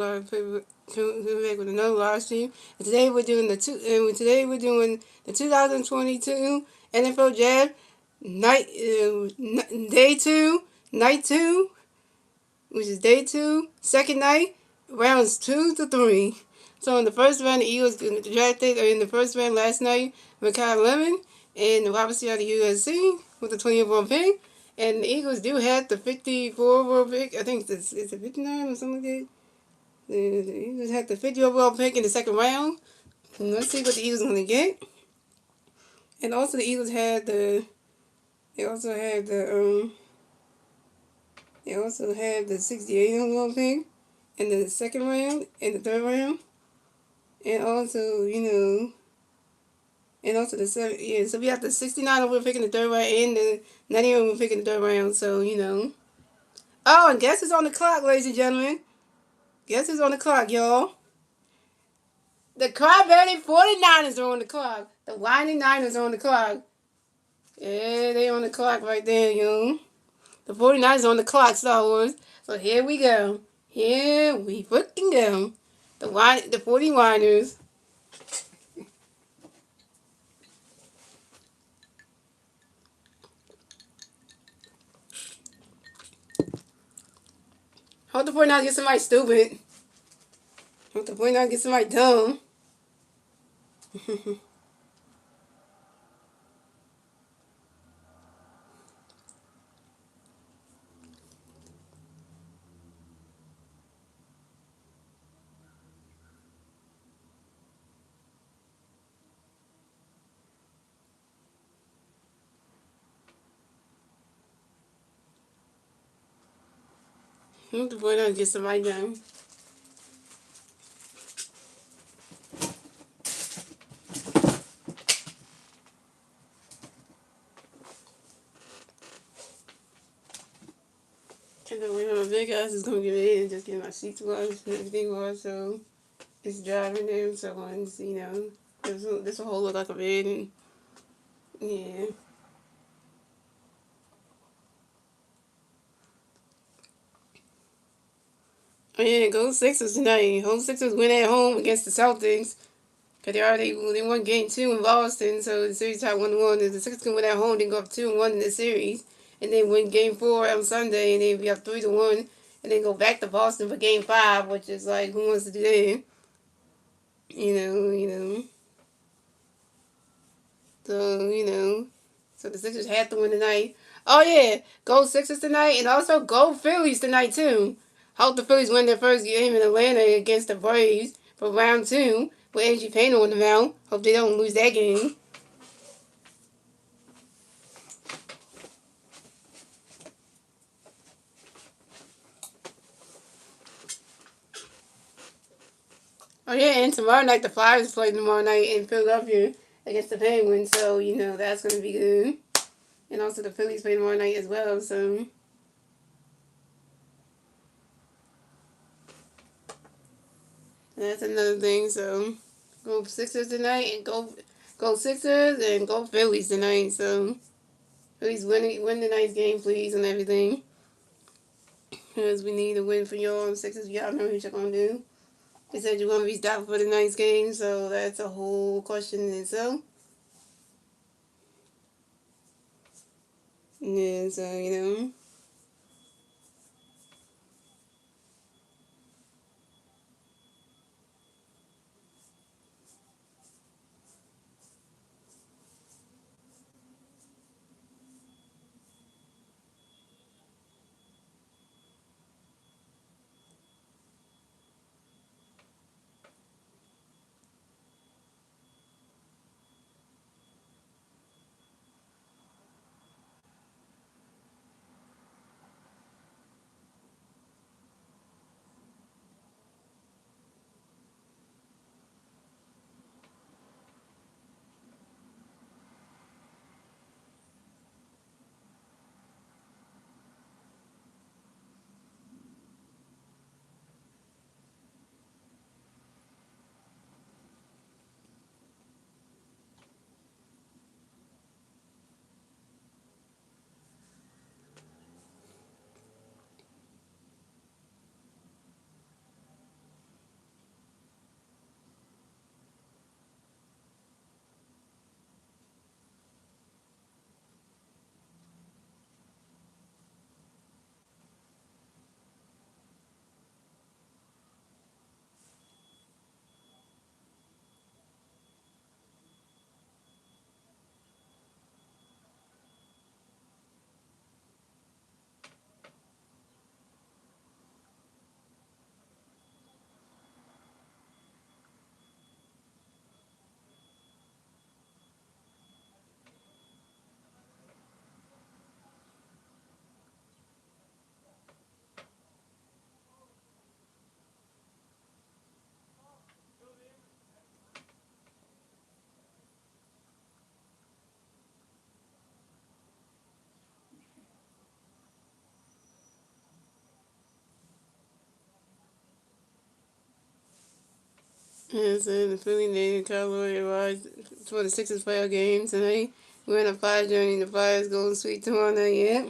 Back with another live stream. And today we're doing the 2022 NFL Draft night day two, night two, which is day two, second night, rounds 2 to 3. So in the first round, the Eagles drafted in the first round last night, Mekhi Lemon and the wide receiver out of USC with the 20th overall pick. And the Eagles do have the 54 overall pick. I think it's 59 or something like that. The Eagles had the 50 overall pick in the second round. Let's see what the Eagles are gonna get. And also the Eagles had the they also had the 68 overall pick in the second round, in the third round, and also the so we have the 69 overall pick in the third round and the 90 overall pick in the third round. So Oh, and guess who's on the clock, ladies and gentlemen? Guess who's on the clock, y'all? The crybaby 49ers are on the clock. The whining Niners are on the clock. Yeah, they on the clock right there, The 49ers on the clock, Star Wars. So here we go. Here we fucking go. The 40 whiners. Hope the 49ers get somebody stupid. Hope the 49ers get somebody dumb. Hope the 49ers get somebody dumb. And then when my big ass is gonna get in and just get my seats washed and everything washed, so it's driving them. So once this will whole look like a bed and yeah. Oh yeah, go Sixers tonight. Home Sixers win at home against the Celtics. Cause they won game two in Boston, so the series tied 1-1. If the Sixers can win at home, they go up 2-1 in the series, and then win game four on Sunday, and then be up 3-1, and then go back to Boston for game five, which is like who wants to do that? You know. So so the Sixers have to win tonight. Oh yeah, go Sixers tonight, and also go Phillies tonight too. Hope the Phillies win their first game in Atlanta against the Braves for round two with Angie Payne on the mound. Hope they don't lose that game. Oh yeah, and tomorrow night the Flyers play tomorrow night in Philadelphia against the Penguins, so that's gonna be good. And also the Phillies play tomorrow night as well, so that's another thing. So go Sixers tonight and go Sixers and go Phillies tonight. So Phillies win tonight's game, please, and everything. Because we need a win for y'all. Sixers, y'all know what you're gonna do. They said you're gonna be stopped for tonight's game, so that's a whole question in itself. Yeah, so And so the Philly native Cowboy arrived for the Sixers playoff game tonight. We're on a fire journey. The Flyers Golden Sweet tomorrow night yet.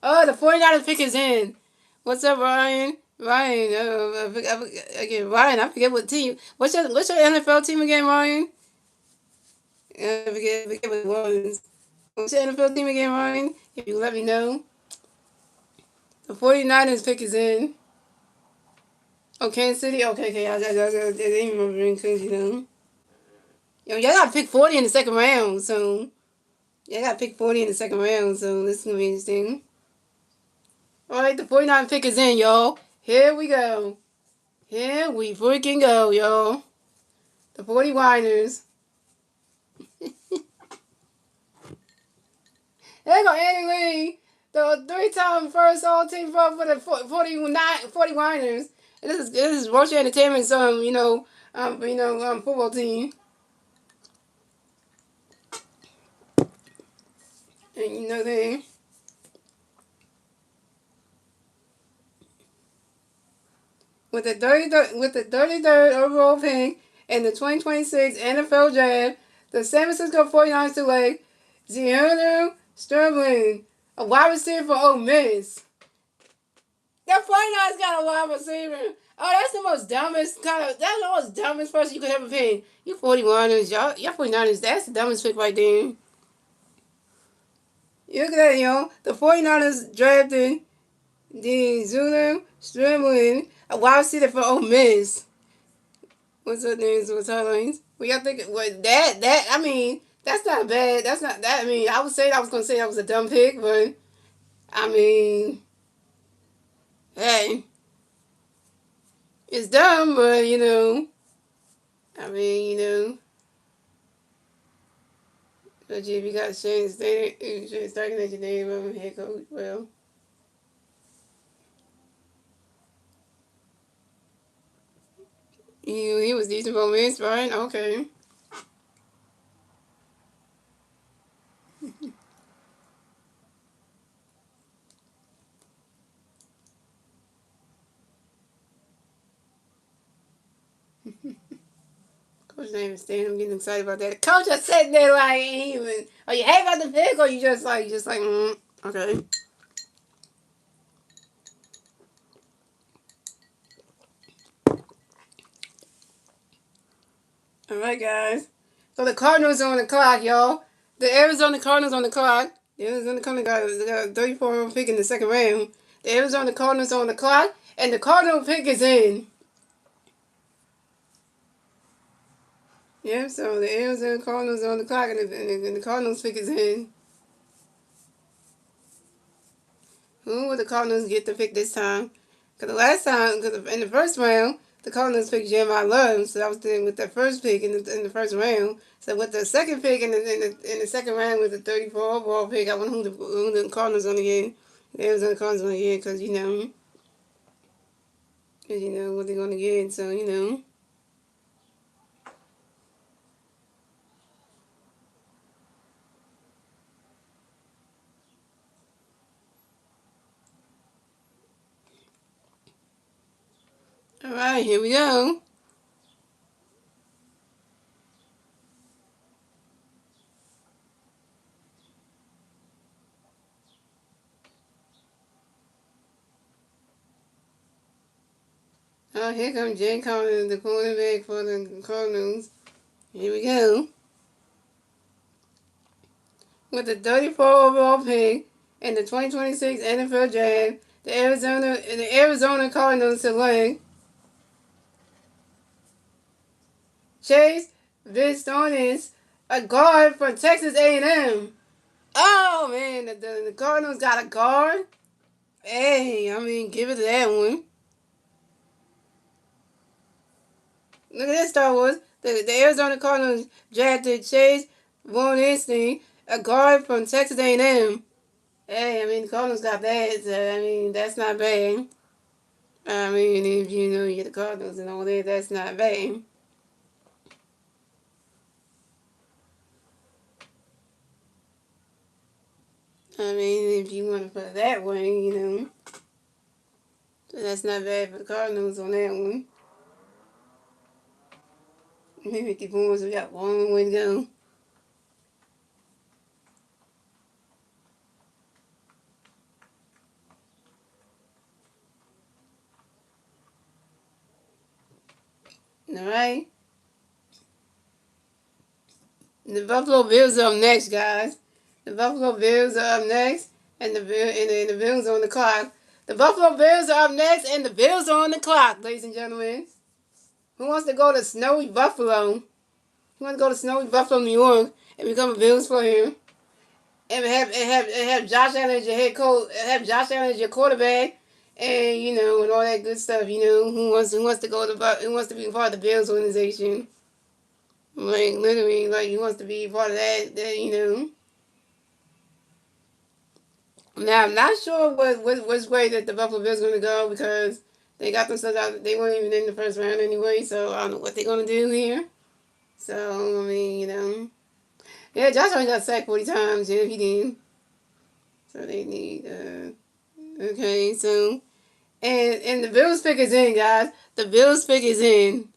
Oh, the 49ers pick is in. What's up, Ryan? Ryan, again, Ryan, I forget what team. What's your NFL team again, Ryan? I forget what it was. What's your NFL team again, Ryan? If you let me know. The 49ers pick is in. Oh, Kansas City? Okay. I didn't even remember because, Yo, y'all got to pick 40 in the second round, so. Y'all got to pick 40 in the second round, so this is going to be interesting. Alright, the 49 pick is in, y'all. Here we go. Here we freaking go, y'all. The 40 Winers. There go Andy Lee, the three-time first all-team vote for the 40 Winers. And this is Roche Entertainment's football team. And they with the 33rd overall pick in the 2026 NFL Draft, the San Francisco 49ers select Zionu Sterling, a wide receiver for Ole Miss. The 49ers got a wide receiver. Oh, that's the most that's the most dumbest person you could ever pick. You 41ers, y'all 49ers, that's the dumbest pick right there. You look at that, the 49ers drafted the Zulu Sterling, a wide receiver for Ole Miss. What's her name? What's her names? We got to think. What that? I mean, that's not bad. That's not that. I mean, I was gonna say that was a dumb pick, but I mean, hey, it's dumb, but I mean, but if you got Shane Steichen as your name of head coach, well, he was decent for Miss, right? Okay. Coach not even standing. I'm getting excited about that. The coach just sitting there like, ain't even. Are you happy about the pick, or you just like, okay. All right, guys. So the Cardinals are on the clock, y'all. The Arizona Cardinals on the clock. The Arizona Cardinals got a 34 pick in the second round. The Arizona Cardinals are on the clock, and the Cardinal pick is in. Yeah, so the Arizona Cardinals are on the clock, and the Cardinals pick is in. Who will the Cardinals get to pick this time? Because the last time, in the first round, the Cardinals picked Jeremiah Love, so I was dealing with the first pick in the first round. So with the second pick in the second round with the 34 overall pick, I wonder who the Cardinals going to get. The Arizona Cardinals going to get because what they're going to get. So All right, here we go. Oh, here comes Jay Collins, the quarterback for the Cardinals. Here we go. With the 34 overall pick in the 2026 NFL Draft, the Arizona Cardinals select Chase Vistonis, a guard from Texas A&M. Oh man, the Cardinals got a guard. Hey, I mean, give it to that one. Look at this, Star Wars. The Arizona Cardinals drafted Chase Vistonis, a guard from Texas A&M. Hey, I mean, the Cardinals got that. So, I mean, that's not bad. I mean, if you get the Cardinals and all that, that's not bad. I mean, if you want to put it that way. So that's not bad for the Cardinals on that one. Maybe 50 points. We got one way to go. All right. The Buffalo Bills are up next, guys. The Buffalo Bills are up next, and the Bills are on the clock. The Buffalo Bills are up next, and the Bills are on the clock, ladies and gentlemen. Who wants to go to snowy Buffalo? Who wants to go to snowy Buffalo, New York, and become a Bills player? And have Josh Allen as your head coach, have Josh Allen as your quarterback, and and all that good stuff. Who wants to go to who wants to be part of the Bills organization? Like literally, like he wants to be part of that. Now I'm not sure which way that the Buffalo Bills are going to go because they got themselves out. They weren't even in the first round anyway, so I don't know what they're going to do here. So I mean, yeah, Josh Allen got sacked 40 times. Yeah, he did. So they need. Okay, so and the Bills pick is in, guys. The Bills pick is in.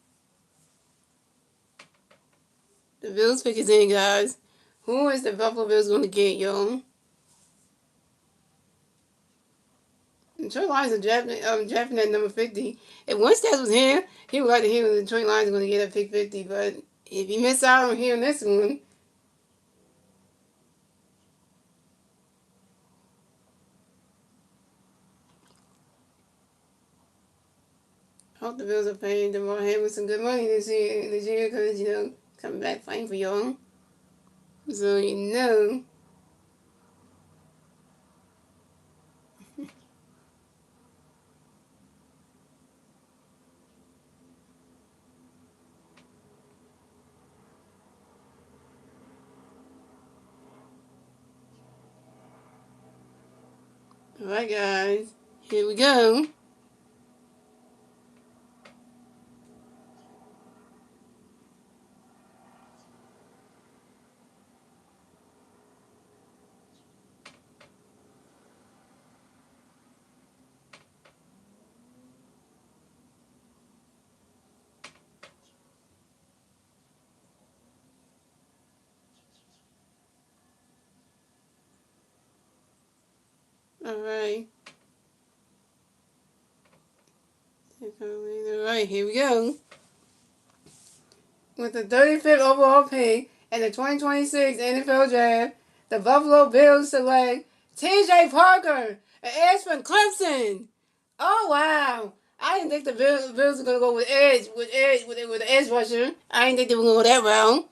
The Bills pick is in, guys. Who is the Buffalo Bills going to get, yo? Detroit Lions are drafting at number 50. If Winstead was here, he would like to hear the Detroit Lions are going to get at pick 50. But if you miss out on hearing this one, I hope the Bills are paying DeMar Hamlin some good money this year because, coming back playing for y'all. So, Alright, guys. Here we go. Alright. Alright, here we go. With the 35th overall pick and the 2026 NFL Draft, the Buffalo Bills select T.J. Parker, an edge from Clemson. Oh wow! I didn't think the Bills were gonna go with the edge rusher. I didn't think they were gonna go that route.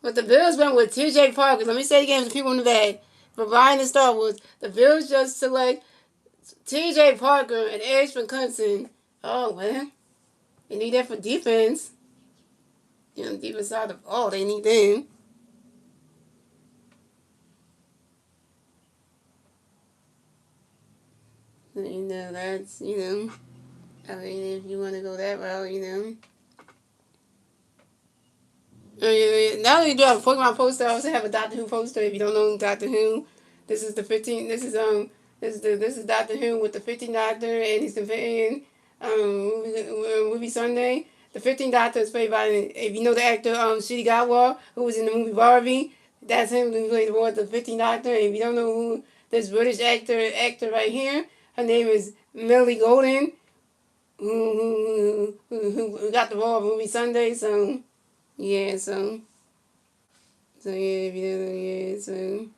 But the Bills went with T.J. Parker. Let me say it again for people in the back. For Brian and Star Wars, the Bills just select T.J. Parker, an edge from Clemson. Oh well, they need that for defense. Defense side of all they need them. That's I mean, if you want to go that route. Now that you do have a Pokemon poster, I also have a Doctor Who poster. If you don't know Doctor Who, this is the 15. This is Doctor Who with the 15th Doctor and his companion. Movie Sunday. The 15th Doctor is played by, if you know the actor Shitty Gatwa, who was in the movie Barbie. That's him who played the role of the 15th Doctor. And if you don't know who this British actor right here, her name is Millie Golden, who got the role of movie Sunday. So yeah, so yeah, yeah, yeah. So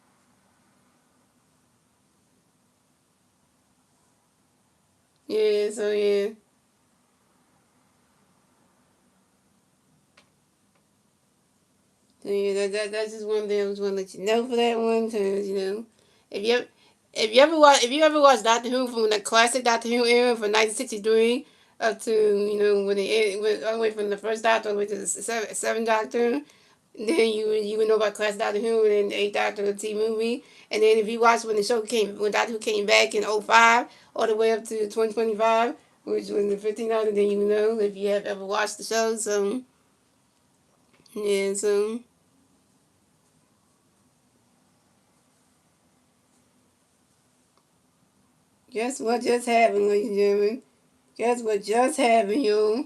yeah, that's just one thing I was want to let you know for that one, because if you ever, if you ever watch Doctor Who from the classic Doctor Who era from 1963 up to when they went all the way from the first Doctor all the way to the seventh Doctor, then you would know about classic Doctor Who and then the eighth Doctor the T movie, and then if you watch when Doctor Who came back in '05 all the way up to 2025, which was the 15th Doctor, then you know if you have ever watched the show. So yeah, so. Guess what just happened, ladies and gentlemen? Guess what just happened, y'all?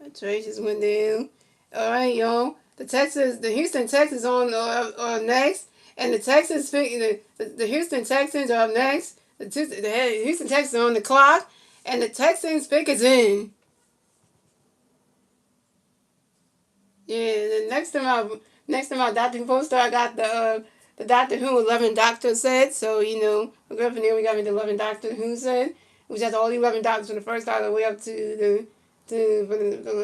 The trade just went down. All right, y'all. The Houston Texans are next, and the Houston Texans are up next. The Houston Texans are on the clock, and the Texans pick is in. Yeah, the next time I Doctor poster, I got the Doctor Who 11 Doctor said. So we go from there. We got me the 11 Doctor Who said, which has all the 11 doctors from the first doctor all the way up to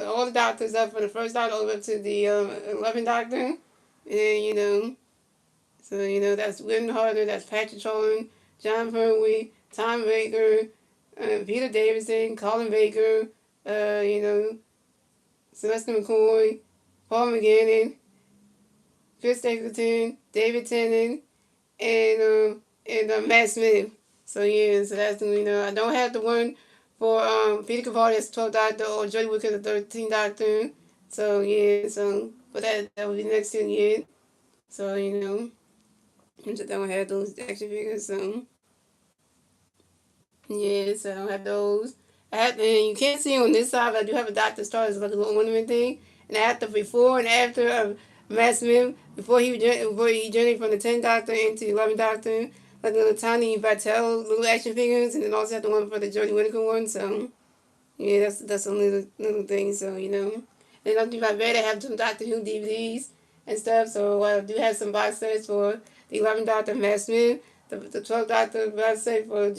all the doctors up from the first doctor all the way up to the 11 Doctor, and so that's William Harder, that's Patrick Troughton, John Pertwee, Tom Baker, Peter Davidson, Colin Baker, Sylvester McCoy, Paul McGannon, Chris Stapleton, David Tennant, and Matt Smith. So yeah, so that's I don't have the one for Peter Capaldi as 12th Doctor or Jodie Whittaker as the 13th Doctor. So yeah, so but that will be next year. So I just don't have those action figures. So yeah, so I don't have those. And you can't see on this side, but I do have a Doctor Star as like a little ornament thing. And after, before and after Matt Smith, before he journeyed from the 10th Doctor into the 11th Doctor, like little tiny Battelle little action figures, and then also have the one for the Jodie Whittaker one. So yeah, that's a little thing. So and I do my bed. I have some Doctor Who DVDs and stuff. So I do have some box sets for the 11th Doctor Matt Smith, the 12th Doctor box set for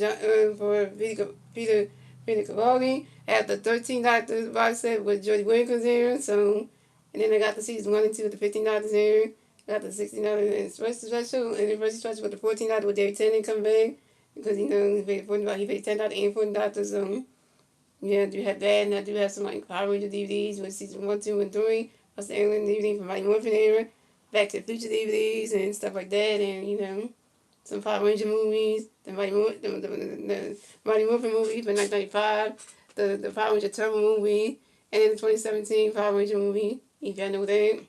Peter Capaldi. I have the 13th Doctor box set with Jodie Whittaker's here. So and then I got the season 1 and 2 with the 15th Doctor's here. I got the 16th Doctor and special anniversary special with the 14th Doctor with David Tennant come back because he played 10th Doctor and 14th Doctor. So yeah, I do have that, and I do have some like Power Ranger DVDs with season 1, 2, and 3. Plus the Alien DVD from Mighty Morphin era, Back to the Future DVDs and stuff like that, and some Power Ranger movies, the Mighty Morphin movie from 1995, the Power Ranger Turbo movie, and the 2017 Power Ranger movie. If y'all know that,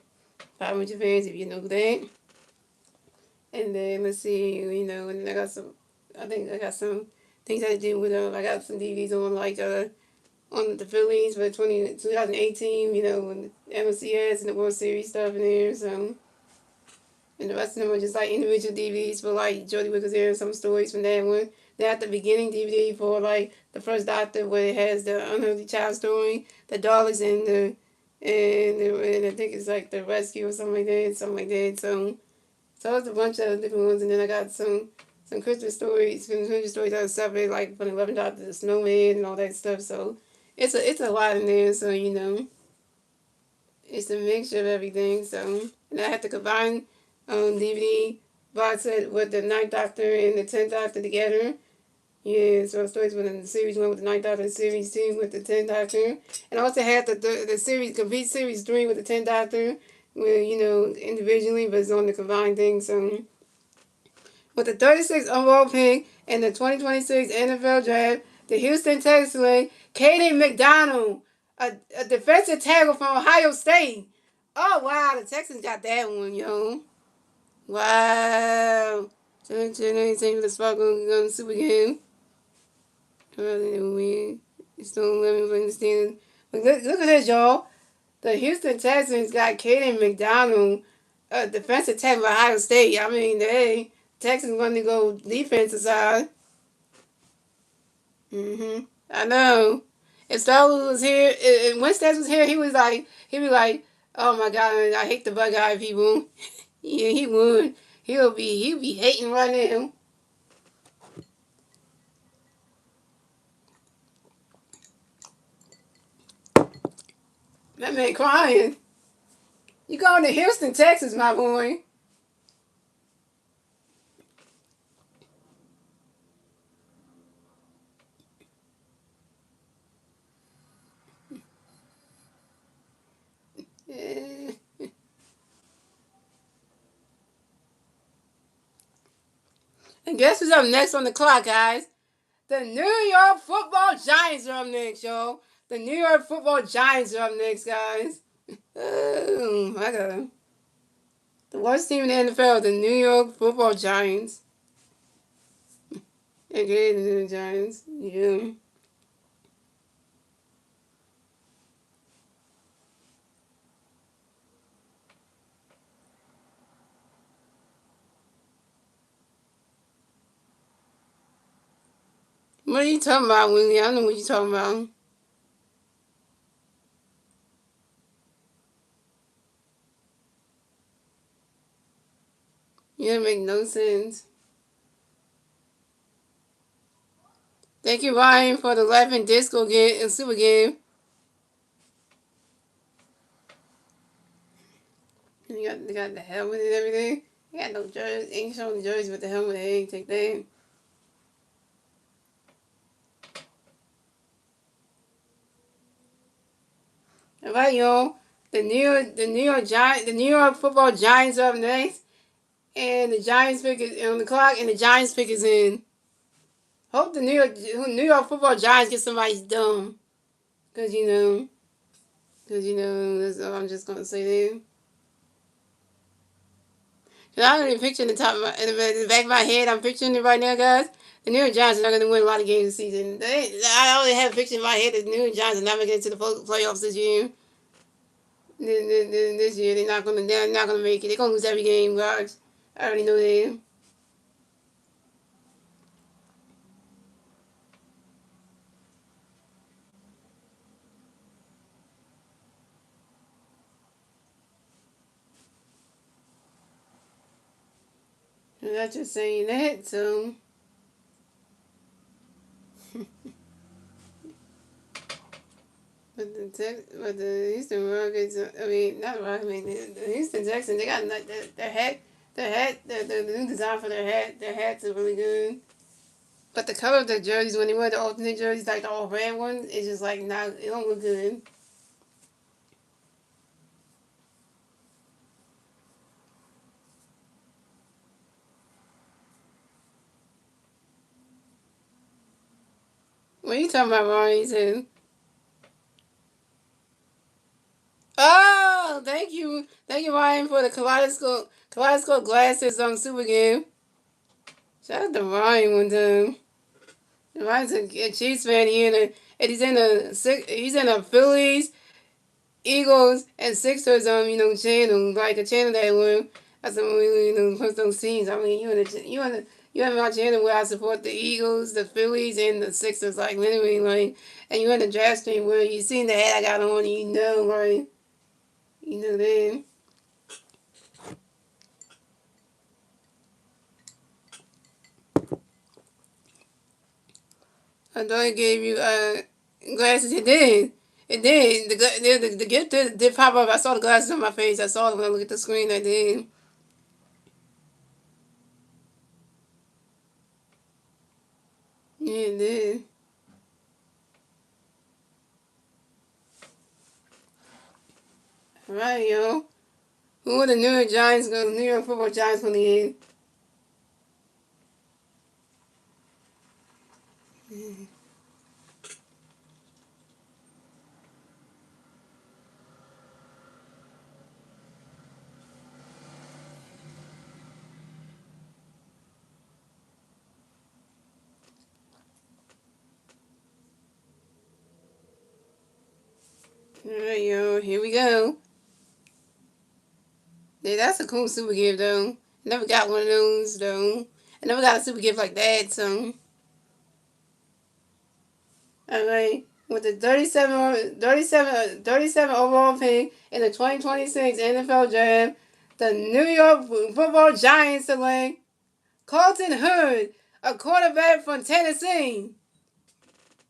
Power Ranger fans, if you know that. And then let's see, and then I think I got some things I do with I got some DVDs on like on the Phillies for 2018, when the MLCS and the World Series stuff in there. So, and the rest of them are just like individual DVDs for like Jodie Whittaker's there, some stories from that one. Then at the beginning DVD for like the first Doctor where it has the unhealthy child story, the dollars and I think it's like the rescue or something like that. So it's a bunch of different ones, and then I got some Christmas stories that are separate, like from the 11 Doctor, the Snowman, and all that stuff. So it's a lot in there. So it's a mixture of everything. So and I have to combine DVD box set with the Ninth Doctor and the 10th Doctor together. Yeah, so stories within the series 1 with the Ninth Doctor, series 2 with the 10th Doctor, and I also had the series complete series 3 with the 10th Doctor, where individually, but it's on the combined thing. So with the 36th overall pick in the 2026 NFL Draft, the Houston Texans, Kaden McDonald, a defensive tackle from Ohio State. Oh, wow, the Texans got that one, yo. Wow. Anything the Sparkle going to super game. Rather than win. Just don't let me understand. But look at this, y'all. The Houston Texans got Kaden McDonald, a defensive tackle from Ohio State. I mean, Texans going to go defensive side. I know. If Star was here, when Stats was here, he'd be like, oh my God, I hate the Buckeye people. Yeah, he would. He'll be hating right now. That man crying. You going to Houston, Texas, my boy. Yeah. And guess who's up next on the clock, guys? The New York Football Giants are up next, y'all. The New York Football Giants are up next, guys. Oh, I got The worst team in the NFL, the New York Football Giants. Okay, the New York Giants. Yeah. What are you talking about, Willie? I don't know what you're talking about. You don't make no sense. Thank you, Ryan, for the laughing disco game and super game. They got the helmet and everything. They got no jersey. Ain't showing the jersey with the helmet. They ain't take that. All right, y'all. The New York Football Giants up next, and the Giants pick is on the clock, and the Giants pick is in. Hope the New York Football Giants get somebody dumb, cause that's all I'm just gonna say there. Cause I don't even picture in the top of in the back of my head. I'm picturing it right now, guys. The New York Giants are not going to win a lot of games this season. I already have a picture in my head that the New York Giants are not making it to the playoffs this year. This year they're not going to. They're not going to make it. They're going to lose every game, guys. I already know that. I'm not just saying that. So, but the Houston Rockets. I mean, not Rockets. I mean, the Houston Texans. They got their hat. The new design for their hats are really good. But the color of the jerseys, when they wear the alternate jerseys, like the all red ones, it's just like, nah, it don't look good. What are you talking about, Ronnie? Too? Oh, thank you, Ryan, for the kaleidoscope glasses on Super Game. Shout out to Ryan one time. Ryan's a Chiefs fan. And he's in the Phillies, Eagles, and Sixers channel, like a channel that will that's some really post those teams. I mean, you have my channel where I support the Eagles, the Phillies, and the Sixers, like literally, like, and you in the draft stream where you seen the hat I got on, and right, then. I thought it gave you glasses. It did. It did. The gift did pop up. I saw the glasses on my face. I saw it when I looked at the screen. I did. Yeah, it did. All right, yo. Who are the New York Giants? New York Football Giants going to get? All right, yo. Here we go. Yeah, that's a cool super gift, though. Never got one of those, though. I never got a super gift like that, so. All right. With the 37 overall pick in the 2026 NFL Draft, the New York Football Giants select Colton Hood, a quarterback from Tennessee.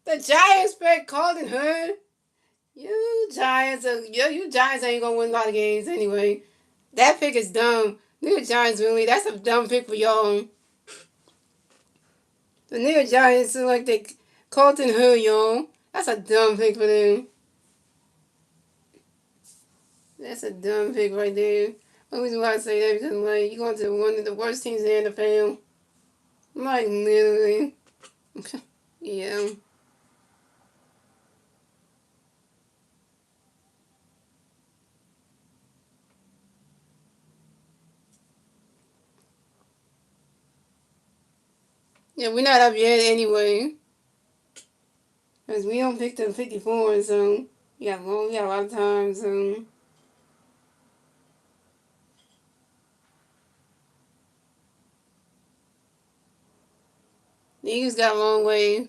The Giants pick Colton Hood. You Giants ain't gonna win a lot of games anyway. That pick is dumb. New York Giants really, that's a dumb pick for y'all. The New York Giants selected Colton Hood, y'all. That's a dumb pick for them. That's a dumb pick right there. The reason why I say that because like you going to one of the worst teams in the NFL. Like literally. Yeah. Yeah, we're not up yet anyway. Because we don't pick till 54, so we got a lot of time, so. The Eagles got a long way.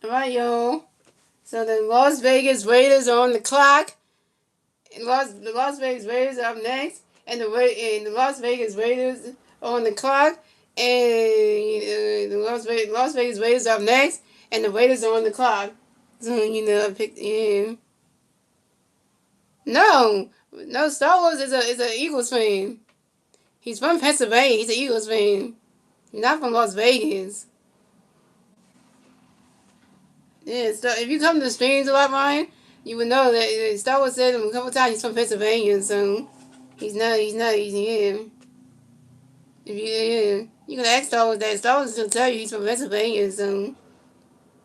Alright, y'all. So the Las Vegas Raiders are on the clock. The Las Vegas Raiders are up next. And the Las Vegas Raiders are on the clock. And the Las Vegas Raiders are up next. And the Raiders are on the clock. So, I picked. Yeah. No. No, Star Wars is a Eagles fan. He's from Pennsylvania. He's an Eagles fan. He's not from Las Vegas. Yeah, so if you come to the streams a lot, Ryan, you would know that Star Wars said him a couple times he's from Pennsylvania, so he's yeah. If you yeah, you can ask Star Wars that. Star Wars will tell you he's from Pennsylvania, so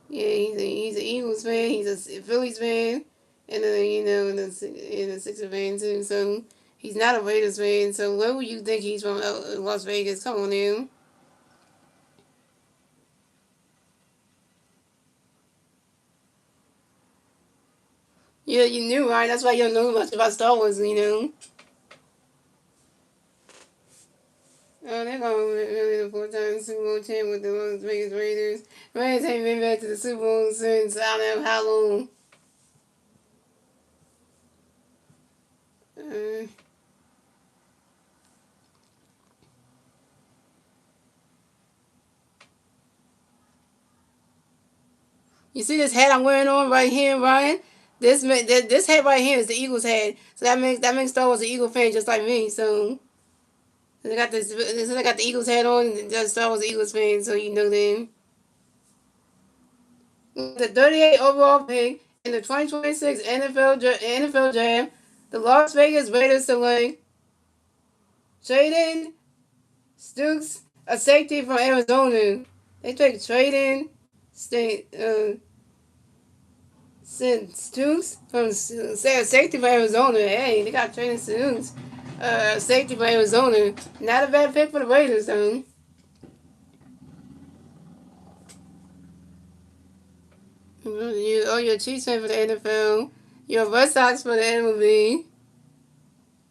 yeah, he's an Eagles fan, he's a Phillies fan, and and a Sixers fan too. So he's not a Raiders fan. So where would you think he's from? Las Vegas. Come on now. Yeah, you knew, right? That's why you don't know much about Star Wars. They're going to win the four-time Super Bowl champ with the Las Vegas Raiders. Raiders ain't been back to the Super Bowl since I don't know how long. Uh, you see this hat I'm wearing on right here, Ryan? This hat right here is the Eagles hat. So that makes Star Wars an Eagle fan just like me. So I got the Eagles hat on, and Star Wars an Eagles fan. So you know them. The 38 overall pick in the 2026 NFL draft, the Las Vegas Raiders select Jaden Stooks, a safety from Arizona. They took Traden State Stooks from safety from Arizona. Hey, they got Traden Stooks, safety from Arizona. Not a bad pick for the Raiders, though. You're a Chiefs fan for the NFL. You're a Red Sox for the MLB.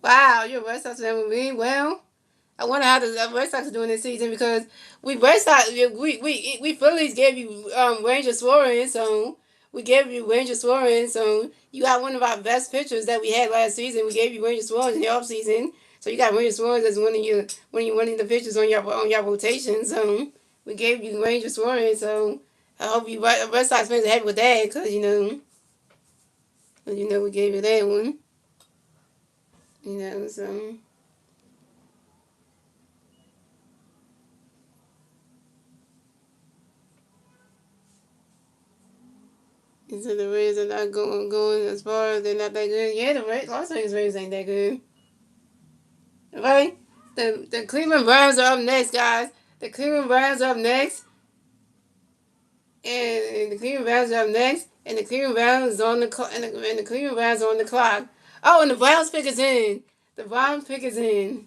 Wow, you're a Red Sox for the MLB. Well, I wonder how the Red Sox are doing this season because we Red Sox we Phillies gave you Ranger Suarez, so we gave you Ranger Suarez, so you got one of our best pitchers that we had last season. We gave you Ranger Suarez in the off season, so you got Ranger Suarez as one of the pitchers on your rotation. So we gave you Ranger Suarez, so I hope you Red Sox fans are happy with that because we gave you that one, so. And so the Rays are not going as far as they're not that good. Yeah, the Las Vegas Rays ain't that good. Right? The Cleveland Browns are up next, guys. The Cleveland Browns are up next. And the Cleveland Browns are up next. And the Cleveland Browns on the clock. And the Cleveland Browns are on the clock. Oh, and the Browns pick is in. The Browns pick is in.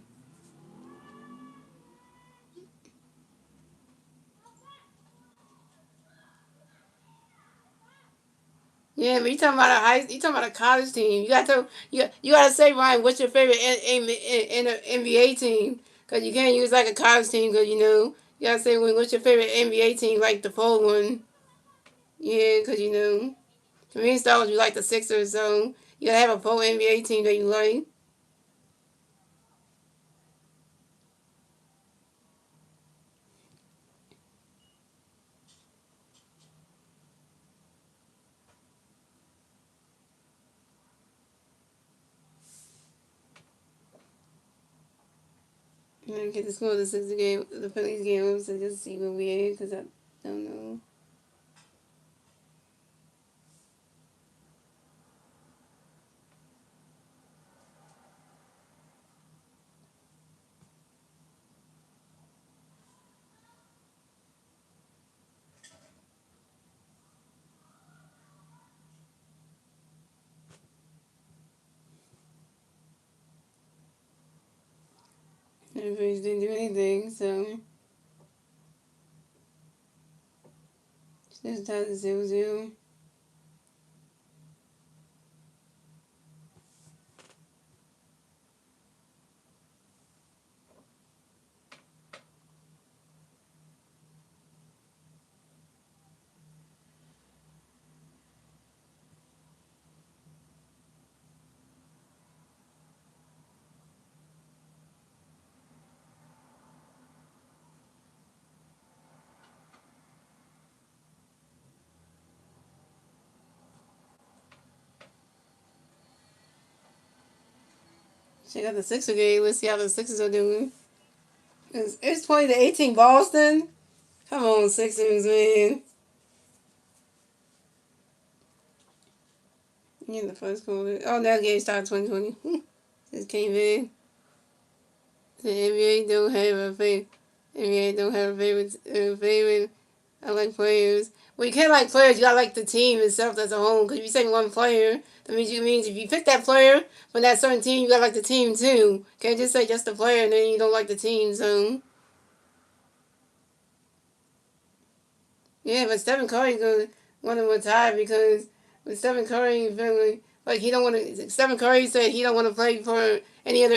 Yeah, but you talking about a college team. You got to say, Ryan, what's your favorite NBA team? Cause you can't use like a college team. Cause you gotta say what's your favorite NBA team, like the full one. Yeah, cause for me, Star Wars, you like the Sixers, so you gotta have a full NBA team that you like. Okay, let's go to the Sixers game, the Phillies game, so just see where we at, cause I don't know. Everybody didn't do anything, so it's time to 0-0. Check out the Sixer game. Let's see how the Sixers are doing. It's 20-18 Boston. Come on, Sixers, man. In the first quarter. Oh, that game started 2020. Just came in. The NBA don't have a favorite. NBA don't have a favorite. I like players. Well, you can't like players. You gotta like the team itself as a whole. Because if you say one player, that means if you pick that player from that certain team, you gotta like the team too. Can't just say just the player and then you don't like the team. So yeah, but Stephen Curry gonna want to retire because with Stephen Curry feeling like he don't want to. Stephen Curry said he don't want to play for he don't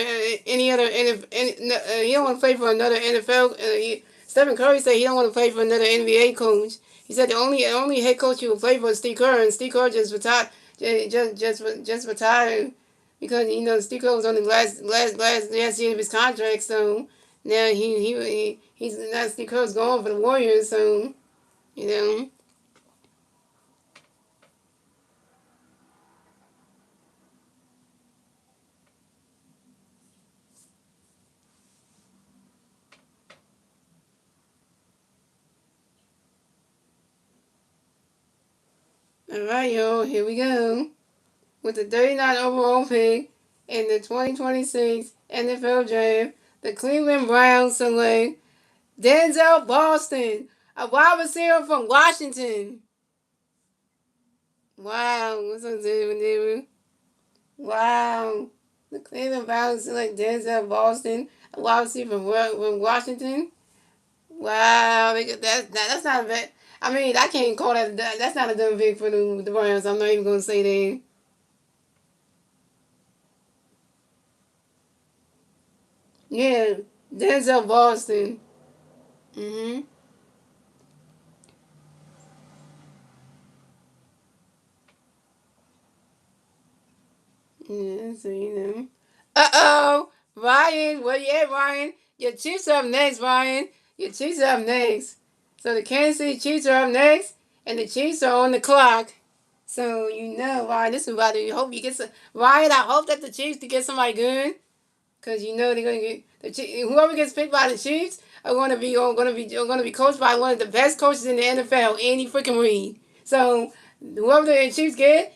want to play for another NFL. Stephen Curry said he don't want to play for another NBA coach. He said the only head coach he will play for is Steve Kerr, and Steve Kerr just retired. Just retired because Steve Kerr was on the last year of his contract, so now he's now Steve Kerr's gone for the Warriors, so. You know? All right, y'all, here we go. With the 39 overall pick in the 2026 NFL Draft, the Cleveland Browns select Denzel Boston, a wide receiver from Washington. Wow, what's up, David? Wow. The Cleveland Browns select Denzel Boston, a wide receiver from Washington. Wow, that's not a bad. I mean, I can't call that. That's not a dumb pick for the Browns. I'm not even gonna say that. Yeah, Denzel Boston. Mhm. Yeah, so Ryan, where you at, Ryan? Your Chiefs are up next, Ryan. Your Chiefs are up next. So the Kansas City Chiefs are up next, and the Chiefs are on the clock. So Ryan, this is about to. Hope you get some. Ryan, I hope that the Chiefs to get somebody good. Cause they're gonna get whoever gets picked by the Chiefs are gonna be coached by one of the best coaches in the NFL, Andy freaking Reid. So whoever the Chiefs get,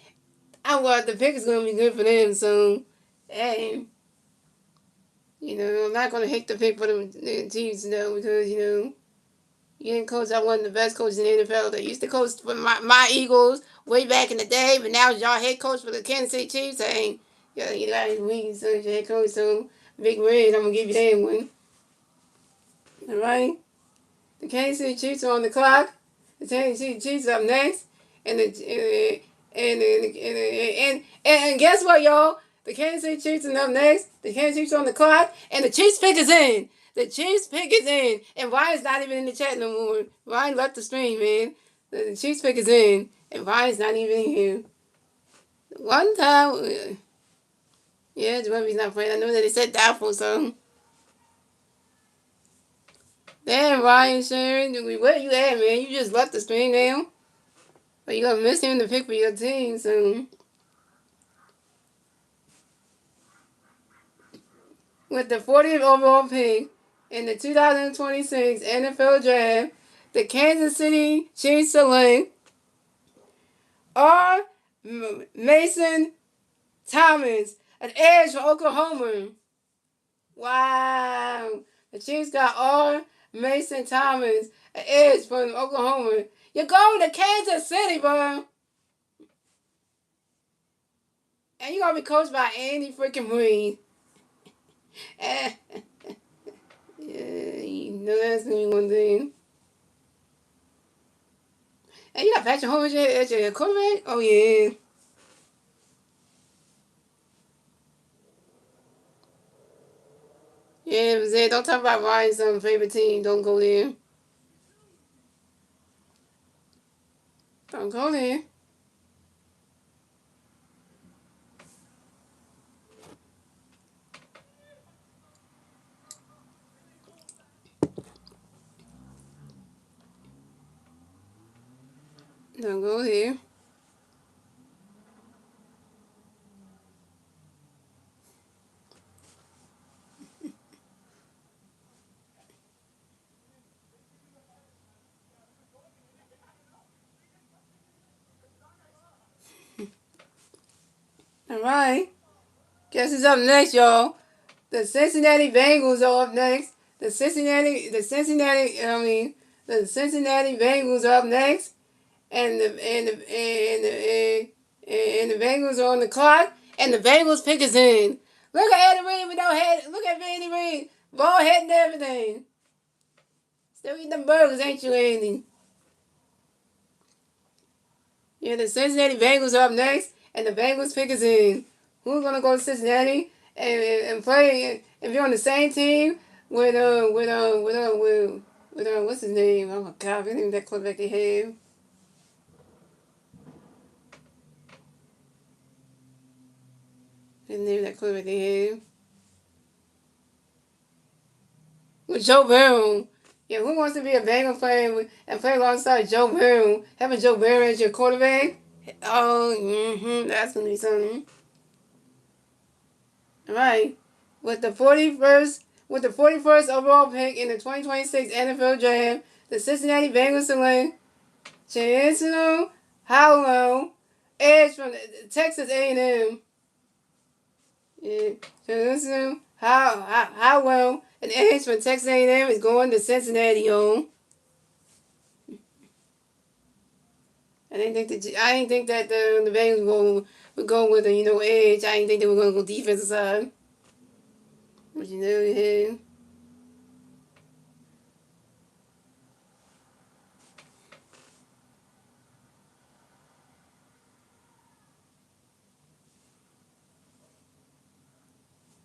the pick is gonna be good for them. So hey, I'm not gonna hate the pick for the Chiefs though because you didn't coach by one of the best coaches in the NFL. They used to coach for my Eagles way back in the day, but now y'all head coach for the Kansas City Chiefs. Hey, yeah, you got Reid, so your head coach, so Big Red, I'm gonna give you that one. All right. The Kansas City Chiefs are on the clock. The Kansas City Chiefs up next, and and guess what, y'all? The Kansas City Chiefs are up next. The Kansas City Chiefs are on the clock, and the Chiefs pick is in. The Chiefs pick is in, and Ryan's not even in the chat no more. Ryan left the stream, man. The Chiefs pick is in, and Ryan's not even in here. One time, yeah, Jameis not playing. I know that they said doubtful, so. Damn, Ryan Sharon, where you at, man? You just left the stream now. But you gonna miss him to pick for your team, so. With the 40th overall pick in the 2026 NFL Draft, the Kansas City Chiefs select R. Mason Thomas, an edge for Oklahoma. Wow. The Chiefs got R. Mason Thomas, an edge from Oklahoma. You're going to Kansas City, bro. And you're going to be coached by Andy freaking Reid. You know that's gonna be one thing. Hey, you got Patrick Mahomes at your quarterback? Oh yeah. Yeah, but Zay, don't talk about Ryan's favorite team. Don't go there. Don't go there. Don't go there. All right. Guess who's up next, y'all? The Cincinnati Bengals are up next. The Cincinnati Bengals are up next, and the Bengals are on the clock, and the Bengals pick us in. Look at Andy Reid without head. Look at Andy Reid, bald head and everything. Still eating them burgers, ain't you, Andy? Yeah, the Cincinnati Bengals are up next, and the Bengals pick us in. Who's gonna go to Cincinnati and play and be on the same team with what's his name? Oh my God, I can't even that quarterback they have. His name that quarterback they have with Joe Burrow. Yeah, who wants to be a Bengal and play alongside Joe Burrow? Having Joe Burrow as your quarterback? Oh, that's gonna be something. All right, with the 41st overall pick in the 2026 NFL Draft, the Cincinnati Bengals select Chancellor Howell, edge from Texas A&M. Yeah, Chancellor Howell, an edge from Texas A&M, is going to Cincinnati. Yo, I didn't think that the Bengals would go with a edge. I didn't think they were going to go defensive side. But yeah.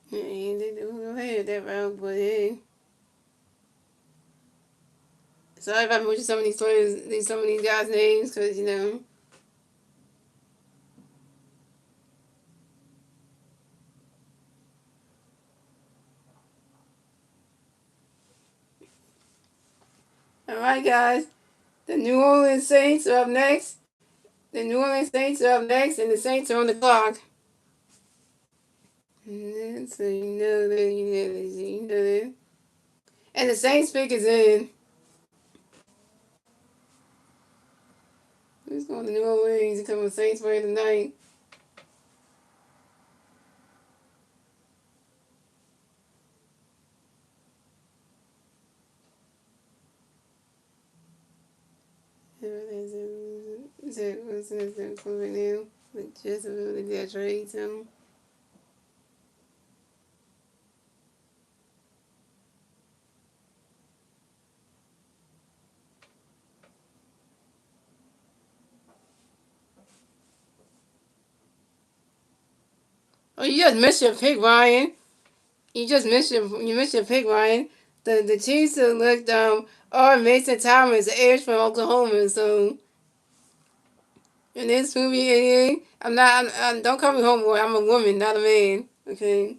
Yeah, they were head that route, but hey. Sorry if I butchered some of these players, some of these guys' names, because All right, guys. The New Orleans Saints are up next. The New Orleans Saints are up next, and the Saints are on the clock. So you know that. And the Saints pick is in. Who's going to New Orleans to come with Saints play tonight? What's that right now? But just a little bit trade him. Oh, you just missed your pick, Ryan. You missed your pick, Ryan. The Chiefs select R. Mason Thomas, the edge from Oklahoma. So in this movie, I'm not. Don't call me homeboy. I'm a woman, not a man. Okay.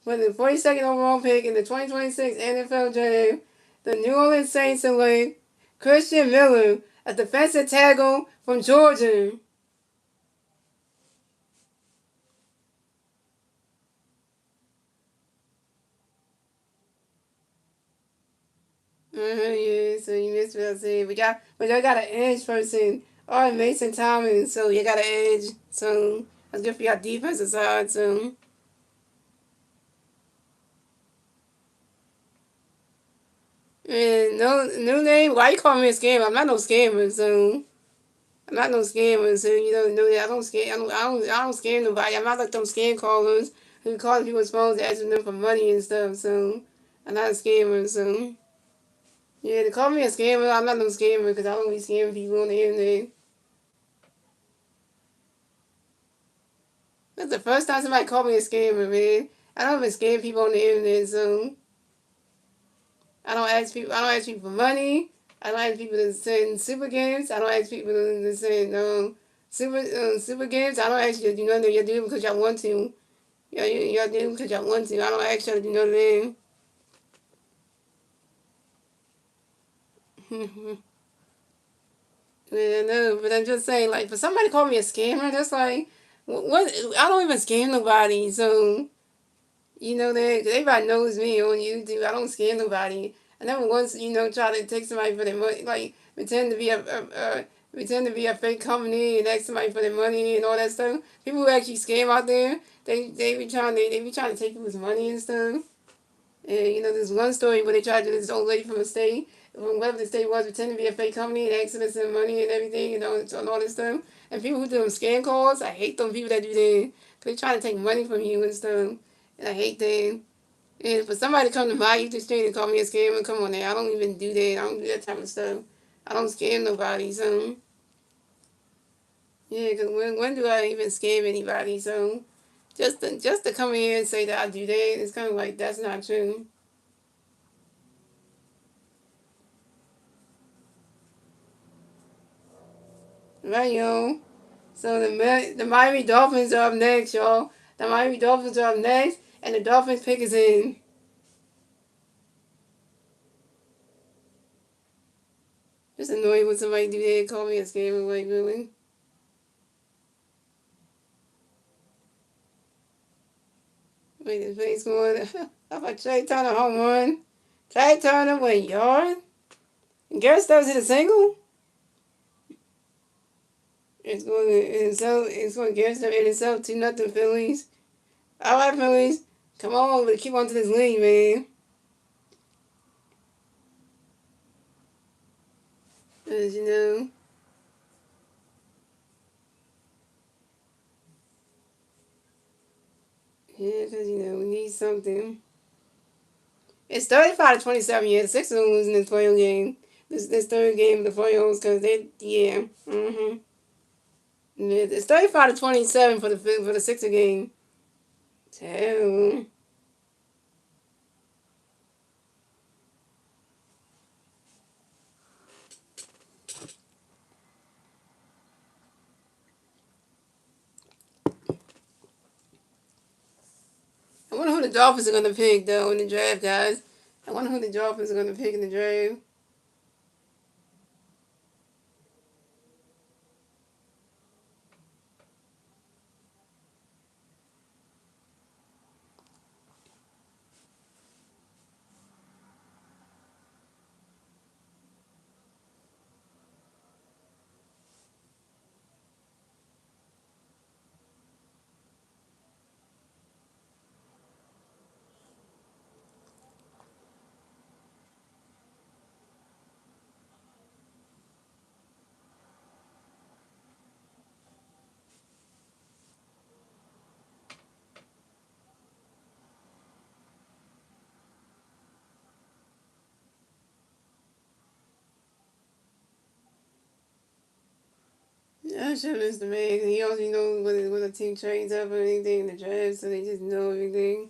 With the 42nd overall pick in the 2026 NFL Draft, the New Orleans Saints select Christian Miller, a defensive tackle from Georgia. Yeah, so you missed what I said. But I got an edge person. Or Mason Thomas, so you got an edge. So that's good for your defensive side. So and no new name. Why you call me a scammer? I'm not no scammer. So I'm not no scammer. So you don't know that I don't scam. I don't scam nobody. I'm not like them scam callers who call people's phones asking them for money and stuff. So I'm not a scammer, so yeah, they call me a scammer. I'm not no scammer because I don't be scamming people on the internet. That's the first time somebody called me a scammer, man. I don't even scam people on the internet, so I don't ask people. I don't ask people for money. I don't ask people to send super games. I don't ask people to send super games. I don't ask you to do nothing. You do it because y'all want to. Y'all do it because y'all want to. I don't ask y'all to do nothing. Yeah, no, but I'm just saying, like, for somebody to call me a scammer, that's like, what? I don't even scam nobody, so you know that everybody knows me on YouTube. I don't scam nobody. I never once, try to take somebody for their money, like pretend to be a fake company and ask somebody for their money and all that stuff. People who actually scam out there, they be trying to take people's money and stuff. And there's one story where they tried to do this old lady from a state, from whatever the state was, pretend to be a fake company and asking us some money and everything, and all this stuff. And people who do them scam calls, I hate them people that do that. They try to take money from you and stuff. And I hate that. And for somebody to come to my YouTube stream and call me a scammer, come on now. I don't even do that. I don't do that type of stuff. I don't scam nobody, so. Yeah, because when do I even scam anybody? So, just to come here and say that I do that, it's kind of like, that's not true. Right, yo. So the Miami Dolphins are up next, y'all. The Miami Dolphins are up next, and the Dolphins pick is in. Just annoying when somebody do that, call me a scammer, like, really. Wait, the face going. How about Trey Turner home run? Trey Turner went yard. And Garrett Stubbs hit a single. It's going Garrett Stubbs hit himself 2-0 Phillies. All right, Phillies. Come on, but keep on to this lead, man. As you know. Yeah, because, we need something. It's 35-27. Yeah, the Sixers are losing this playoff game. This third game of the playoffs because yeah. It's 35-27 for the Sixer game. Terrible. I wonder who the Dolphins are gonna pick though in the draft, guys. I wonder who the Dolphins are gonna pick in the draft. Yeah, sure is the man. He always knows when a team trades up or anything in the draft, so they just know everything.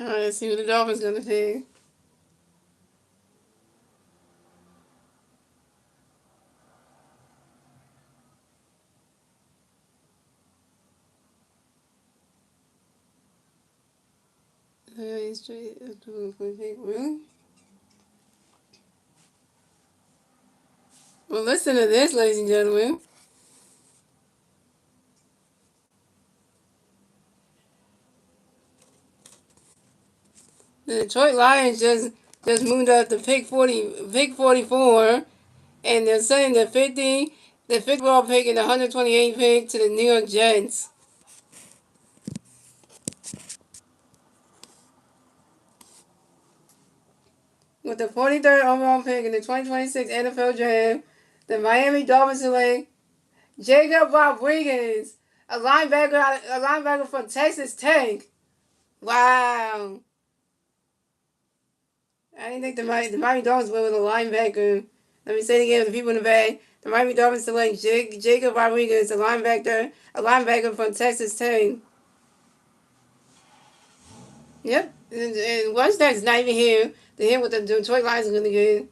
All right, let's see who the Dolphins gonna pick. Straight pick. Really? Well, listen to this, ladies and gentlemen. The Detroit Lions just just moved up to pick 44, and they're sending the 50 overall pick and the 128 pick to the New York Jets. With the 43rd overall pick in the 2026 NFL Draft, the Miami Dolphins select Jacob Rodriguez, a linebacker from Texas Tech. Wow. I didn't think the Miami Dolphins went with a linebacker. Let me say it again for the people in the back. The Miami Dolphins select Jacob Rodriguez, a linebacker from Texas Tech. Yep. And Washington's not even here. They're here with the Detroit Lions are going to get.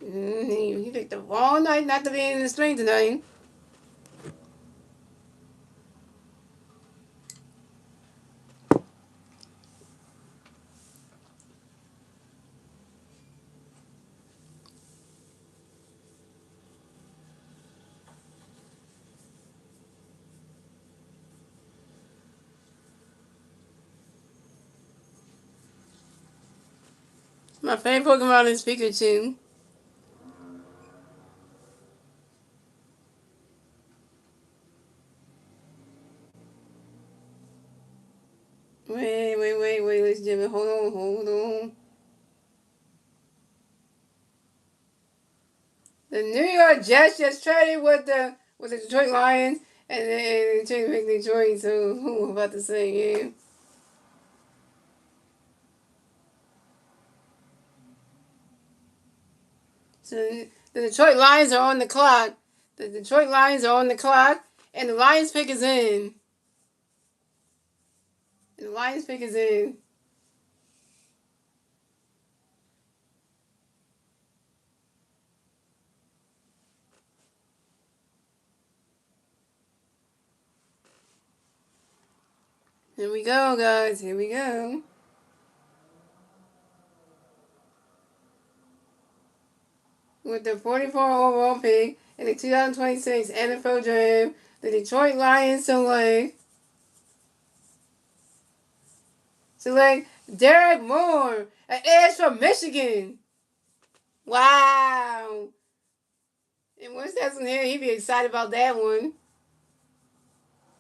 He picked the wrong night not to be in the string tonight. My favorite Pokemon is Pikachu. Wait, ladies and gentlemen. Hold on. The New York Jets just traded with the Detroit Lions and traded with Detroit. So who I'm about to say, yeah. So the Detroit Lions are on the clock. The Detroit Lions are on the clock, and the Lions pick is in. And the Lions pick is in. Here we go, guys. Here we go. With the 44 overall pick in the 2026 NFL Draft, the Detroit Lions select Derek Moore, an edge from Michigan. Wow. And once that's in here, he'd be excited about that one.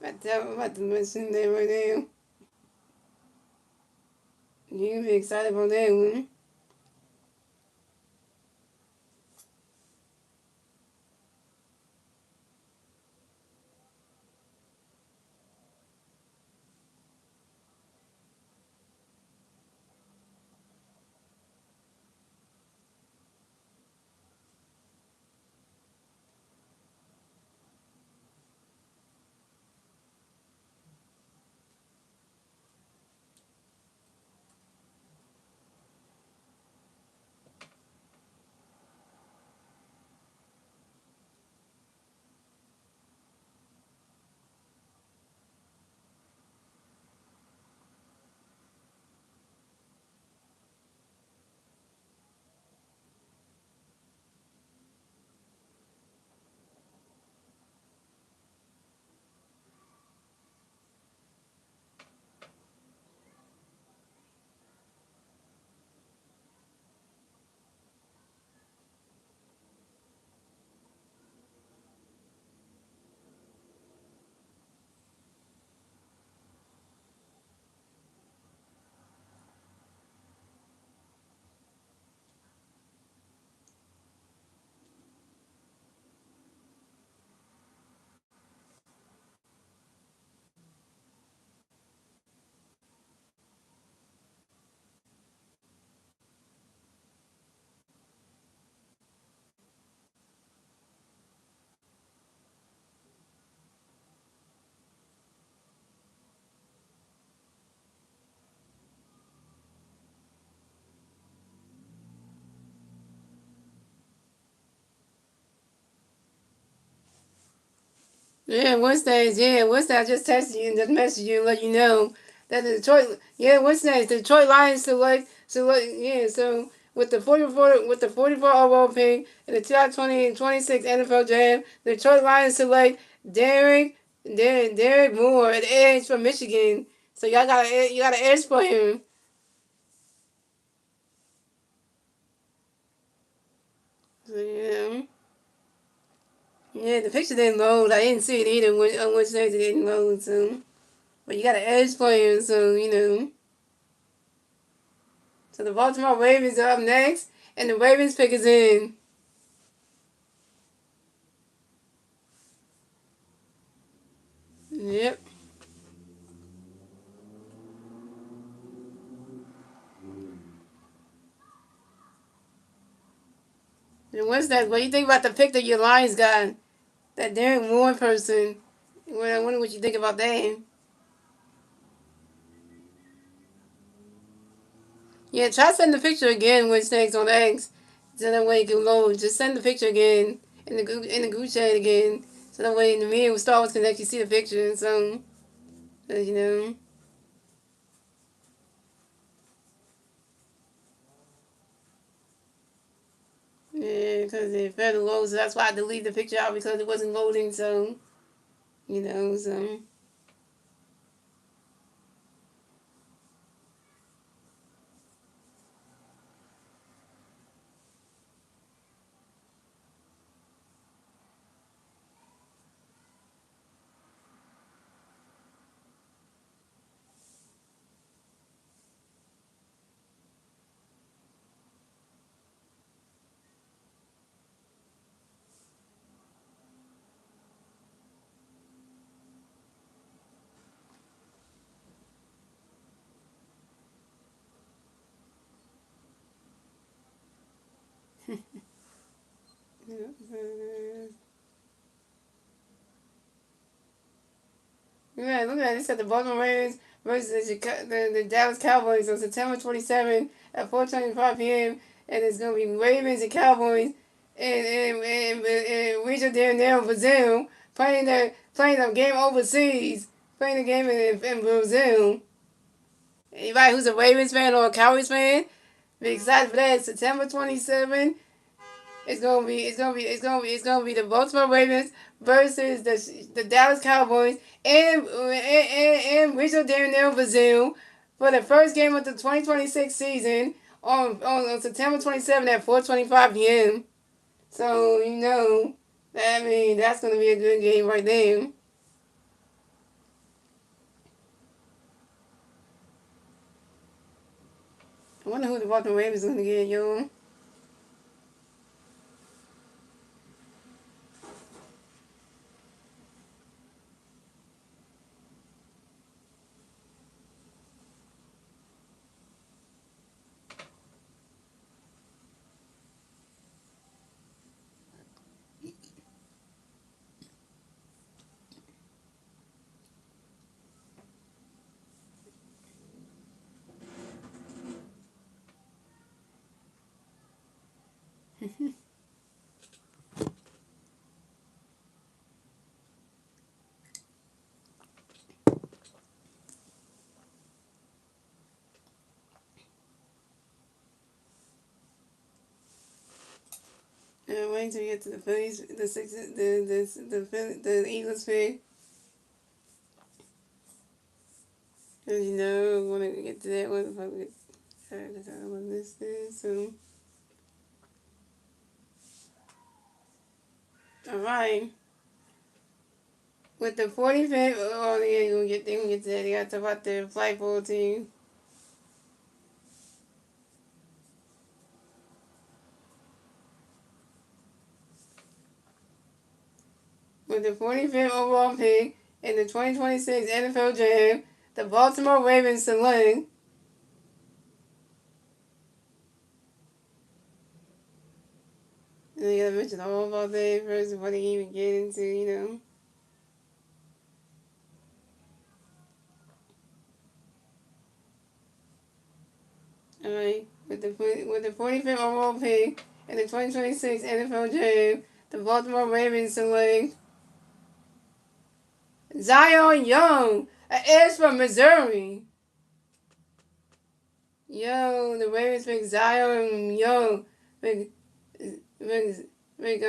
I'm about to mention that right now. He'd be excited about that one. What's that? I just texted you and just messaged you and let you know that the Detroit, what's that? The Detroit Lions so with the 44 overall pick in the 2026 NFL Draft, the Detroit Lions select Derek Moore, an edge from Michigan. So you got an edge for him. So, yeah. Yeah, the picture didn't load. I didn't see it either on which days it didn't load, so. But you got an edge player, so, you know. So the Baltimore Ravens are up next, and the Ravens pick is in. Yep. And what's that? What do you think about the pick that your Lions got? That Derek Moore person. Well, I wonder what you think about that. Yeah, try send the picture again when it's next on X. So that way it can load. Just send the picture again in the group chat again. So that way in the meeting with Star Wars Connect you see the picture and so you know. Yeah, because it failed to load, so that's why I deleted the picture out because it wasn't loading, so you know, so yeah, look at that. It said the Baltimore Ravens versus the Dallas Cowboys on September 27 at 4:25 p.m. And it's going to be Ravens and Cowboys and Regional Darnell Brazil playing the game overseas, playing the game in Brazil. Anybody who's a Ravens fan or a Cowboys fan, be excited for that. September 27. It's gonna be the Baltimore Ravens versus the Dallas Cowboys and Richard Darnell Brazil for the first game of the 2026 season on September 27 at 4:25 p.m. So you know, I mean that's gonna be a good game right there. I wonder who the Baltimore Ravens is gonna get, yo. Wait until you get to the Phillies, the Sixers, the Eagles pick. As you know, I want to get to that one. If I get because I want to miss this. So, all right. With the 45th, oh yeah, they gonna get to that. They gotta talk about the flag football team. With the 45th overall pick in the 2026 NFL Draft, the Baltimore Ravens select. And they gotta mention all about that first before they even get into, you know. All right. With the 45th overall pick in the 2026 NFL Draft, the Baltimore Ravens select Zion Young, an edge from Missouri. Yo, the Ravens pick Zion Young. Pick, pick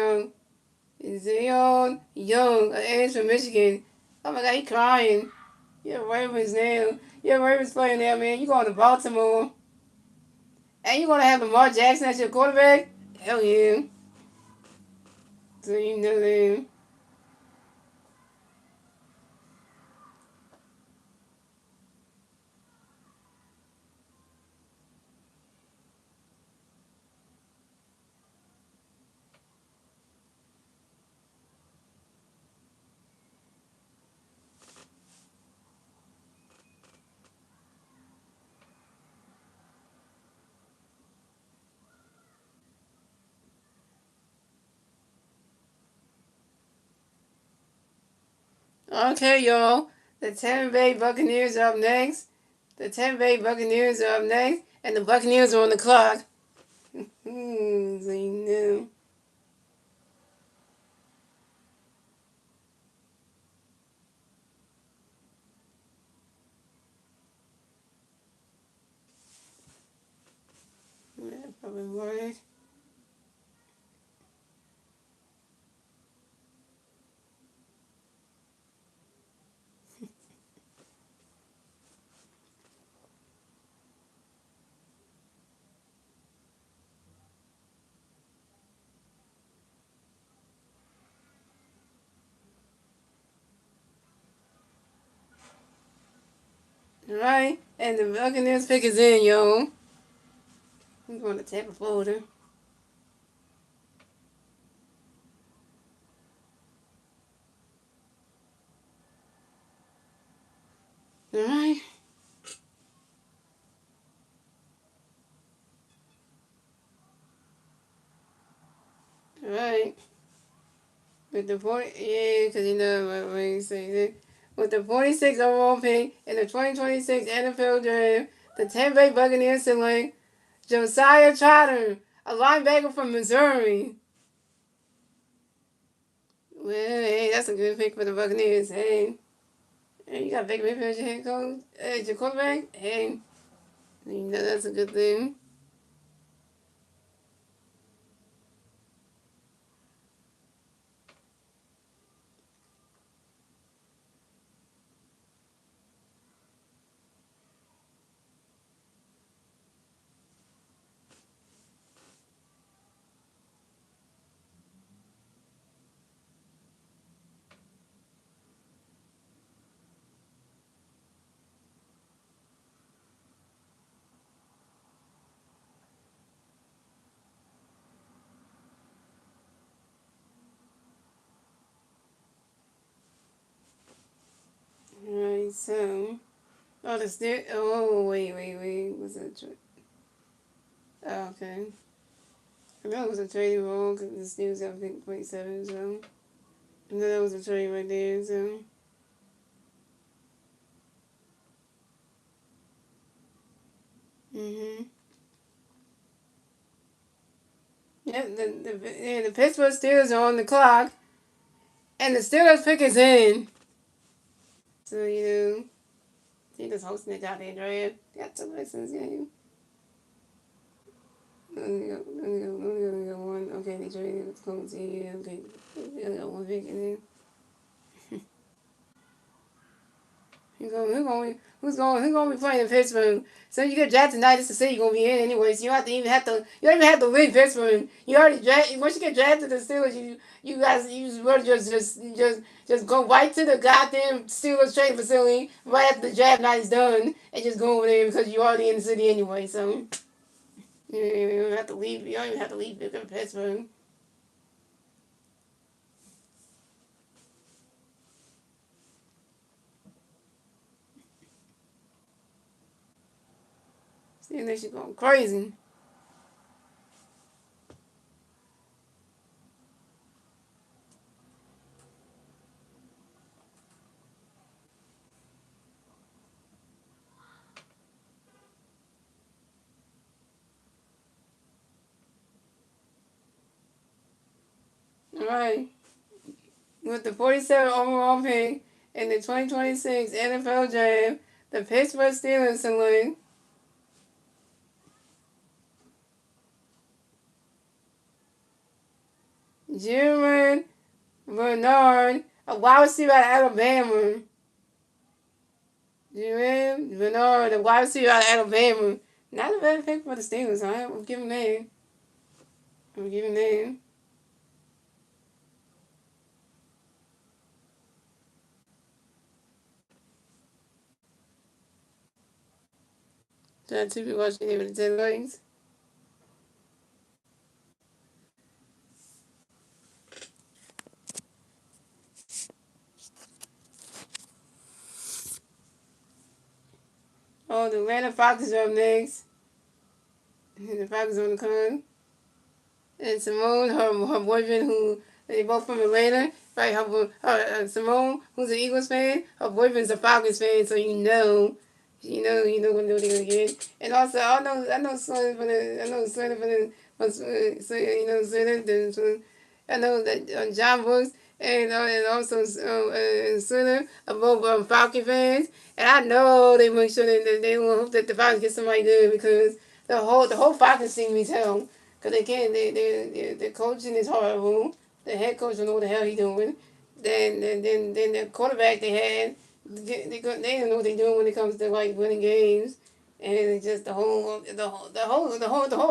Zion Young, an edge from Michigan. Oh my God, he crying. You're Ravens now. You're Ravens playing now, man. You going to Baltimore. And you going to have Lamar Jackson as your quarterback? Hell yeah. So you know them. Okay, y'all. The Tampa Bay Buccaneers are up next. The Tampa Bay Buccaneers are up next, and the Buccaneers are on the clock. So you know. Yeah, probably work. Right? And the Buccaneers pick is in, yo. We're going to Tampa, Florida. Alright? Alright. With the 40, yeah, because you know what you say that. With the 46 overall pick in the 2026 NFL Draft, the Tampa Bay Buccaneers select Josiah Trotter, a linebacker from Missouri. Well, hey, that's a good pick for the Buccaneers. Hey, you got Baker Mayfield as your head coach, as your quarterback. Hey, you know that's a good thing. Alright, so. Oh, the Steelers. Oh, wait. Was it? Oh, okay. I know it was a trade wrong because the Steelers have pick 27, so. I know that was a trade right there, so. Mm-hmm. Yeah, the Pittsburgh Steelers are on the clock, and the Steelers pick is in. So, you know, they just hosting the goddamn draft. Got two lessons game. Only got one. Okay, they traded with Colts. Yeah, okay. They only got one pick, and then who's gonna be playing in Pittsburgh? So you get drafted tonight just to say you're gonna be in anyway. So you don't even have to leave Pittsburgh. You already drafted. Once you get drafted to the Steelers, you guys you just really just go right to the goddamn Steelers training facility right after the draft night is done and just go over there because you're already in the city anyway. So you don't have to leave. You don't even have to leave Pittsburgh. Steelers are going crazy. All right. With the 47 overall pick in the 2026 NFL Draft, the Pittsburgh Steelers select Jermaine Bernard, a wide receiver out of Alabama. Jermaine Bernard, a wide receiver out of Alabama. Not a bad pick for the Steelers, huh? I'm giving that. I'm giving that. So that two people watching it with the 10 likes. Oh, the Atlanta Falcons are up next. And the Falcons on the con. And Simone, her boyfriend, who they both from Atlanta, right? Simone, who's an Eagles fan, her boyfriend's a Falcons fan, so you know what they're gonna get. And also, I know Sonny from the, I know Sonny from the, I know that John Brooks and also Sonny are both Falcon fans, and I know they make sure that they will hope that the Falcons get somebody good because the whole Falcons team needs help. Because they can't, the coaching is horrible. The head coach don't know what the hell he doing. Then the quarterback they had, they don't know what they're doing when it comes to like winning games. And it's just the whole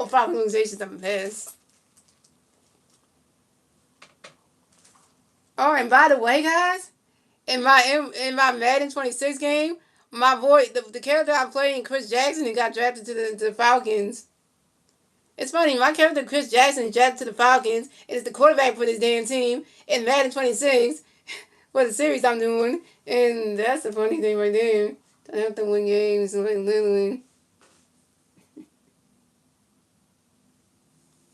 Falcons organization is a mess. Oh, and by the way, guys, in my Madden 26 game, my boy, the character I played, Chris Jackson, he got drafted to the Falcons. It's funny, my character Chris Jackson is drafted to the Falcons and is the quarterback for this damn team in Madden 26 for the series I'm doing. And that's the funny thing right there. I have to win games, like literally.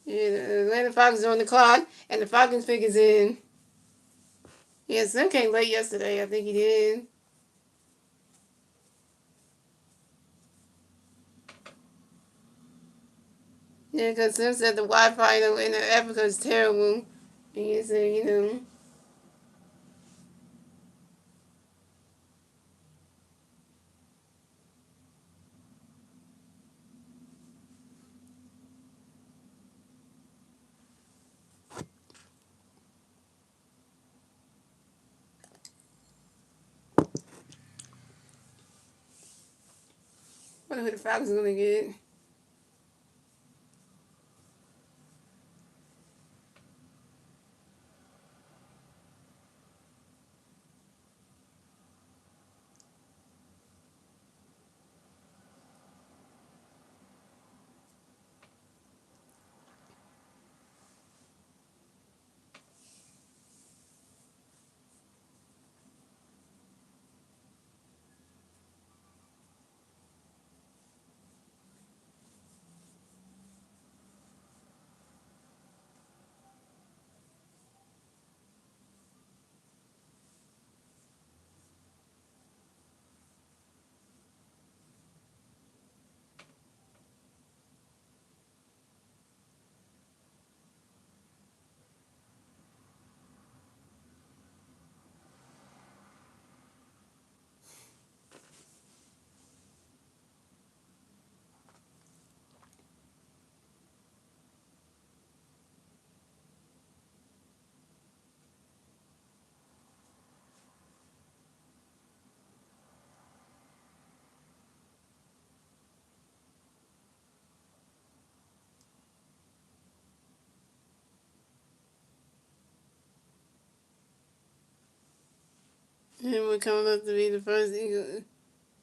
Yeah, the Atlanta Falcons are on the clock, and the Falcons pick is in. Yeah, Slim came late yesterday. I think he did. Yeah, because Slim said the Wi-Fi in Africa is terrible. And he said. Wonder who the Falcons are gonna get. And we're coming up to be the first Eagle.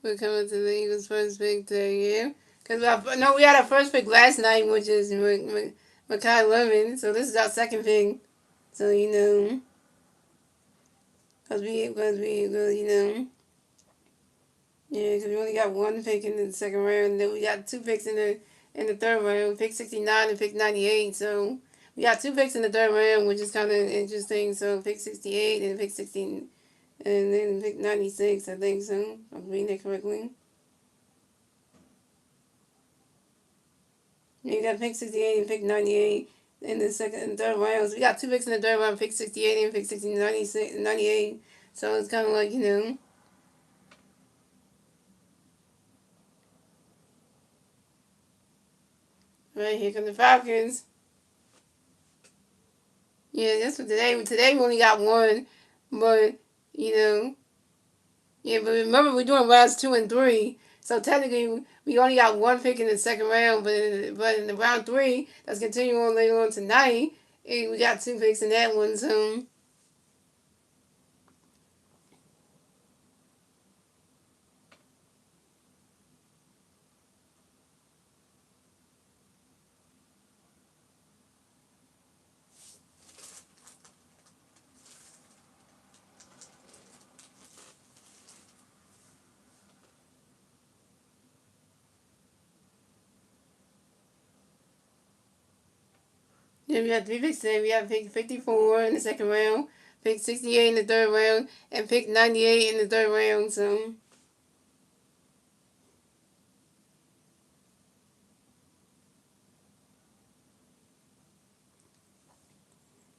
We're coming to the Eagles' first pick today, yeah. Because no, we had our first pick last night, which is Makai Lemon. So this is our second pick. So because yeah, because we only got one pick in the second round, and then we got two picks in the third round. Pick 69 and pick 98. So we got two picks in the third round, which is kind of interesting. So pick 68 and pick 16, and then pick 96. I think so. I'm reading that correctly. You got pick 68 and pick 98 in the second and third rounds. We got two picks in the third round, pick 68 and pick 60, 96, 98. So it's kind of like. Right, here come the Falcons. Yeah, that's what today. Today we only got one, but you know, yeah. But remember, we're doing rounds 2 and 3, so technically we only got one pick in the second round. But in the round 3, that's continuing on later on tonight, we got two picks in that one. So Then we have 3 picks today. We have pick 54 in the second round, pick 68 in the third round, and pick 98 in the third round. So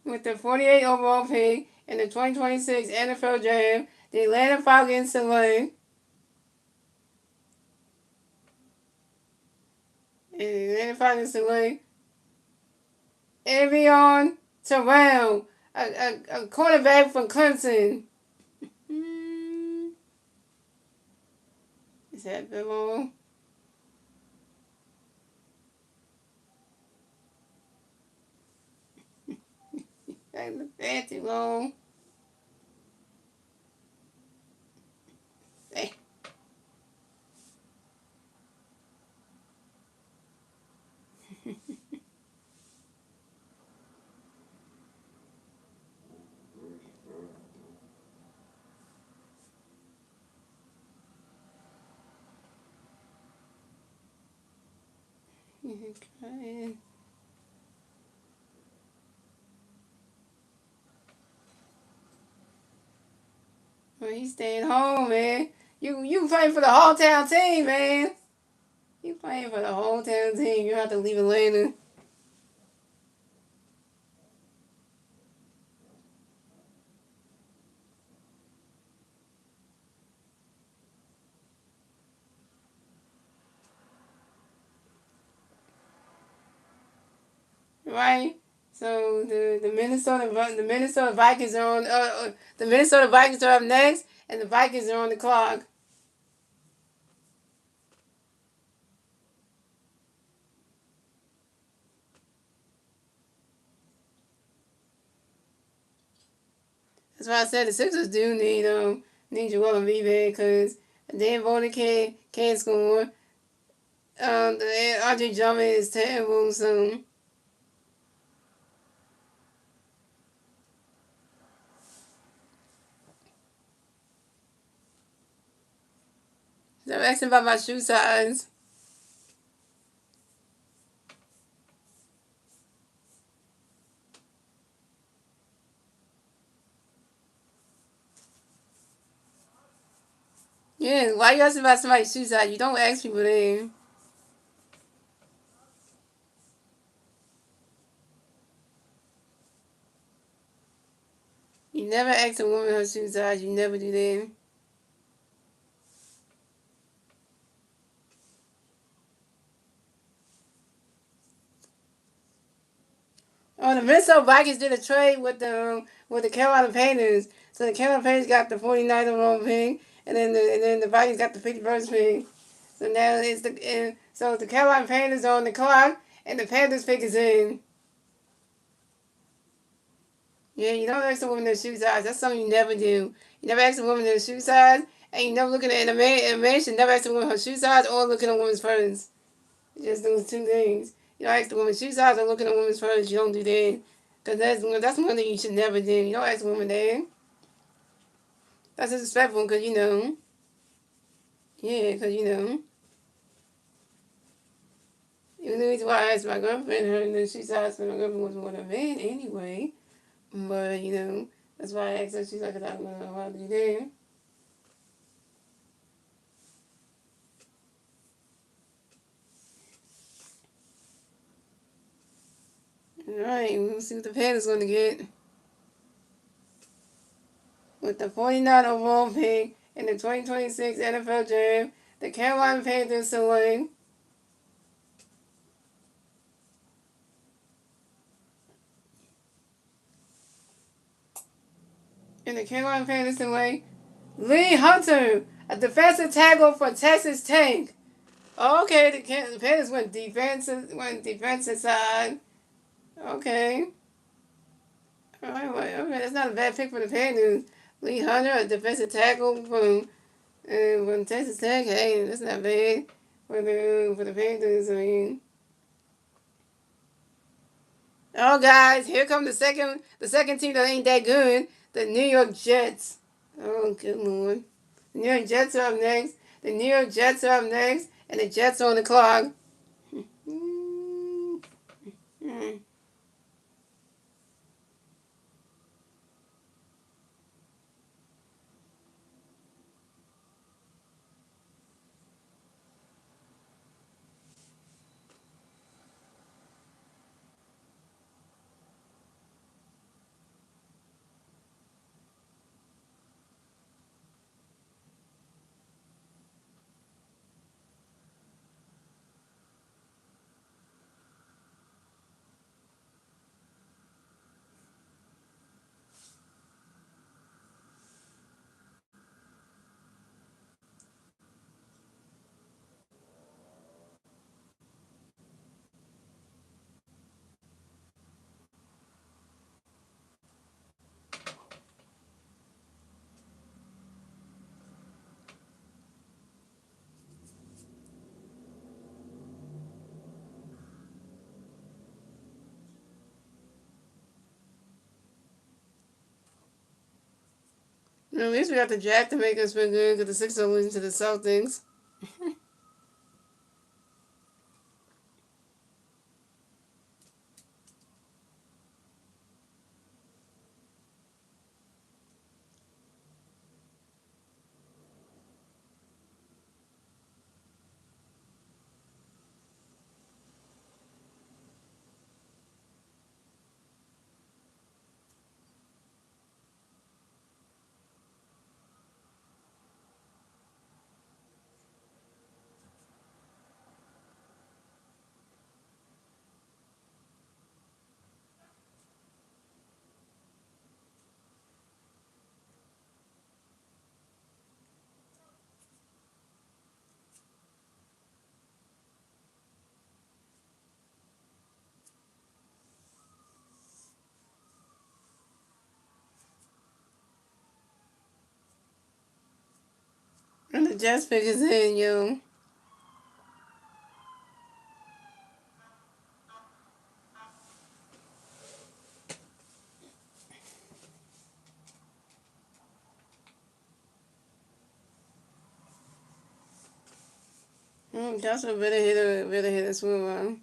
with the 48 overall pick in the 2026 NFL Draft, the Atlanta Falcons select Avion Terrell, a quarterback from Clemson. Is that below? That look bad too long. Hey. Well, he's staying home, man. You playing for the whole town team, man. You playing for the whole town team. You have to leave Atlanta. Right? So the Minnesota Vikings are on the Minnesota Vikings are up next, and the Vikings are on the clock. That's why I said the Sixers do need Joel Embiid because Dan Bonner can't score. The Andre Drummond is terrible. So I'm asking about my shoe size. Yeah, why you asking about somebody's shoe size? You don't ask people that. You never ask a woman her shoe size. You never do that. Oh, the Minnesota Vikings did a trade with the Carolina Panthers. So the Carolina Panthers got the 49th overall pick, and then the Vikings got the 51st pick. So now so the Carolina Panthers are on the clock, and the Panthers pick is in. Yeah, you don't ask a woman their shoe size. That's something you never do. You never ask a woman their shoe size, and you never look at it in a man should never ask a woman her shoe size or look at a woman's purse. Just those two things. You don't ask the woman shoe size or look at a woman's purse. You don't do that. Because that's one thing you should never do. You don't ask a woman that. That's disrespectful because, yeah, because, even the reason why I asked my girlfriend her, and then she said my girlfriend wasn't with a man anyway. But, that's why I asked her. She's like, I don't know how to do that. Alright, we'll see what the Panthers going to get. With the 49 overall pick in the 2026 NFL Draft, the Carolina Panthers select Lee Hunter, a defensive tackle for Texas Tech. Okay, the Panthers went defensive side. Okay. Alright, okay, that's not a bad pick for the Panthers. Lee Hunter, a defensive tackle from Texas Tech. Hey, that's not bad for the Panthers. I mean, oh guys, here come the second team that ain't that good. The New York Jets. Oh good lord. The New York Jets are up next. The New York Jets are up next, and the Jets are on the clock. At least we got the Jack to make us feel good because the Six don't listen to the Celtics. And the Jets pick is in, yo. That's a better hit a swim on.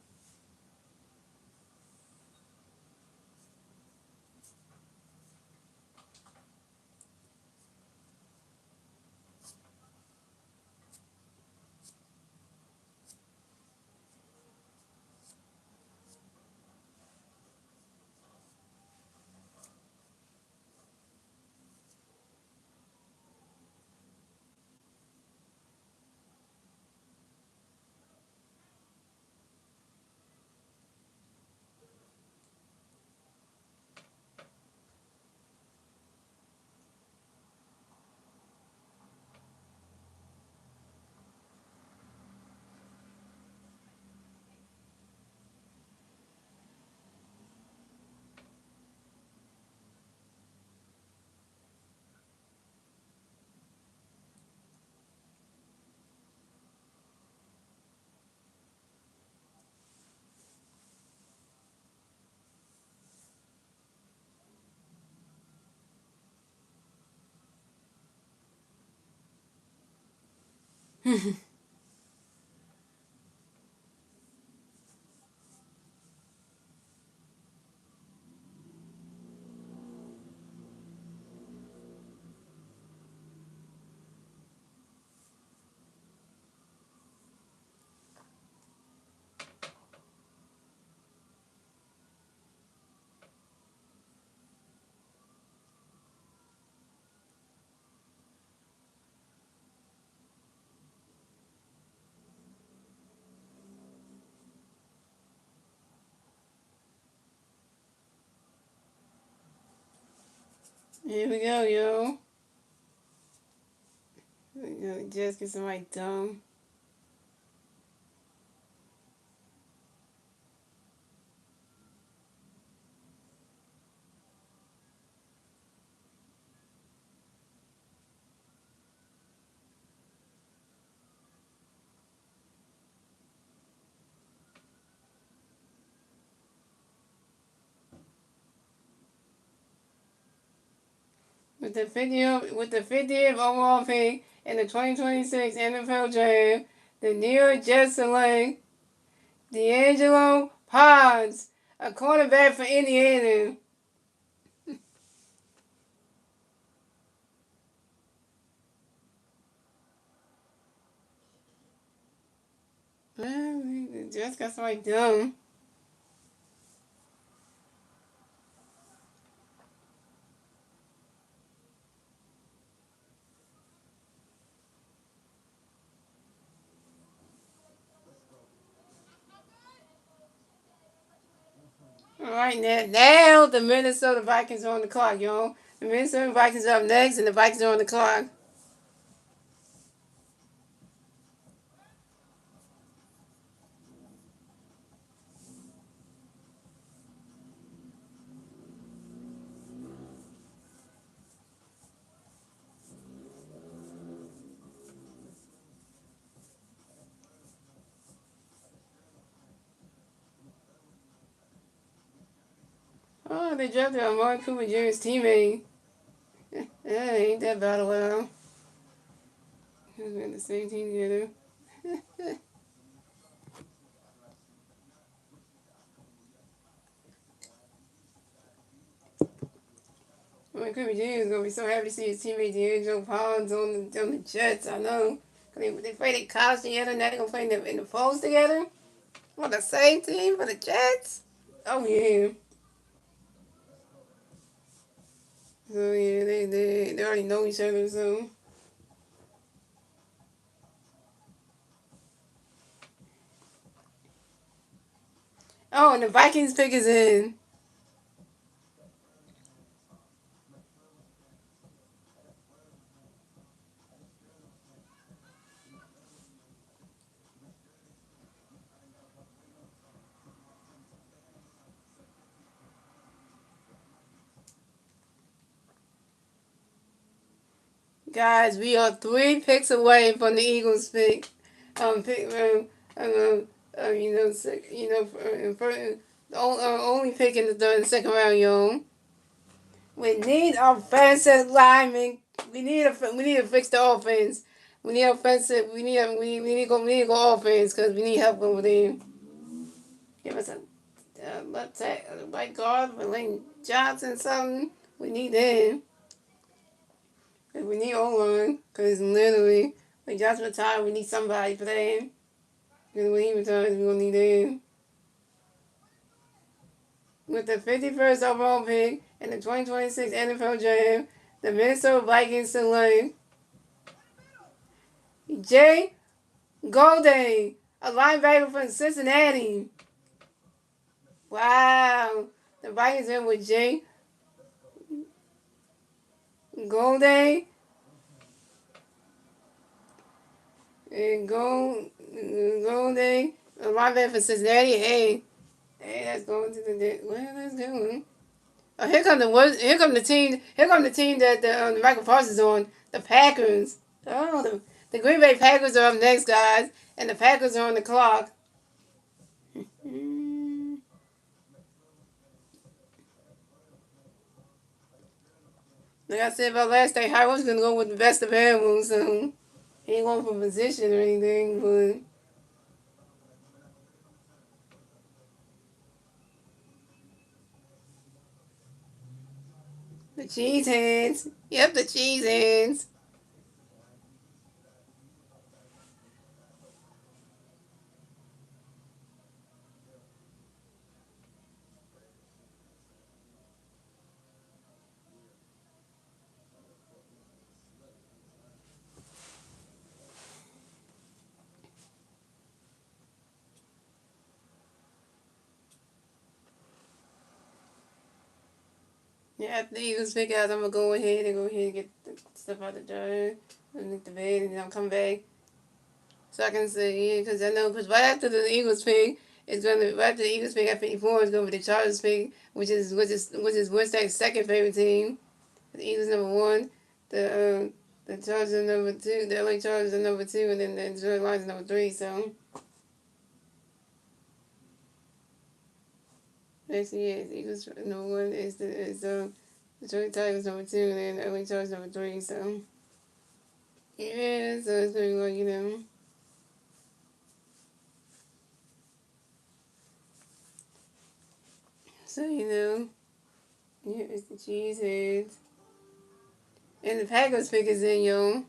Here we go, yo. Just get somebody dumb. With the 50th overall pick in the 2026 NFL Draft, the New York Jets select D'Angelo Ponds, a cornerback for Indiana. The Jets got somebody dumb. All right, now the Minnesota Vikings are on the clock, yo. The Minnesota Vikings are up next, and the Vikings are on the clock. Oh, they drafted Amari Cooper Jr.'s teammate. Yeah, ain't that about a while. We've been the same team together. Well, Kirby Jr. is gonna be so happy to see his teammate D'Angelo Pounds on the Jets. I know. They played in college together. Now they're gonna play in the pros together on the same team for the Jets. Oh yeah. So yeah, they already know each other. So oh, and the Vikings pick is in. Guys, we are 3 picks away from the Eagles pick. Pick. You know, the only pick in the third and second round, yo. We need offensive linemen. We need to fix the offense. We need offensive. We need to go offense because we need help over there. Give us a left tack, right guard, with Lane Johnson, something. We need him. We need O line because literally when Johnson retired, we need somebody playing. Because when he retires, we're gonna need him. With the 51st overall pick in the 2026 NFL Draft, the Minnesota Vikings select Jay Golden, a linebacker from Cincinnati. Wow. The Vikings in with Jay Golden and Golden, a linebacker from Cincinnati. Hey, that's going to the well, that's going. Oh, here come the team. Here come the team that the Michael Parsons is on. The Packers. Oh, the Green Bay Packers are up next, guys, and the Packers are on the clock. Mm. Like I said about last day, Howard's gonna go with the best of animals, so he ain't going for position or anything, but the cheese hands. Yep, the cheese hands. Yeah, after the Eagles pick out, I'm gonna go ahead and get the stuff out the dryer and make the bed, and then I'll come back so I can say yeah, because I know because right after the Eagles pick, it's gonna right after the Eagles pick at 54 is gonna be the Chargers pick, which is Winston's second favorite team. The Eagles number 1, the Chargers are number 2, the LA Chargers are number 2, and then the Detroit Lions are number 3. So actually, yeah, the Eagles number 1 is Detroit Tigers number 2, and then the LA Chargers number 3. So yeah, so it's pretty well, So here is the cheeseheads. And the Packers pick is in, yo.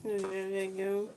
There you go.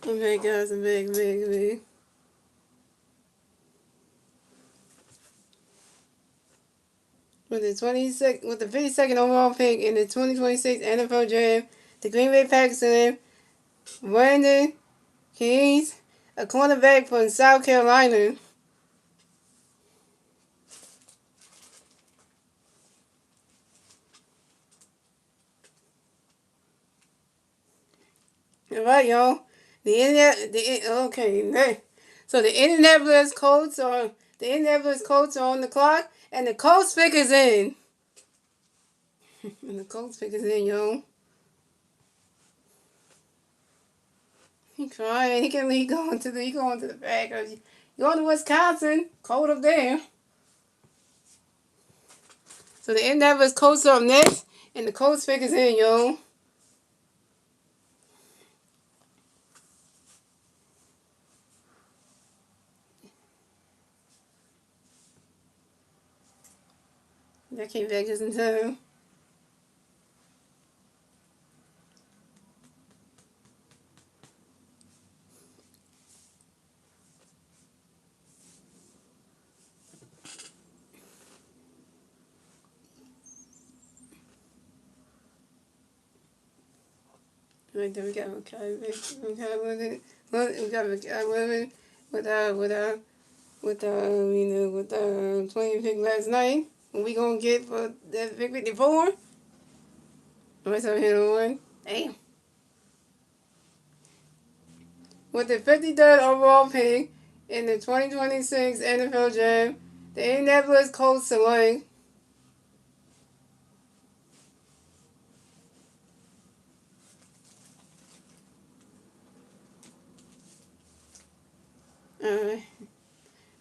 I'm big, guys. I'm big, big, big. With the 52nd overall pick in the 2026 NFL Draft, the Green Bay Packers select Brandon Keys, a cornerback from South Carolina. All right, y'all. So the Indianapolis Colts are on the clock, and the Colts pick is in. And the Colts pick is in, yo. He crying. He going to the Packers. You going to Wisconsin? Cold up there. So the Indianapolis Colts are up next, and the Colts pick is in, yo. That came back just in time. Right there, we got women with 20 pick last night. What we gonna get for that pick 54? What's up here on? Damn. With the 53rd overall pick in the 2026 NFL Draft, the Indianapolis Colts select uh,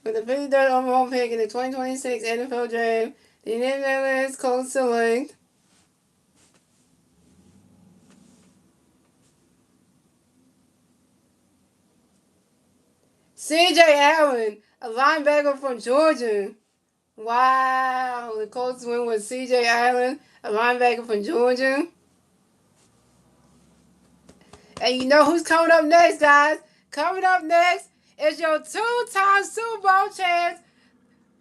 with the 53rd overall pick in the 2026 NFL Draft, the Indianapolis Colts select C.J. Allen, a linebacker from Georgia. Wow, the Colts win with C.J. Allen, a linebacker from Georgia. And you know who's coming up next, guys? Coming up next is your two-time Super Bowl champs,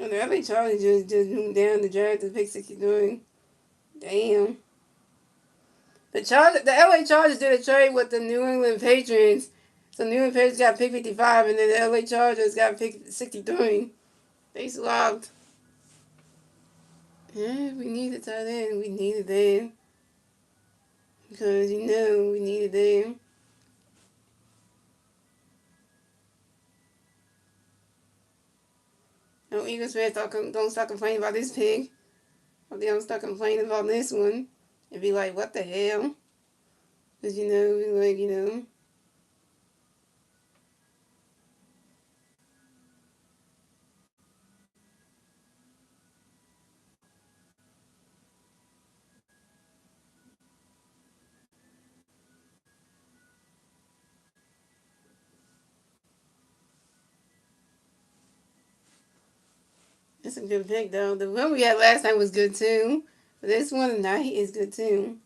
And the LA Chargers just moved down the draft to pick 63. Damn. The LA Chargers did a trade with the New England Patriots. So New England Patriots got pick 55, and then the LA Chargers got pick 63. They swapped. Yeah, we needed tight end. We needed them. Because, we needed them. No Eagles fans don't start complaining about this pick. Or they don't start complaining about this one. And be like, what the hell? Because, it's a good pick, though. The one we had last time was good, too. But this one tonight is good, too.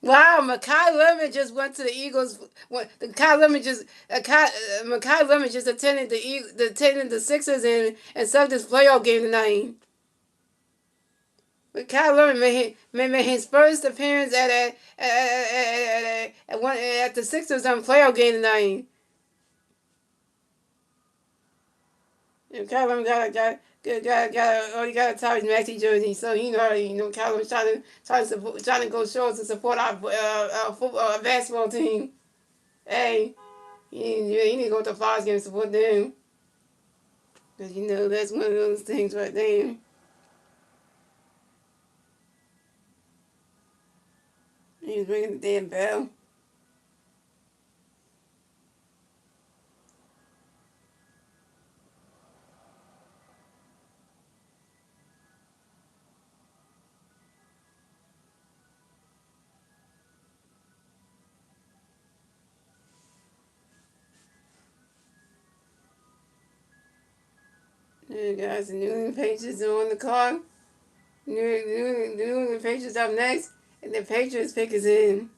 Wow, Makai Lemon just went to the Eagles. The Makai Lemon just Makai Lemon just attended the Sixers and subbed his playoff game tonight. Makai Lemon made his first appearance at the Sixers playoff game tonight. Makai Lemon already got a Tyrese Maxey jersey, so Makai Lemon's trying to go shows to support our football basketball team. Hey. You need to go to the Flyers game and support them. Because, that's one of those things right there. He's ringing the damn bell. Yeah, guys, the New England Patriots are on the clock. New England Patriots up next, and the Patriots pick is in.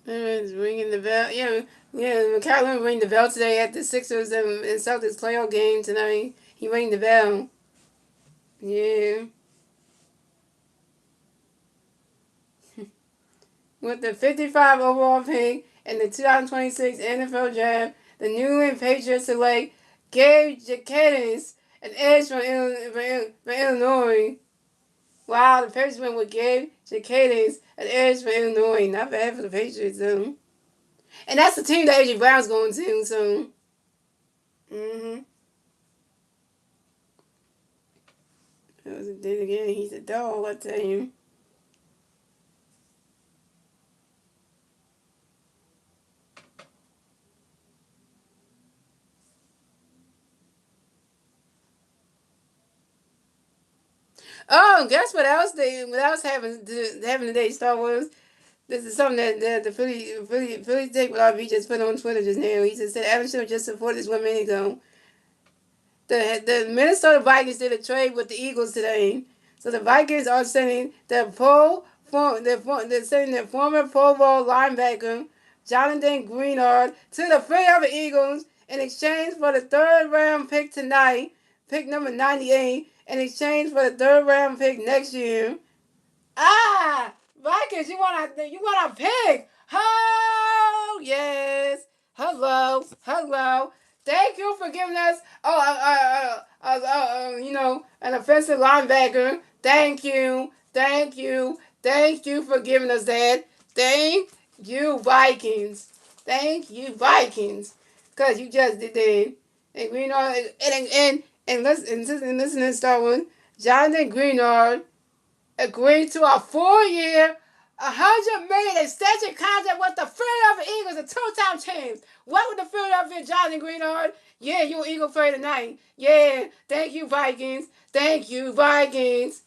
It's ringing the bell. Yeah. McCallum ring the bell today at the Sixers and Celtics playoff game tonight. He rang the bell. Yeah. With the 55 overall pick in the 2026 NFL Draft, the New England Patriots select Gabe Jacquettes, an edge from Illinois. Wow, the Patriots went with Gabe Jacquettes, an edge from Illinois. Not bad for the Patriots, though. And that's the team that AJ Brown's going to, so. Mm-hmm. Then again, he's a dog, I tell you. Oh, guess what else happened today, Star Wars? This is something that the Philly Take with RB just put on Twitter just now. He just said Evan Stone just supported this 1 minute ago. The Minnesota Vikings did a trade with the Eagles today. So the Vikings are sending they're sending their former Pro Bowl linebacker Jonathan Greenard to the Philadelphia Eagles in exchange for the third round pick tonight, pick number 98, in exchange for the third round pick next year. Ah, Vikings, you want a pick? Oh yes. Hello. Thank you for giving us an offensive linebacker. Thank you for giving us that. Thank you, Vikings. Thank you, Vikings. Because you just did that. And Greenard, and listen to Star One. Jonathan Greenard agreed to a 4-year, $100 million extension contract with the Philadelphia Eagles, a two-time champs. What would the Philadelphia Jonathan Greenard? Yeah, you're an Eagle fan tonight. Yeah, thank you, Vikings. Thank you, Vikings.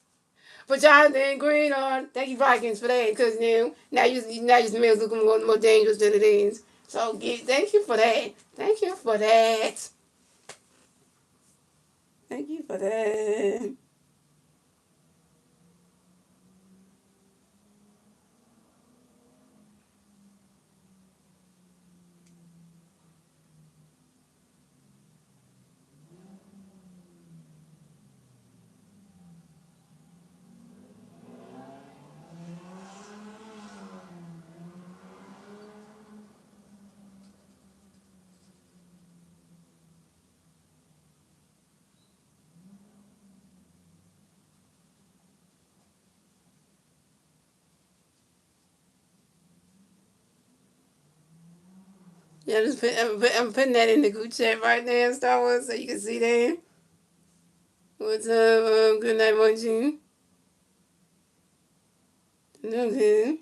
For Jonathan Greenard. Thank you, Vikings, for that. Because now your looking more dangerous than it is. So thank you for that. Thank you for that. Thank you for that. Yeah, I'm putting that in the group chat right now, Star Wars, so you can see that. What's up? Good night, Monju. Okay.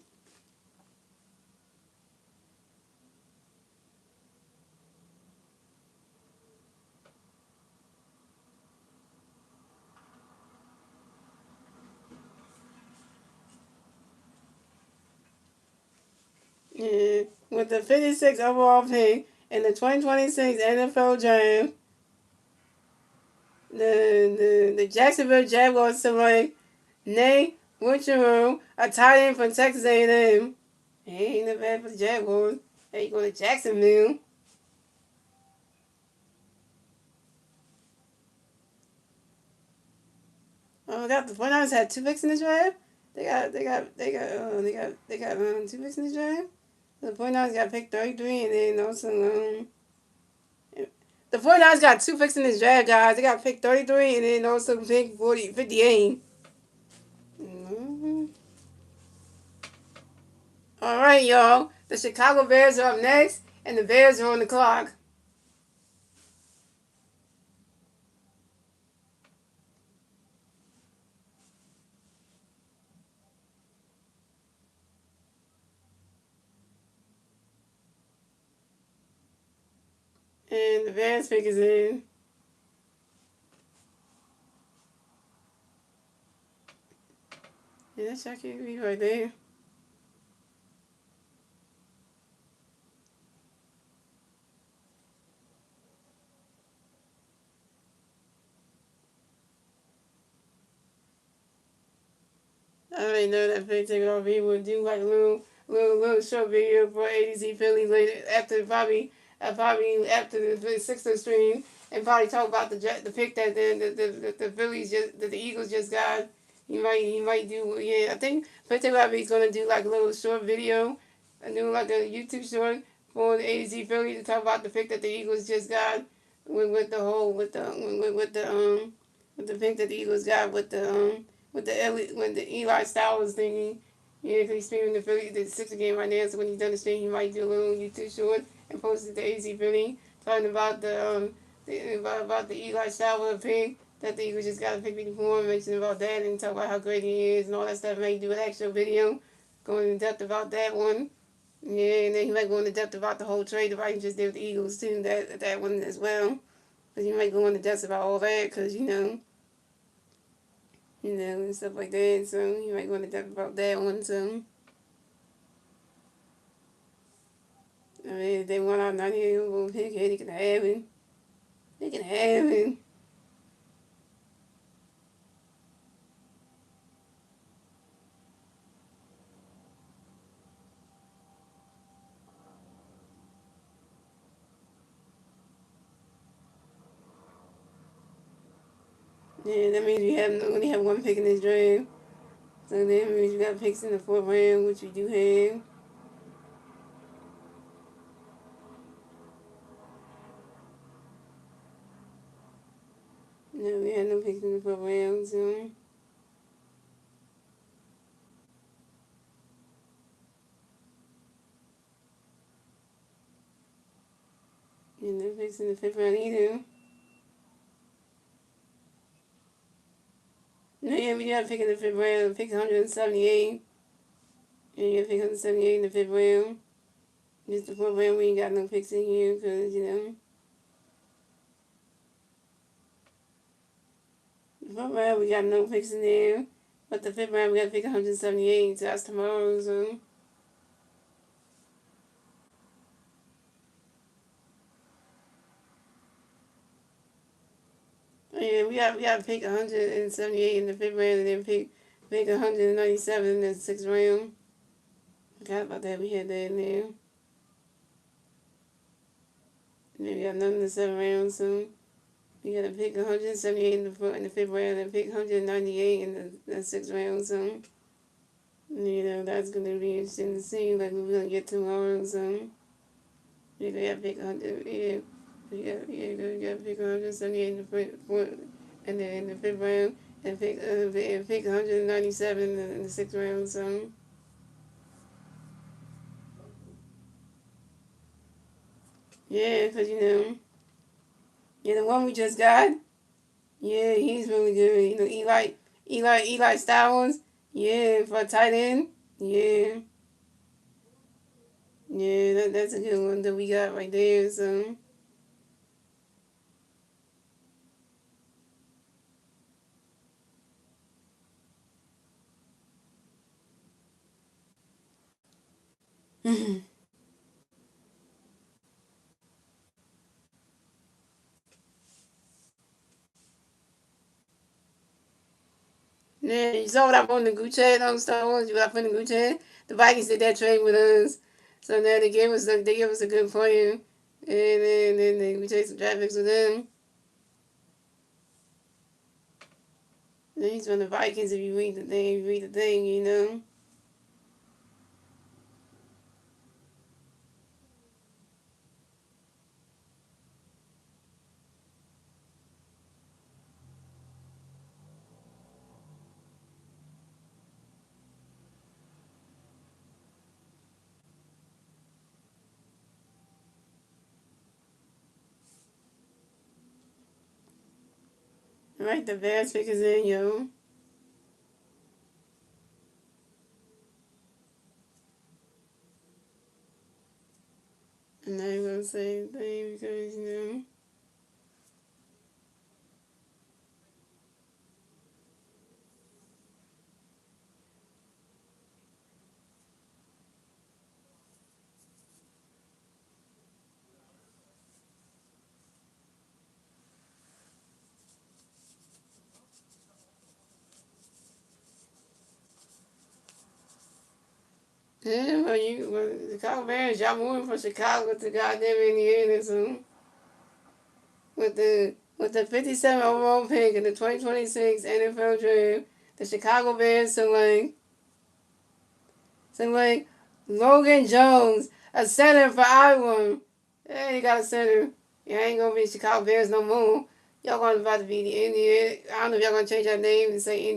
Yeah. With the 56 overall pick in the 2026 NFL Draft, the Jacksonville Jaguars select Nate Winchell, a tight end from Texas A&M. He ain't that bad for the Jaguars. Hey, you go to Jacksonville. Oh, the 49ers had two picks in the draft. They got two picks in the draft. The 49ers got picked 33, and then also the 49ers got two picks in this draft, guys. They got picked 33, and then also picked 58. Mm-hmm. All right, y'all. The Chicago Bears are up next, and the Bears are on the clock. And the Bears pick is in. Yeah, that's Jackie right there. I already know that pick taking off. He would do like a little short video for ADC Philly later after probably after the Sixers stream, and probably talk about the pick that the Phillies just that the Eagles just got. He might do, yeah. I think Pete Robbie's gonna do like a little short video, and do like a YouTube short for the ADC Philly to talk about the pick that the Eagles just got with the whole with the pick that the Eagles got with the Eli Styles thingy. Yeah, because he's streaming the Philly the Sixer game right now. So when he's done the stream, he might do a little YouTube short and post it to AC Philly talking about about the Eli Styles pick that the Eagles just got to pick before, mention about that and talk about how great he is and all that stuff. Maybe do an actual video going in depth about that one. Yeah, and then he might go into depth about the whole trade that he just did with the Eagles too. That one as well. But he might go into depth about all that because and stuff like that. So you might want to talk about that one. So I mean, if they want out 90, we'll pick it. They can have it. They can have it. Yeah, that means you only have one pick in this draft. So that means you got picks in the fourth round, which you do have. No, we had no picks in the fourth round. So picks in the fifth round either. No, yeah, we got a pick in the fifth round. Pick 178. Yeah, you got a pick 178 in the fifth round. Just the fourth round, we ain't got no picks in here because, the fourth round, we got no picks in there. But the fifth round, we got to pick 178. So that's tomorrow, so. Yeah, we got to pick 178 in the fifth round and then pick 197 in the sixth round. Forgot about that. We had that in there. And then we got none in the seventh round, so we got to pick 178 in the fifth round and pick 198 in the sixth round, so that's going to be interesting to see. Like we're going to get tomorrow, so we got to pick 100. Yeah, we got to pick 178 in the fifth, and then in the fifth round. And pick 197 in the sixth round, so. Yeah, because, yeah, the one we just got, yeah, he's really good. Eli Styles, yeah, for a tight end, yeah. Yeah, that's a good one that we got right there, so. Yeah, you saw what I put in the group chat on Star Wars? What I put in the group chat? The Vikings did that trade with us. So now they gave us a good player. And then we take some draft picks with them. And then he's from the Vikings if you read the thing. Right, the Bears pick is in, yo. I'm not even gonna say anything because. Yeah, well, the Chicago Bears, y'all moving from Chicago to goddamn Indiana, so with the 57 overall pick in the 2026 NFL draft, the Chicago Bears select Logan Jones, a center for Iowa. Yeah, you got a center. You ain't gonna be Chicago Bears no more. Y'all gonna about to be the Indiana. I don't know if y'all gonna change that name and say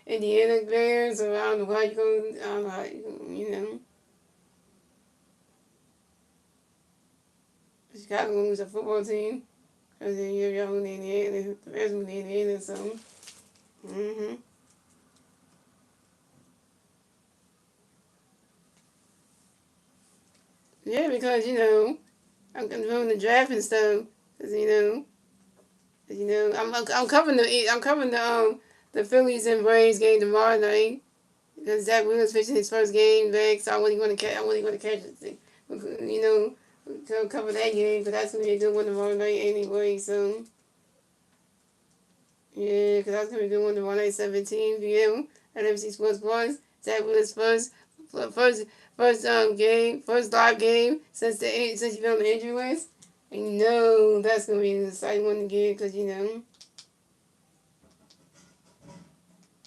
Indiana Bears, or I don't know how you gonna. I don't know how you. Chicago gonna lose a football team. Because then y'all moved to Indiana. The Bears moved to Indiana, so. Mm-hmm. Yeah, because, I'm doing the draft and stuff. Because, I'm covering the Phillies and Braves game tomorrow night. Because Zach Willis pitching his first game back, so I wasn't going to catch. I wasn't going to catch it. Cover that game, because that's going to be a good one tomorrow night anyway. So yeah, because that's going to be a good one tomorrow night, 17 p.m. at MC Sports Plus. Zach Willis first game, first live game since he been on the injury list. And that's going to be an exciting one to get, because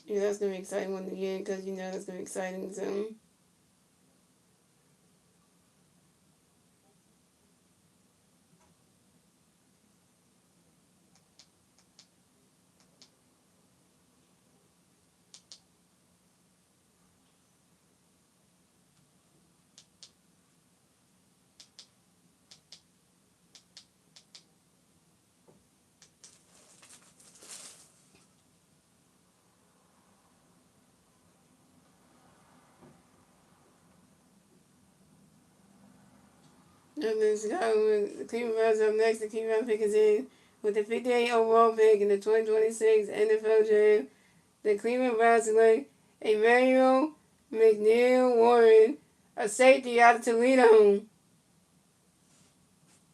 that's going to be an exciting one to get, because that's going to be exciting. So. Let's go with the Cleveland Browns up next. The Cleveland Pickens in with the 58 overall pick in the 2026 NFL Draft. The Cleveland Browns select Emmanuel McNeil Warren, a safety out of Toledo.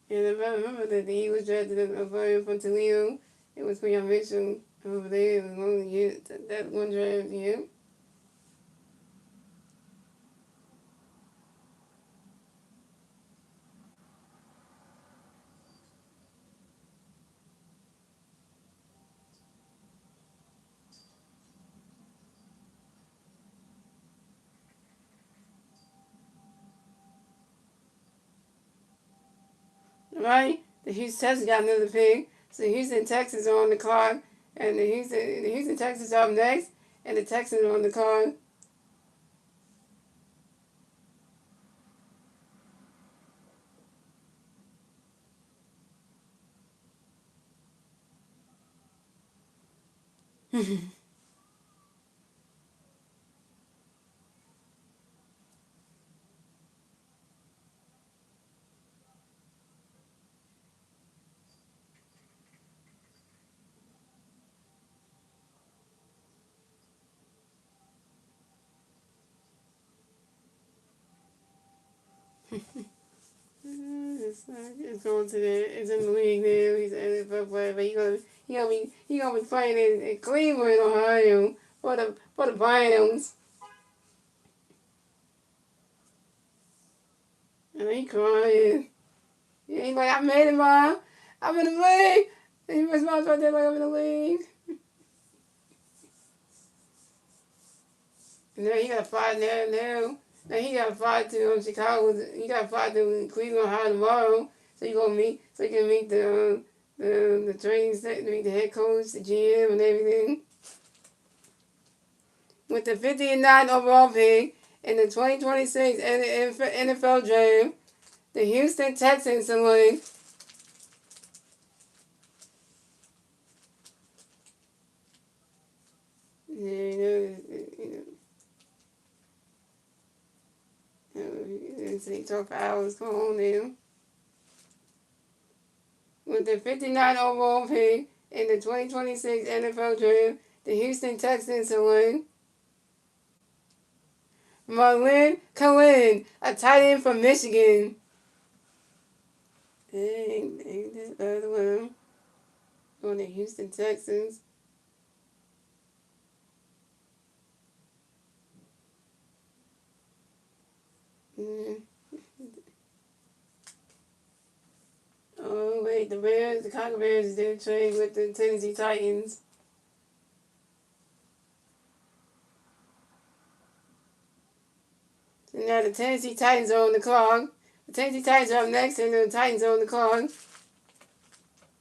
And if I remember that the Eagles drafted a player from Toledo, it was Quinyon Mitchell over there. It was only year, that one draft year. Right? The Houston Texans got another pick. So Houston Texans are on the clock, and the Houston Texans are up next, and the Texans are on the clock. It's going to the it's in the league now. He's an NFL player, but he gonna be playing in Cleveland, Ohio for the Browns. And he crying. Yeah, he's like, I made it, Mom. I'm in the league. And he was my right there like I'm in the league. And now he got fired now. Now he got fired to Chicago. He got fired to Cleveland, Ohio tomorrow. So he can meet the training set, meet the head coach, the GM, and everything. With the 59 overall pick in the 2026 NFL Draft, the Houston Texans select they talk for hours. Come on now. With the 59 overall pick in the 2026 NFL Draft, the Houston Texans select Marlon Cohen, a tight end from Michigan. Dang, this other one. On the Houston Texans. Mm. Oh, wait, the Chicago Bears did trade with the Tennessee Titans. So now the Tennessee Titans are on the clock. The Tennessee Titans are up next, and the Titans are on the clock.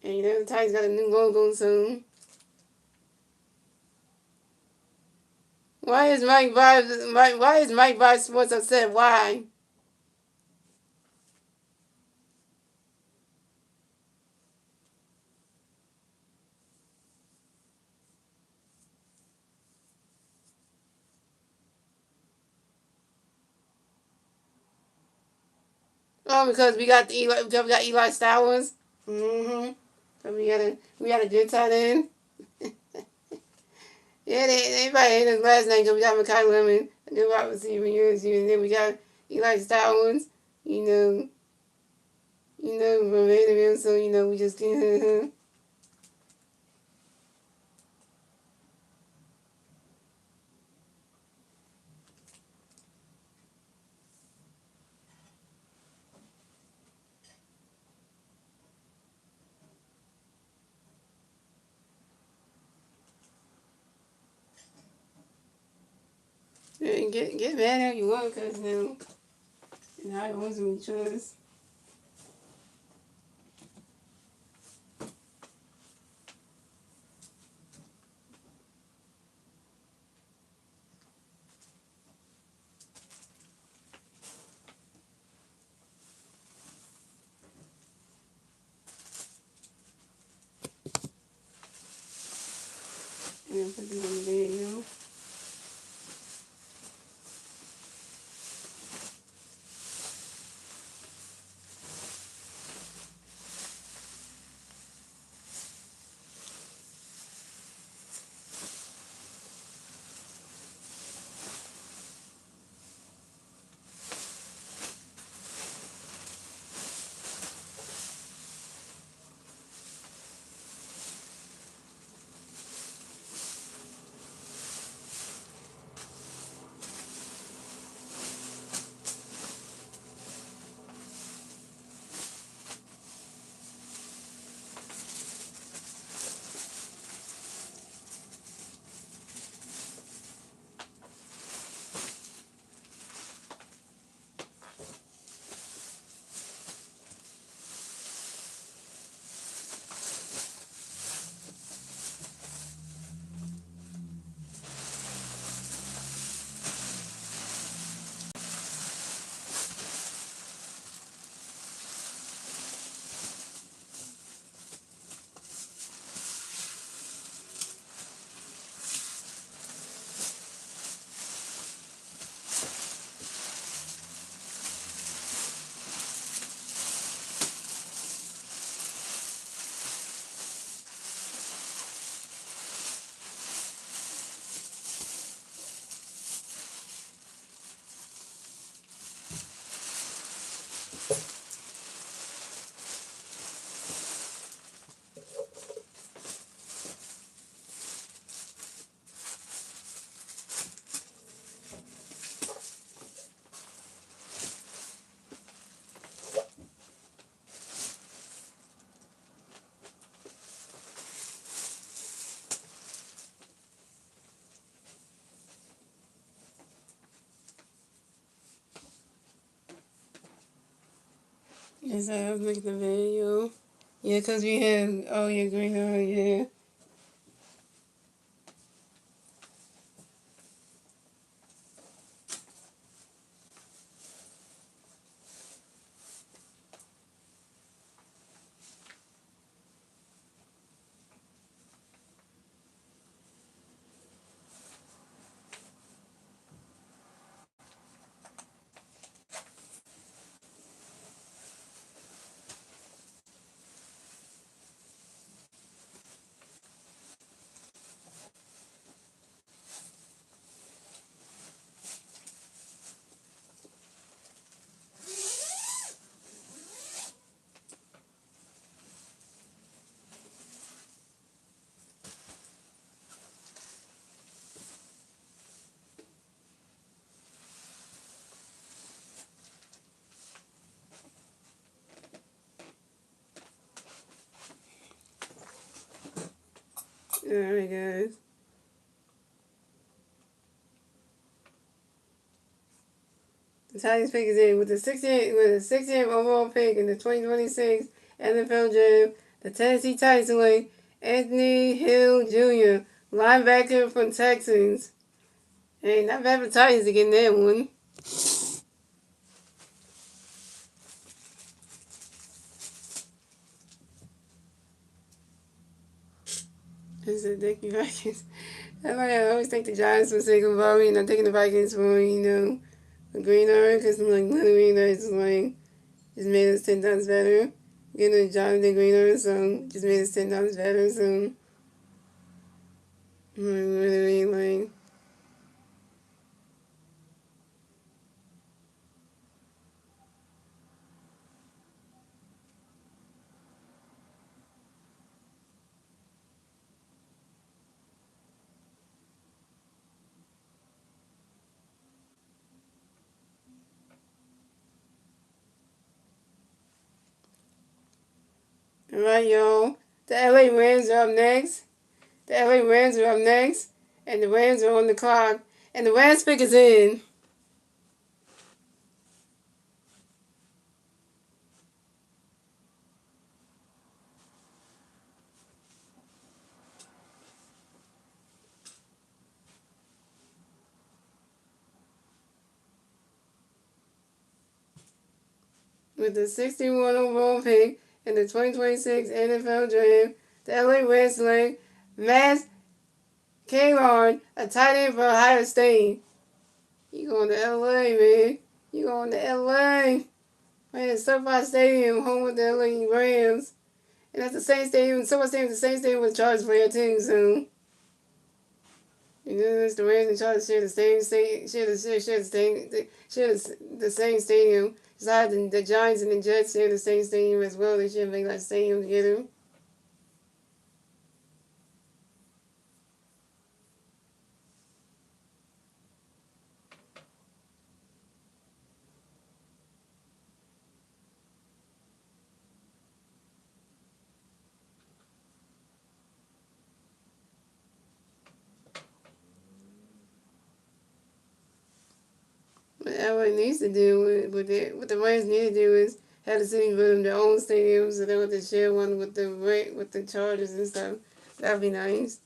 And the Titans got a new logo soon. Why is Mike Vice Sports upset? Why? Oh, because we got Eli Stowers. Mm-hmm. So we got a good tight end. Yeah, they probably hate his last name because we got Makai Lemon, a good wide receiver years, and then we got Eli Stallings, you know, from Vanderbilt, so we just can't. Get mad how you want, cause I wasn't trust. And put these on the video. Yes, I was making the video. Yeah, because we had, oh yeah, green on, yeah. Alright, guys. The Titans pick is in with the 68th overall pick in the 2026 NFL Draft. The Tennessee Titans select Anthony Hill Jr., linebacker from Texans. Hey, not bad for Titans to get that one. I said, thank you, Vikings. I always take the Giants for sake of Bobby, and I'm taking the Vikings for, the green arrow, because I'm like, literally, that's like, just made us 10 times better. Getting a Jonathan Greener, so just made us 10 times better, so, literally, like, alright, y'all. The LA Rams are up next. The LA Rams are up next, and the Rams are on the clock, and the Rams pick is in. With the 61 overall pick in the 2026 NFL Draft, the LA Rams select Matt Kayard, a tight end for Ohio State. You going to LA, man. You going to LA. Man, SoFi Stadium, home of the LA Rams. And that's the same stadium, SoFi Stadium is the same stadium with Chargers player too, so. You know, that's the Rams and Chargers share the same state, share the same stadium. Besides, the Giants and the Jets share the same stadium as well. They share make like stadium together. What LA needs to do, what the Rams need to do is have the city build them their own stadium so they want to share one with the Chargers and stuff. That'd be nice.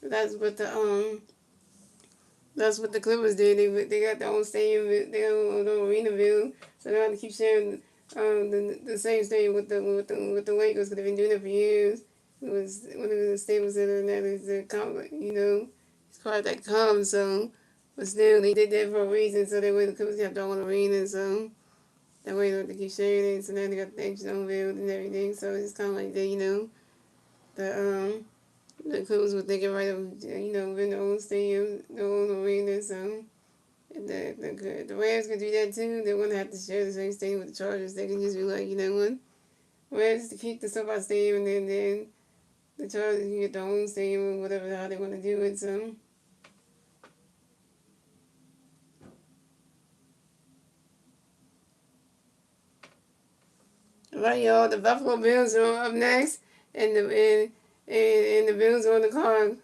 That's what the that's what the Clippers did. They got their own stadium. They got their own arena build, so they have to keep sharing the same stadium with the Lakers. Because they've been doing it for years. It was one of the Staples Center, and that is the it's called that com. So, but still, they did that for a reason. So that way the Clippers have their own arena. So that way they don't have to keep sharing it. So now they got the extra own build and everything. So it's kind of like that, the the Clippers were thinking right of, in their own stadium, their own arena, so the Rams can do that too. They're going to have to share the same stadium with the Chargers. They can just be like, you know what, Rams to keep the SoFi Stadium, and then the Chargers can get their own stadium, whatever, how they want to do it, so. Alright, y'all, the Buffalo Bills are up next, and the Bills are on the clock.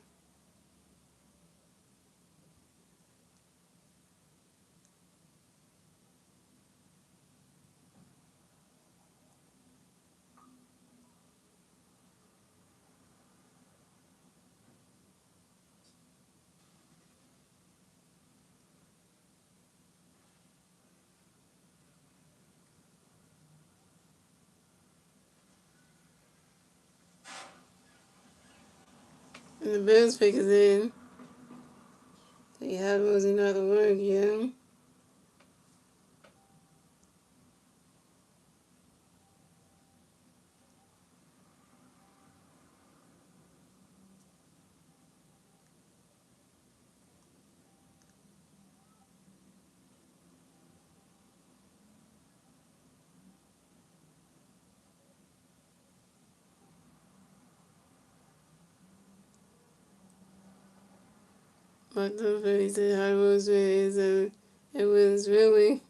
And the Bills pick is in. The Cowboys are not the word, yeah. But the face that I was with is it was really.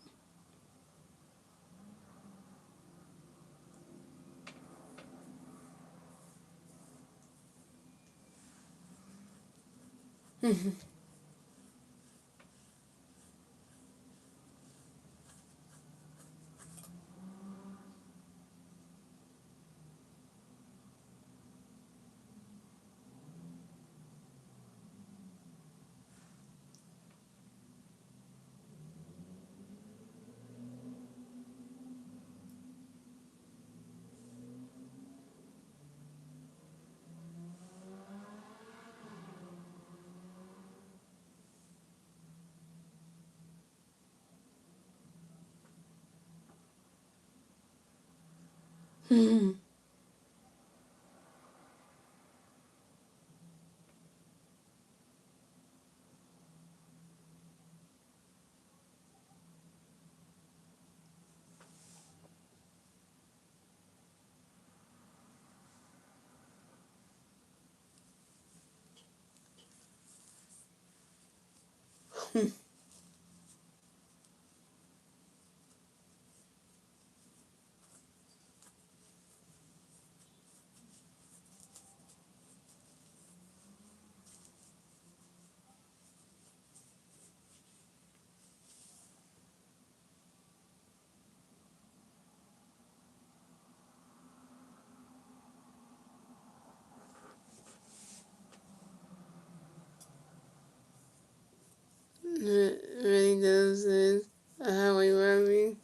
Really does this. How we worry.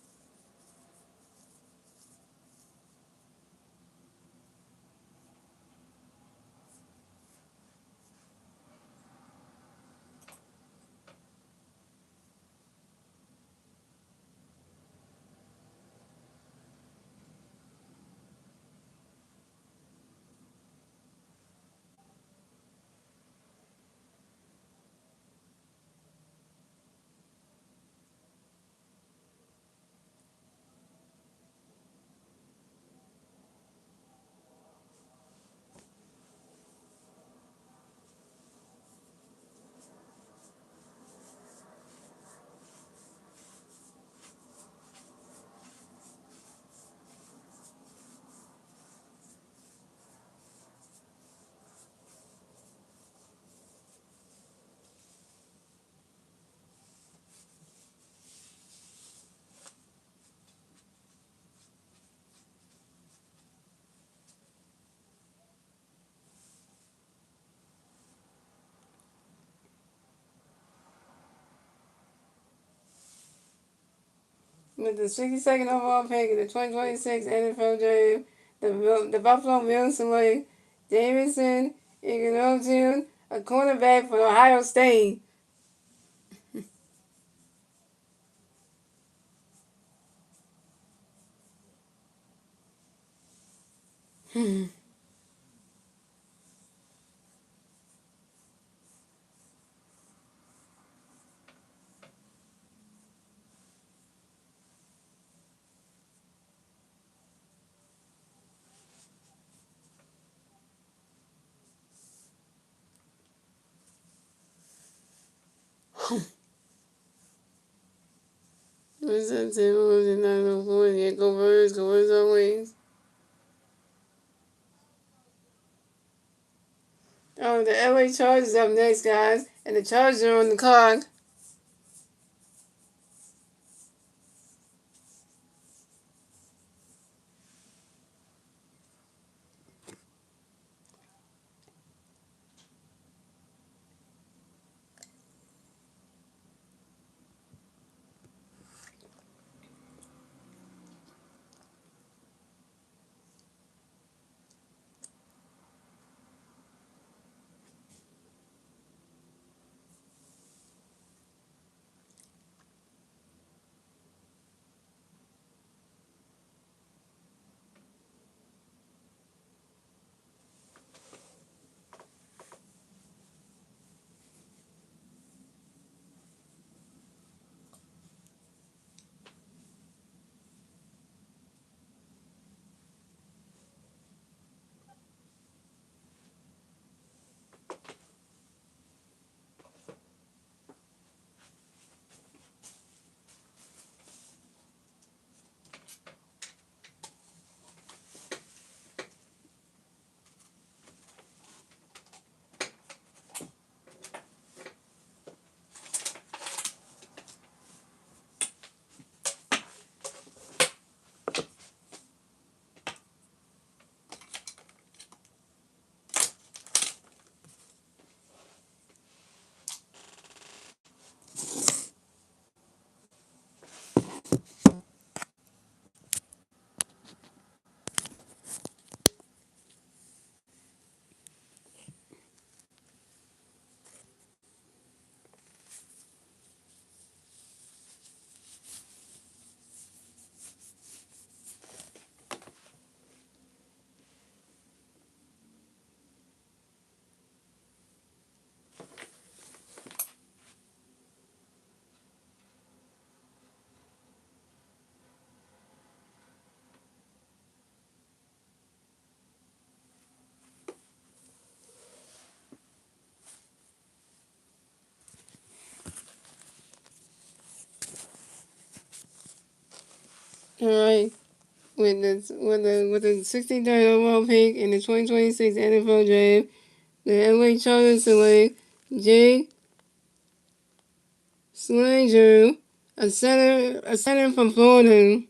With the 62nd overall pick in the 2026 NFL Draft, the Buffalo Bills select Davidson Ignatius, a cornerback for Ohio State. What's up, Timberwolves and 904? Yeah, go Birds, go Birds always. The LA Chargers up next, guys, and the Chargers are on the clock. All right. With the 63rd overall pick in the 2026 NFL Draft, the LA Chargers select Jay Slanger, a center from Florida.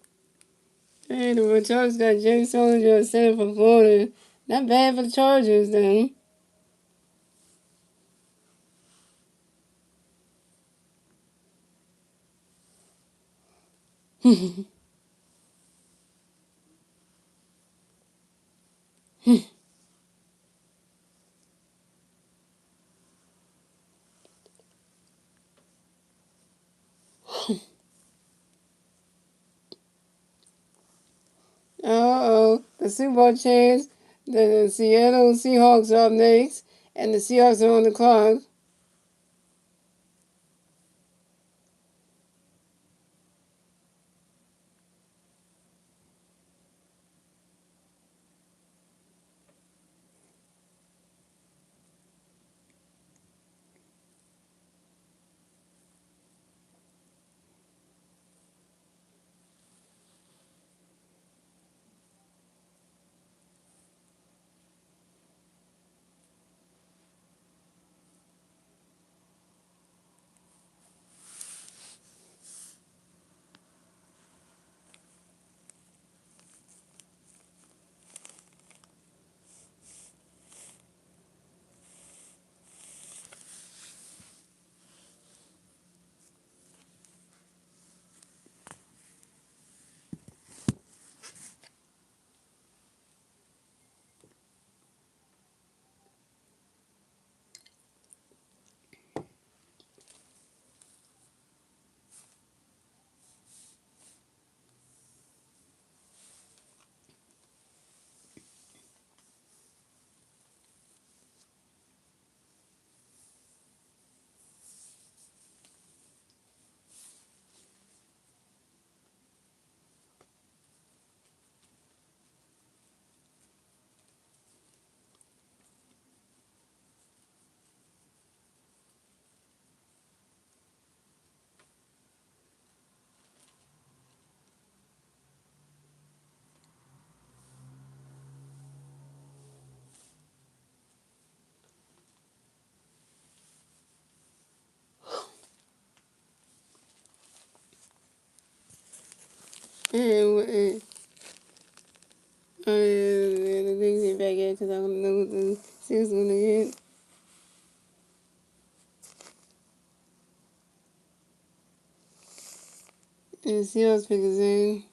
Hey, the Chargers got Jay Slanger, a center from Florida. Not bad for the Chargers, then. Uh-oh. The Super Bowl champs, the Seattle Seahawks are up next, and the Seahawks are on the clock. And the things get back at because I don't know what the Seahawks going to get. And the Seahawks pick is in.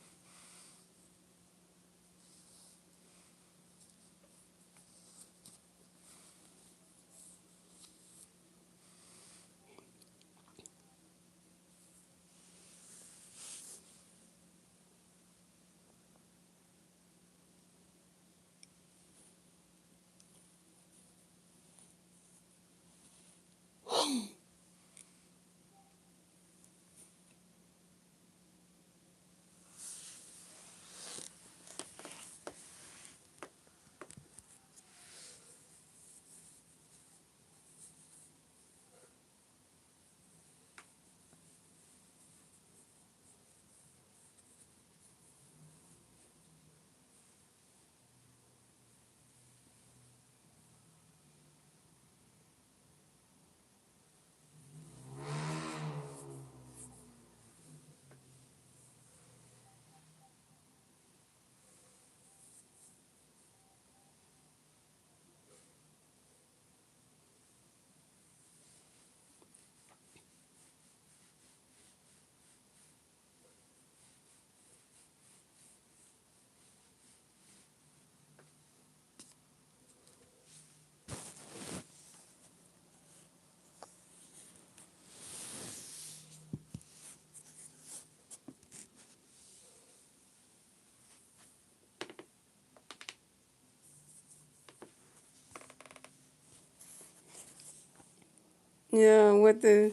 Yeah, with the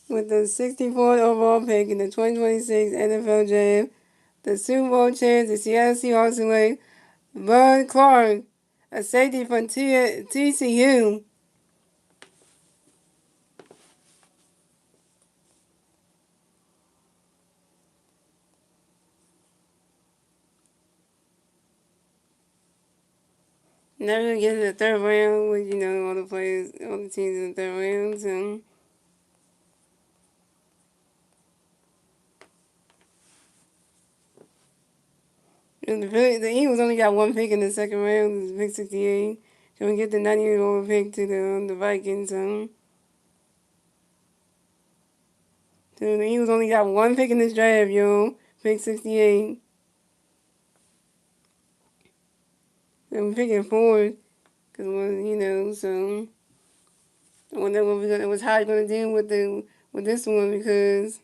64th overall pick in the 2026 NFL Draft, the Super Bowl champs, the Seattle Seahawks select Bud Clark, a safety from TCU. Now we're gonna get to the third round with, all the players, all the teams in the third round. So, and the Eagles only got one pick in the second round. It's pick 68. Can we get the 98 over pick to the Vikings? So the Eagles only got one pick in this draft, yo. Pick 68. And we're picking forward. Because, so I wonder what's Hodge going to do with this one because,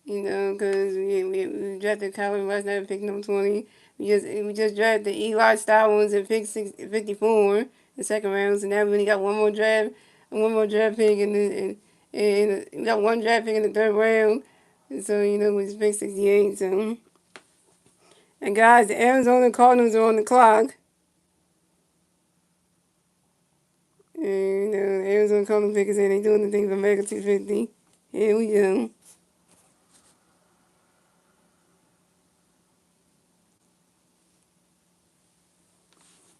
because we drafted Kyler last night at pick number 20. We just drafted Eli Stallings at pick 54, the second round. So now we only got one more draft pick and we got one draft pick in the third round. And so, we pick 68. So, and guys, the Arizona Cardinals are on the clock. And, the Arizona Cardinals pick is in. They doing the thing for Mega 250. Here we go.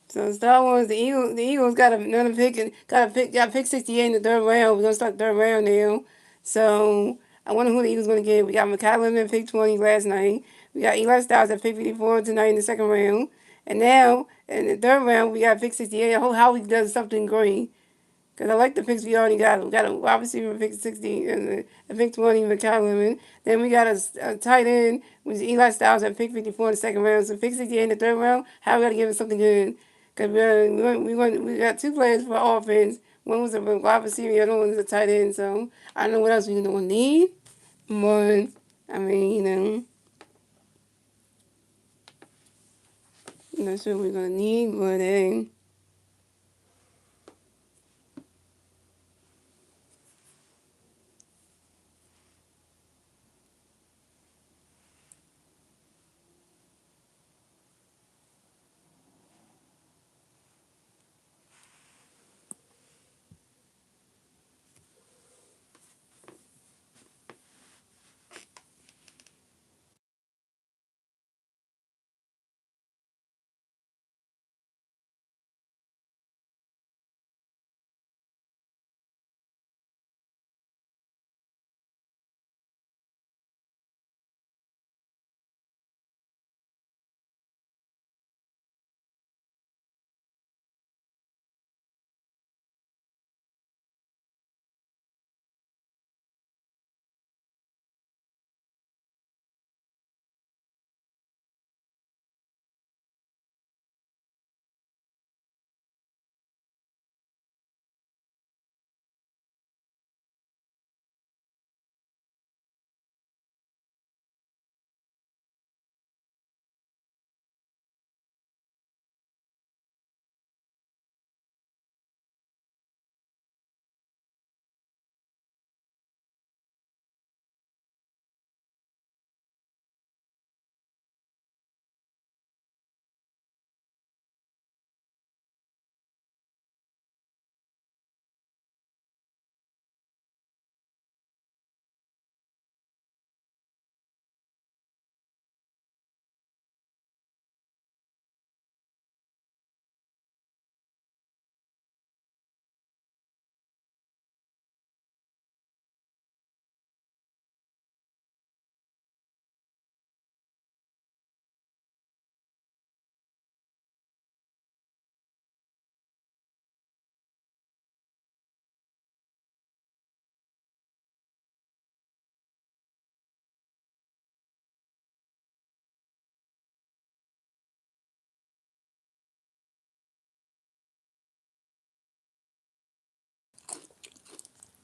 So Star Wars, the Eagles got another pick, got pick 68 in the third round. We're gonna start the third round now. So I wonder who the Eagles gonna get. We got McCallum at pick 20 last night. We got Eli Styles at pick 54 tonight in the second round. And now in the third round we got pick 68. I hope Howie does something great. Because I like the picks we already got. We got a wide receiver pick 60 and a pick 20 McCallum. Then we got a tight end, which is Eli Styles at pick 54 in the second round. So pick 68 in the third round, how we got to give it something good. Because we got two players for offense. One was a wide receiver, the other one was a tight end. So I don't know what else we're going to need. But, I mean, I'm not sure what we're going to need. But, hey.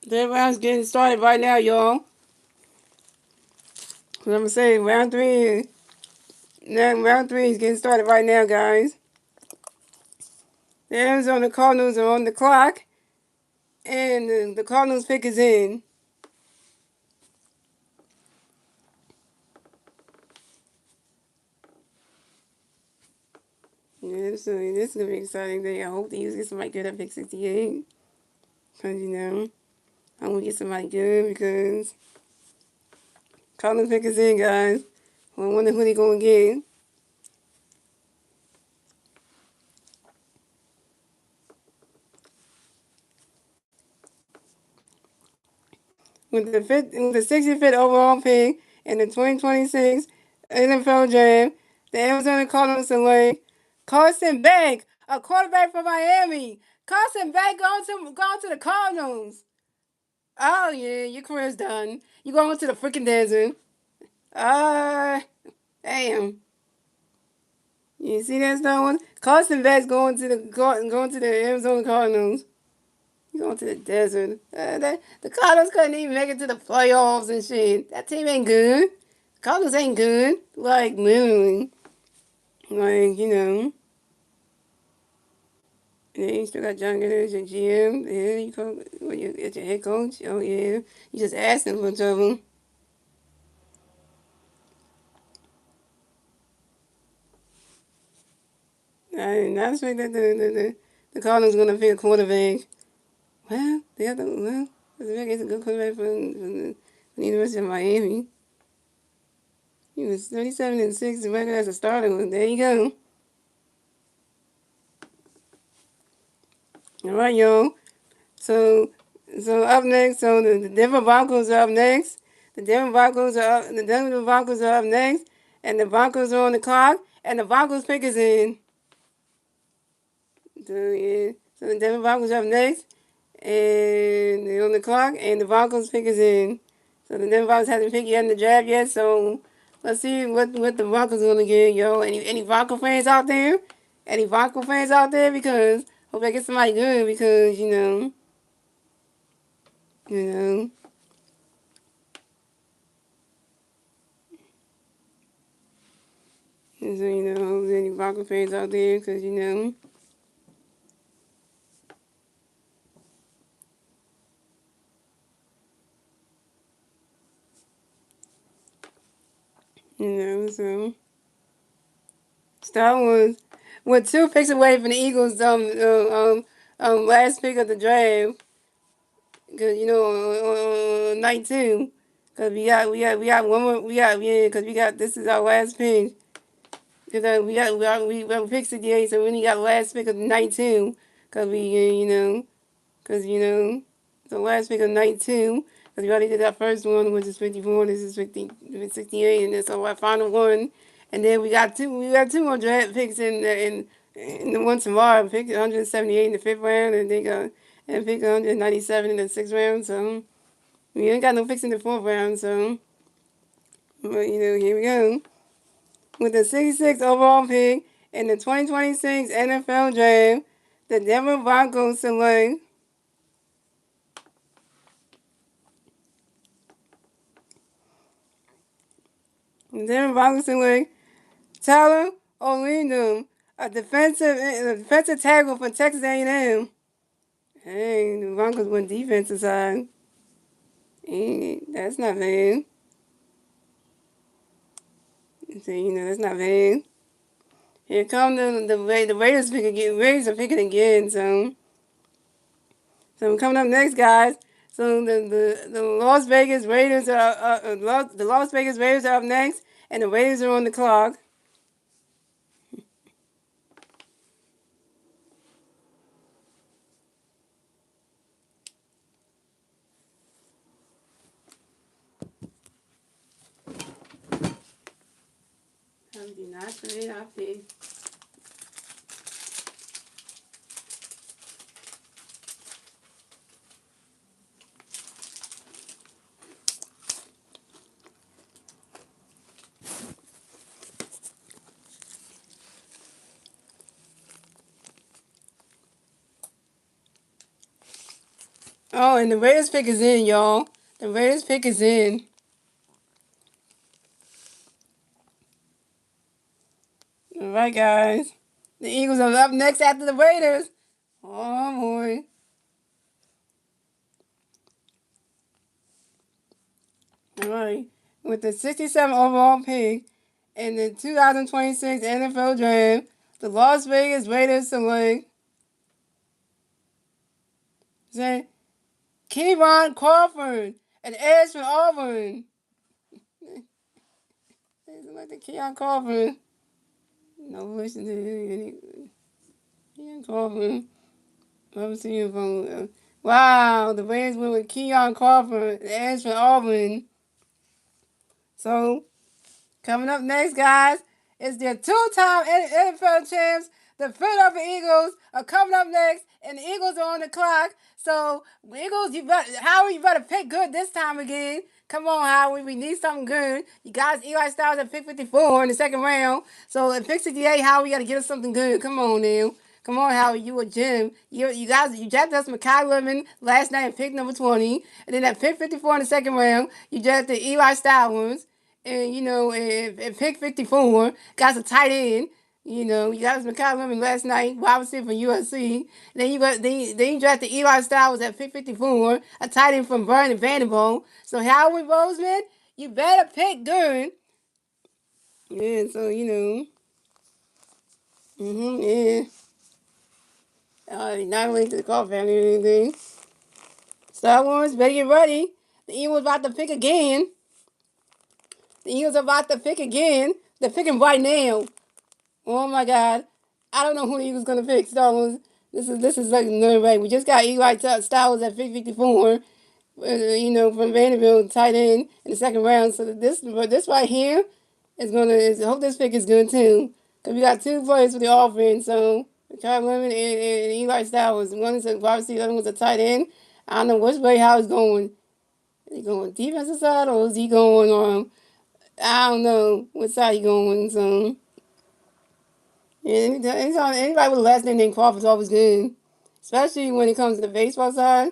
Third round's getting started right now, y'all. So I'm going to say round three is getting started right now, guys. The Arizona Cardinals are on the clock, and the Cardinals pick is in. Yeah, so this is gonna be an exciting day. I hope the Eagles get somebody good at pick 68, cause I want to get somebody good because Cardinals pick is in, guys. I wonder who they gonna get. with the 65th overall pick in the 2026 NFL Draft, the Arizona Cardinals select Carson Beck, a quarterback from Miami. Carson Beck going to the Cardinals. Oh yeah, your career's done. You going to the freaking desert. Uh, damn. You see that, Star Wars? Carson Beck's going to the Arizona Cardinals. You going to the desert. The Cardinals couldn't even make it to the playoffs and shit. That team ain't good. Cardinals ain't good. Like, literally. Like, you know. And you still got John Gunner as your GM. Yeah, you go, as your head coach. Oh, yeah. You just asking for trouble. I did not expect that the Cardinals going to pick a quarterback. Well, the Vic is a good quarterback from the University of Miami. He was 37-6 the record as a starter. Well, there you go. All right, yo. So, so up next, so the Denver Broncos are up next. The Denver Broncos are up next, and the Broncos are on the clock, and the Broncos pick is in. So yeah, so the Denver Broncos are up next, and they're on the clock, and the Broncos pick is in. So the Denver Broncos haven't picked yet in the draft yet. So let's see what the Broncos are gonna get, yo. Any Bronco fans out there? Any Bronco fans out there? Because hope I get somebody good because you know. And so, hope there's any Bronco fans out there because, so Star Wars, with 2 picks away from the Eagles, last pick of the draft, because, on night two, because we got one more, yeah, because this is our last pick. Because we picked 68, so we only got the last pick of night two, because because, the last pick of night two, because we already did that first one, which is 54, this is 68, and it's our final one. And then we got two more draft picks in the one tomorrow. Pick 178 in the fifth round, and pick 197 in the sixth round. So we ain't got no picks in the fourth round. So, but here we go with the 66th overall pick in the 2026 NFL Draft. The Denver Broncos select Denver Broncos select Tyler O'Leary, a defensive tackle for Texas A&M. Hey, the Broncos went defensive side. That's not bad. So, that's not bad. Here come the Raiders pick again. Raiders are picking again. So coming up next, guys. So the Las Vegas Raiders the Las Vegas Raiders are up next, and the Raiders are on the clock. I do not say I pick. Oh, and the Raiders pick is in, y'all. The Raiders pick is in. All right, guys. The Eagles are up next after the Raiders. Oh boy. All right. With the 67 overall pick in the 2026 NFL Draft, the Las Vegas Raiders select say Kevon Crawford, an edge from Auburn. They select the Kevon Crawford. No listen to any Kevon Crawford. I'm seeing from Wow, the Rams went with Keon Crawford, the edge from Auburn. So, coming up next, guys, is the two-time NFL champs. The Philadelphia Eagles are coming up next, and the Eagles are on the clock. So, Eagles, Howie, you better pick good this time again. Come on, Howie, we need something good. You guys, Eli Styles at pick 54 in the second round. So, at pick 68, Howie, you got to get us something good. Come on now. Come on, Howie, you a Jim. You guys, you drafted us Makai Lemon last night at pick number 20. And then at pick 54 in the second round, you drafted Eli Styles. And, and pick 54, got a tight end. You got us Makai Lemon last night, wide receiver from USC. Then you drafted Eli Styles at pick 54, a tight end from Vernon Vanderbilt. So Howard Roseman, you better pick good. Yeah, so yeah. Not only to the call family or anything. Star Wars, better get ready. The Eagles about to pick again. The Eagles are about to pick again. They're picking right now. Oh my God. I don't know who the Eagles gonna pick. Star Wars. This is like no way. We just got Eli Styles at 54. From Vanderbilt, tight end in the second round. So this right here I hope this pick is good too. Cause we got two players for the offense. So Kyle Lemon and Eli Styles. One is a wide receiver, the other one's a tight end. I don't know which way how he's going. Is he going defensive side or is he going I don't know what side he going. So yeah, anybody with a last name named Crawford is always good. Especially when it comes to the baseball side.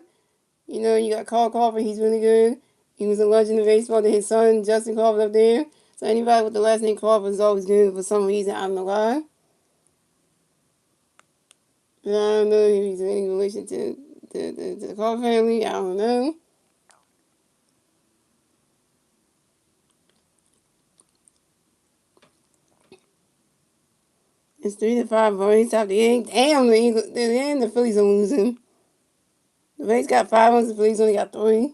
You got Carl Crawford, he's really good. He was a legend of baseball. Then his son, Justin Crawford, up there. So anybody with the last name Crawford is always good for some reason. I don't know why. But I don't know if he's in any relation to the Crawford family. I don't know. It's 3-5 votes top the eight. Damn, the Eagles and the Phillies are losing. The Rays got 5 ones, the Phillies only got 3.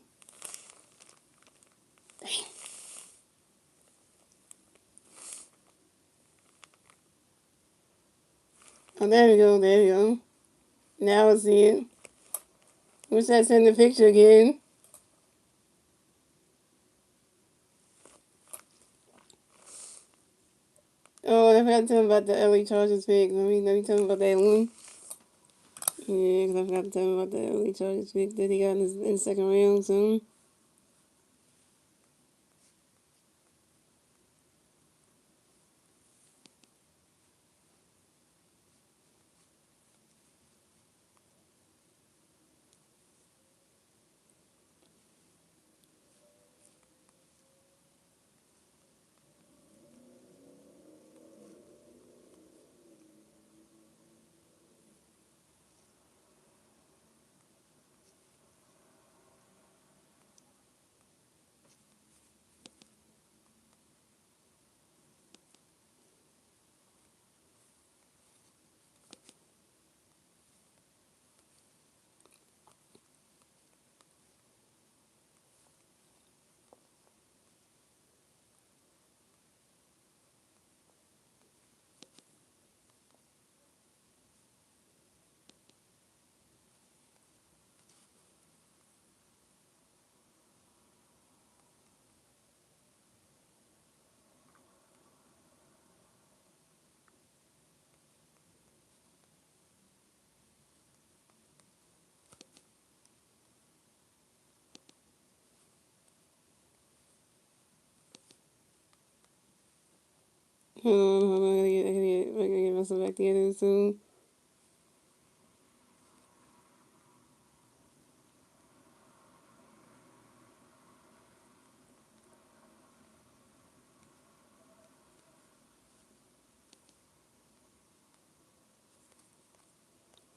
Oh, there we go, there we go. Now I see it. Wish I send the picture again. Oh, I forgot to tell him about the LA Chargers pick. Let me tell him about that one. Yeah, because I forgot to tell him about the LA Chargers pick that he got in the second round. So. Hold on, I gotta get myself back together soon.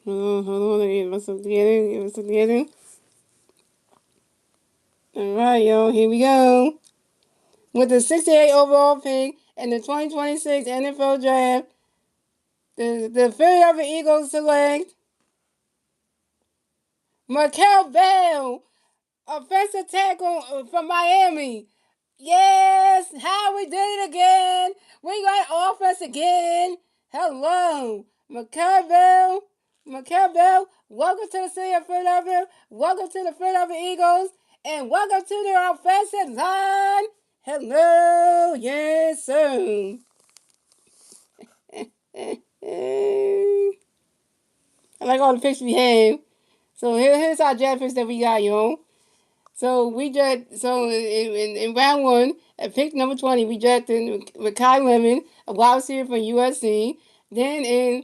Hold on, I gotta get myself together. Alright, y'all, here we go. With the 68 overall pick and the 2026 NFL Draft, the Philadelphia Eagles select Markel Bell, offensive tackle from Miami. Yes, how we did it again. We got offense again. Hello, Markel Bell. Mikel Bell, welcome to the city of Philadelphia. Welcome to the Philadelphia Eagles. And welcome to the offensive line. Hello, yes, sir. I like all the pictures we have. So here's our draft picks that we got, yo. So in round one, at pick number 20, we drafted Makai Lemon, a wide receiver from USC. Then in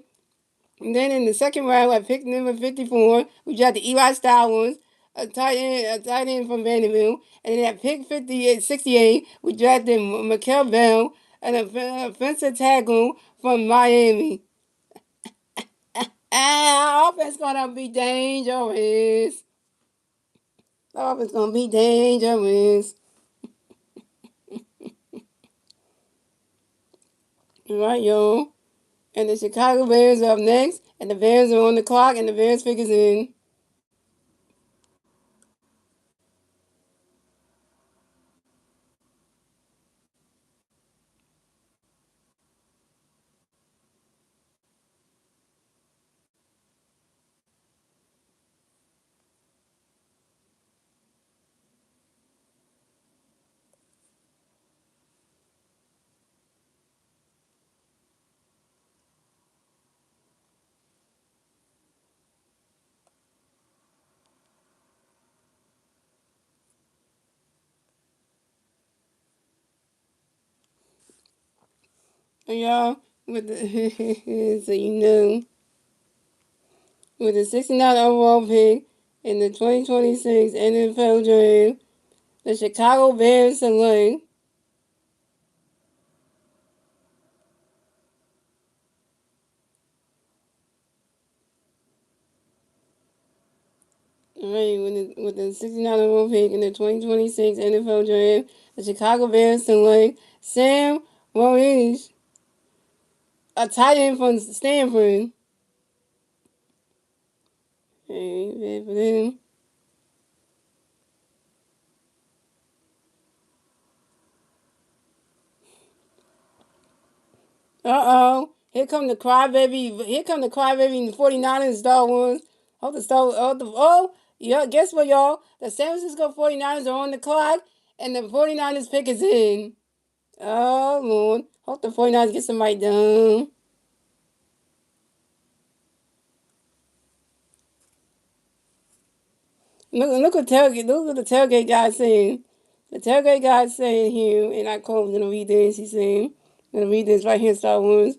in the second round, at pick number 54, we drafted Eli Stallings, a tight end from Vanderbilt. And then at pick 68, we drafted Mikel Bell, an offensive tackle from Miami. Our offense gonna be dangerous. Our offense gonna be dangerous. All right, yo. And the Chicago Bears are up next, and the Bears are on the clock, and the Bears figures in. And y'all, with the so you know, with the 69 overall pick in the 2026 NFL Draft, the Chicago Bears select. Right, with the 69 overall pick in the 2026 NFL Draft, the Chicago Bears select Sam Maurice, a tight end from Stanford. Hey, for them. Uh-oh. Here come the crybaby. Here come the crybaby in the 49ers Star Wars. Yeah, guess what, y'all? The San Francisco 49ers are on the clock, and the 49ers pick is in. Oh, Lord. Hope the 49ers get somebody done. Look what the tailgate guy saying. The tailgate guy saying here, and I quote, I'm going to read this. He's saying, I'm going to read this right here, Star Wars.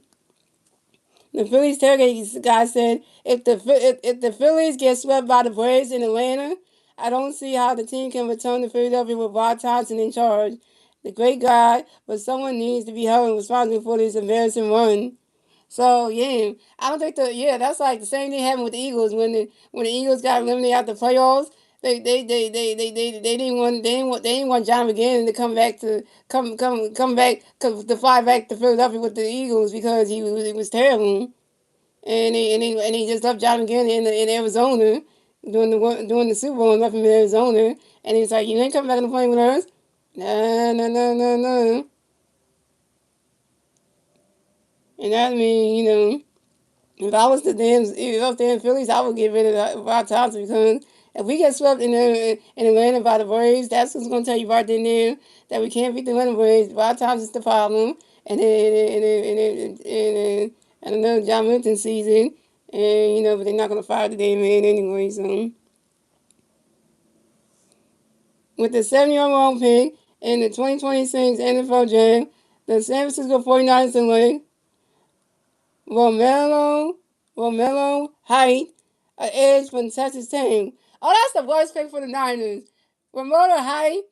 The Phillies tailgate guy said, if the Phillies get swept by the Braves in Atlanta, I don't see how the team can return to Philadelphia with Rod Thompson in charge. The great guy, but someone needs to be held responsible for this embarrassing run. So yeah, I don't think that's like the same thing happened with the Eagles when the Eagles got eliminated out the playoffs. They didn't want John McGinn to come back to fly back to Philadelphia with the Eagles because he was terrible, and he just left John McGinn in Arizona during the Super Bowl and left him in Arizona, and he's like, you ain't coming back to play with us. No, no, no, no, no. And that mean, if I was there in Phillies, I would get rid of Rod Thompson because if we get swept in Atlanta by the Braves, that's what's gonna tell you right then there that we can't beat the Atlanta Braves. Rod Thompson's the problem, and another John Milton season, and but they're not gonna fire the damn man anyway. So with the 7-year-old pick in the 2026 NFL Draft, the San Francisco 49ers select Romelo, Romelo Height, an edge from Texas Tech. Oh, that's the worst pick for the Niners. Romelo Height,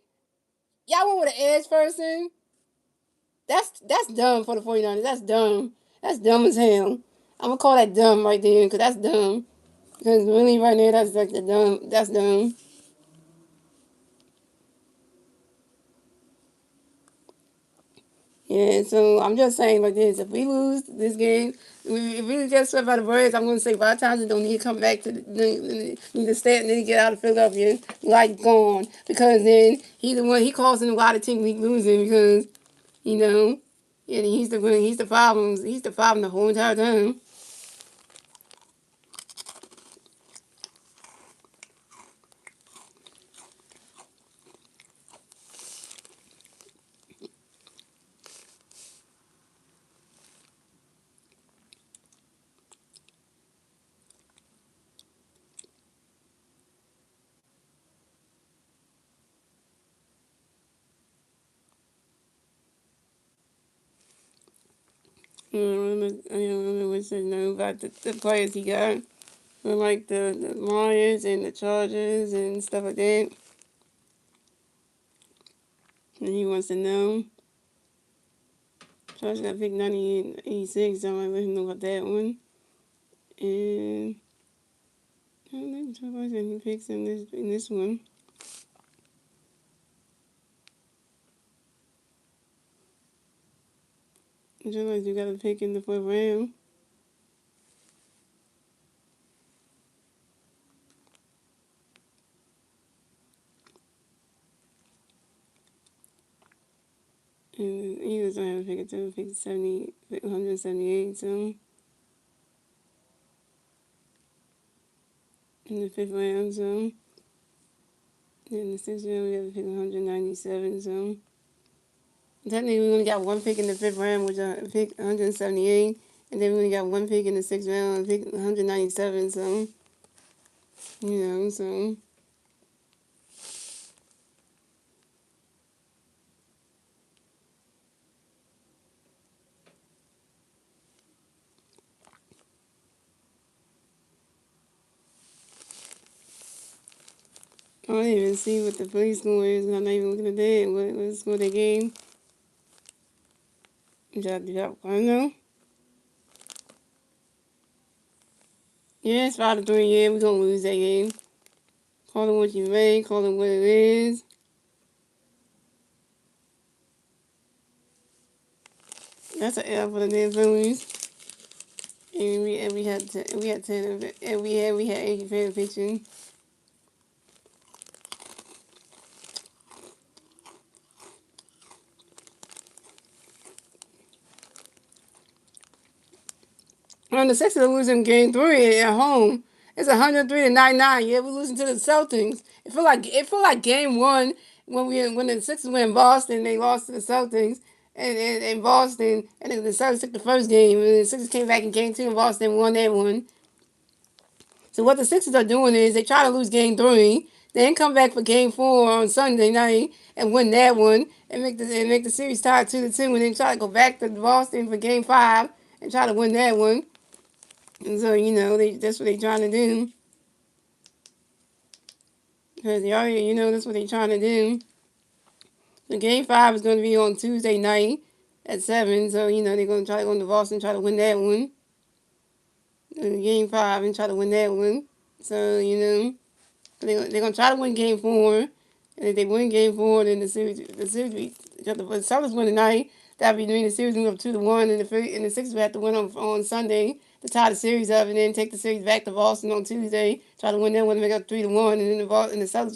y'all went with an edge person. That's dumb for the 49ers. That's dumb. That's dumb as hell. I'm gonna call that dumb right there because that's dumb. Because really, right there, that's like the dumb. That's dumb. Yeah, so I'm just saying like this: if we lose this game, if we get swept by the Braves, I'm going to say five times don't need to come back need to stay, need to get out of Philadelphia like gone because then he's the one he causing a lot of teams losing because you know, and he's the problem the whole entire time. I don't remember what said no about the players he got. Like the Lions and the Chargers and stuff like that. And he wants to know. Chargers got picked 86, so I'm like, let him know about that one. And I don't know, Chargers got any picks in this one. Chargers you got a pick in the fourth round. And the Eagles don't have a pick until pick 178, so in the fifth round, so in the sixth round we have a pick 197, so technically we only got one pick in the fifth round, which is pick 178, and then we only got one pick in the sixth round, pick 197, so so. I don't even see what the police score is. I'm not even looking at that. What the score they game? I don't know. Yeah, it's 5-3. Yeah, we're gonna lose that game. Call it what you make. Call it what it is. That's an L for the damn Phillies. And we had 10 and we had 80 fan pitching. On the Sixers are losing game 3 at home. It's 103-99. Yeah, we're losing to the Celtics. It feel like game 1 when the Sixers went in Boston, they lost to the Celtics and in Boston, and then the Celtics took the first game, and the Sixers came back in game 2 in Boston and won that one. So what the Sixers are doing is they try to lose game 3, then come back for game 4 on Sunday night and win that one and make the series tie 2-2, and then try to go back to Boston for game 5 and try to win that one. And so, that's what they're trying to do. Because they already, that's what they're trying to do. The game 5 is going to be on Tuesday night at 7. So, they're going to try to go into Boston and try to win that one. Game 5 and try to win that one. So, they're going to try to win game 4. And if they win game 4, then the series, if the Celtics win tonight, that'll be doing the series up 2-1. And the Sixers will have to win on Sunday to tie the series up, and then take the series back to Boston on Tuesday, try to win that one and make up 3-1, and then the Celtics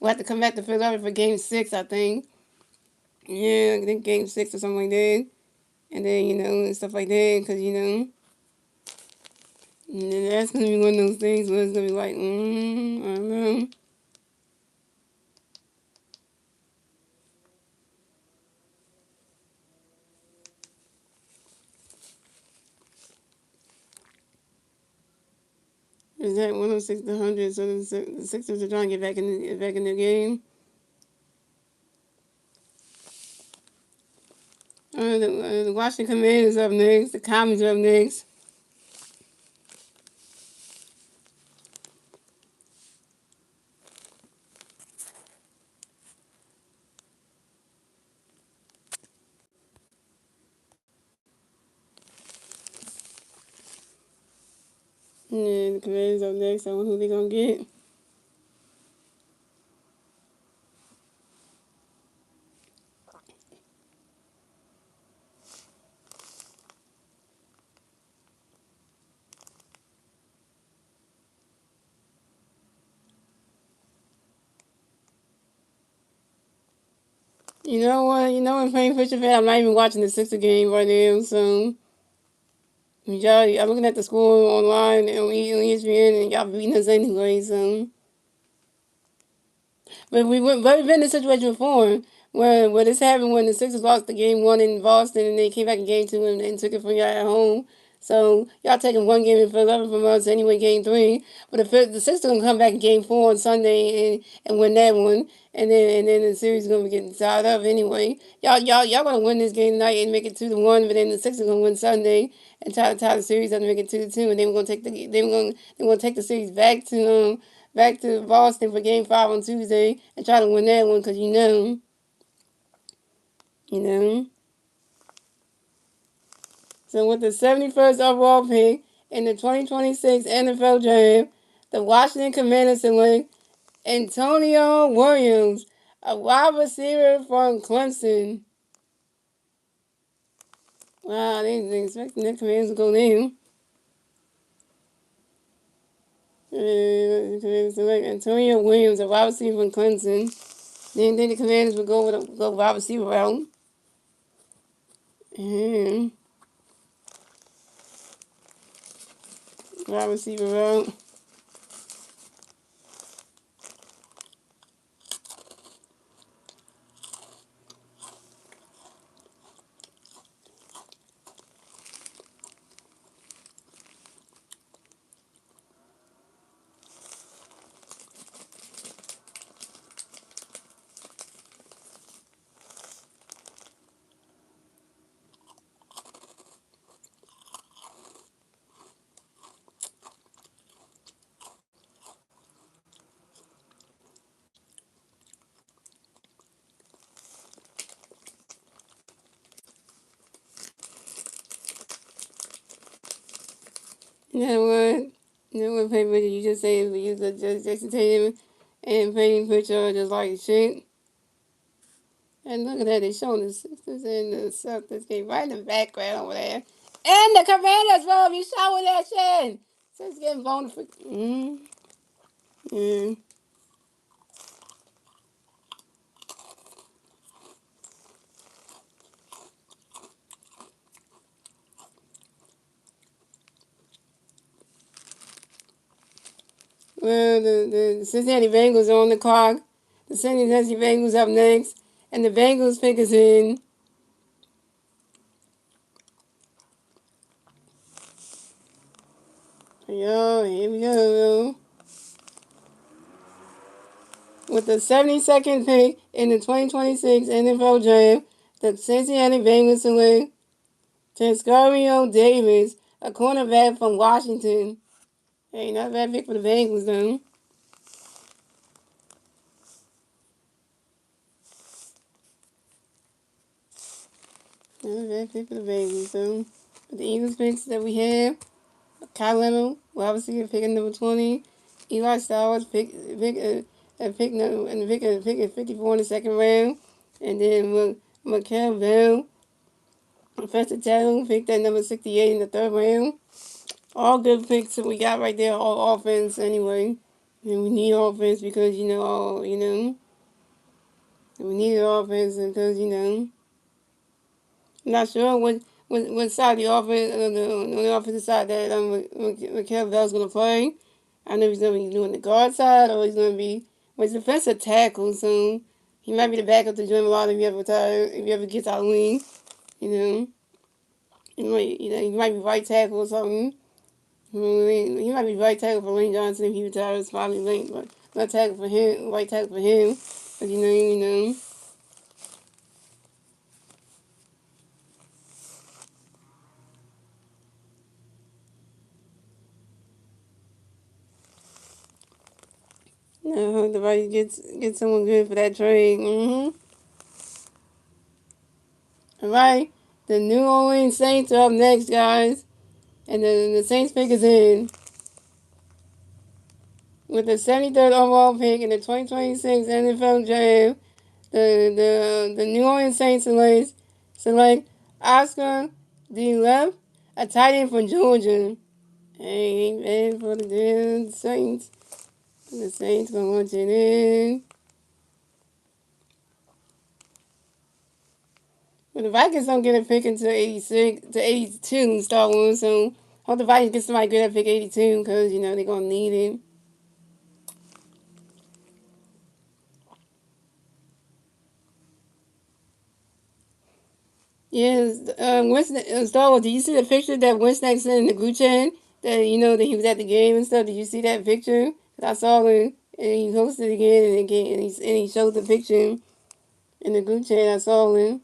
will have to come back to Philadelphia for game 6, I think. Yeah, I think game 6 or something like that. And then, and stuff like that, because, and then that's going to be one of those things where it's going to be like, I don't know. Is that 106-100? So the Sixers are trying to get back in the game. The Washington Commanders up next. The Commies are up next. Yeah, the Commanders up next. I wonder who they gonna get. You know what? I'm playing Fisher fan. I'm not even watching the Sixer game right now. So y'all, I'm looking at the score online on ESPN, and y'all beating us anyway. So, but we've been in this situation before where this happened when the Sixers lost the game 1 in Boston, and they came back in game 2 and took it from y'all at home. So y'all taking one game in Philadelphia from us anyway, game three. But the Sixers gonna come back in game four on Sunday and win that one, and then the series is gonna be getting tied up anyway. Y'all gonna win this game tonight and make it 2-1, but then the Sixers gonna win Sunday and tie the series up and make it 2-2, and then we're gonna take the series back to Boston for game five on Tuesday and try to win that one because you know. So with the 71st overall pick in the 2026 NFL Draft, the Washington Commanders select Antonio Williams, a wide receiver from Clemson. Wow, they didn't expect the Commanders to go there. Commanders select Antonio Williams, a wide receiver from Clemson. Didn't think the Commanders would go wide receiver route. Mm-hmm. Wide receiver route. You know what? You know what paper you just say we use the just Jason Tatum and painting picture just like shit. And look at that, they showing the Sixers and the Celtics game right in the background over there. And the Commanders, bro, you showing that shit. So it's getting blown the freak. Mm. Well, the Cincinnati Bengals are on the clock. The Cincinnati Bengals up next. And the Bengals pick is in. Yo, here we go. With the 72nd pick in the 2026 NFL Draft, the Cincinnati Bengals select Tascario Davis, a cornerback from Washington. Hey, not a bad pick for the Bengals, though. Not a bad pick for the Bengals, though. But the Eagles picks that we have, Kyle Leonard, well, obviously pick at number 20. Eli Stowers pick at 54 in the second round. And then Mikael Bell, offensive tackle, picked at number 68 in the third round. All good picks that we got right there, all offense anyway. And we need offense because, we need offense because, I'm not sure what side of the offense, on the offensive side that Mikael Bell's going to play. I know he's going to be doing the guard side or he's going to be, well, he's a defensive tackle, so he might be the backup to Jim Lott if he ever gets out of the league, you know. He might be right tackle or something. He might be right tackle for Lane Johnson if he retires finally late, but right tackle for him, right tackle for him. But I hope the right gets someone good for that trade. All right, the New Orleans Saints are up next, guys, and the Saints pick is in with the 73rd overall pick in the 2026 NFL Draft. The New Orleans Saints select Oscar D. Left, a tight end from Georgia. Hey, man, for the damn Saints. The Saints gonna want you in. But the Vikings don't get a pick until 86 to 82 Star Wars, so hope the Vikings get somebody good at pick 82 because, they're gonna need it. Yes, Winston, Star Wars, did you see the picture that Winston sent in the group chat? That, that he was at the game and stuff. Did you see that picture? 'Cause I saw it, and he posted it again, and he showed the picture in the group chat. I saw it.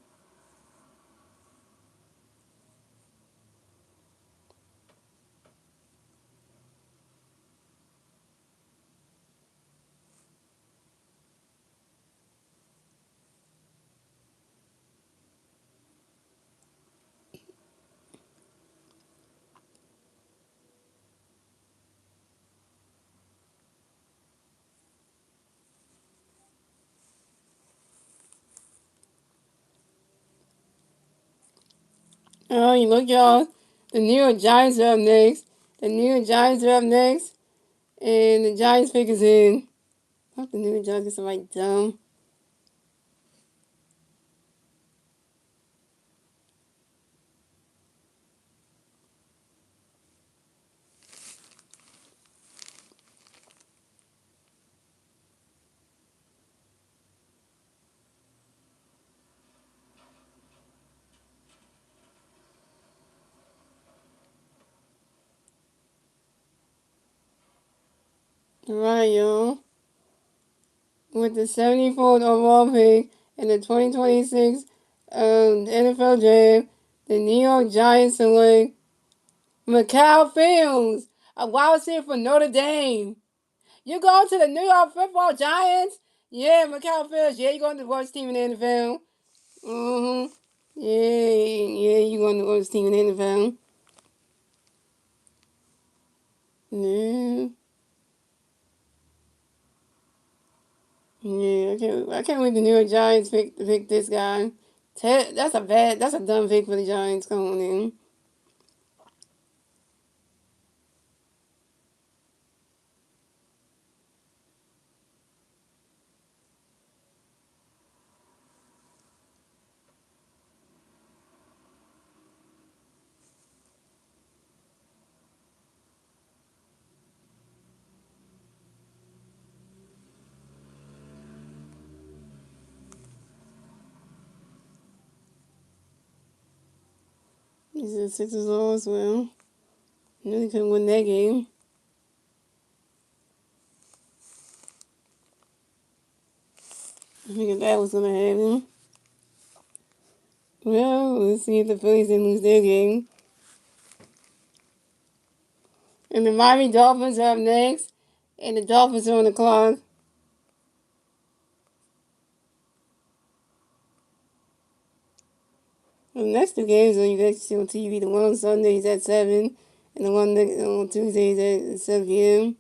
Oh, you look, y'all. The New York Giants are up next. The New York Giants are up next, and the Giants figures in. I hope the New York Giants get somebody dumb. All right, y'all. With the 74th overall pick in the 2026 NFL Draft, the New York Giants select Mikal Fields, a wide receiver for Notre Dame. You going to the New York Football Giants? Yeah, Mikal Fields. Yeah, you going to the worst team in the NFL. Mm-hmm. Yeah, you going to the worst team in the NFL. Yeah. Yeah, I can't wait the New York Giants pick this guy. That's a dumb pick for the Giants going in. He's the Sixers all as well. Knew they couldn't win that game. I figured that was gonna happen. Well, let's see if the Phillies didn't lose their game. And the Miami Dolphins are up next. And the Dolphins are on the clock. The next two games you guys see on TV. The one on Sunday is at 7. And the one on Tuesday is at 7 p.m.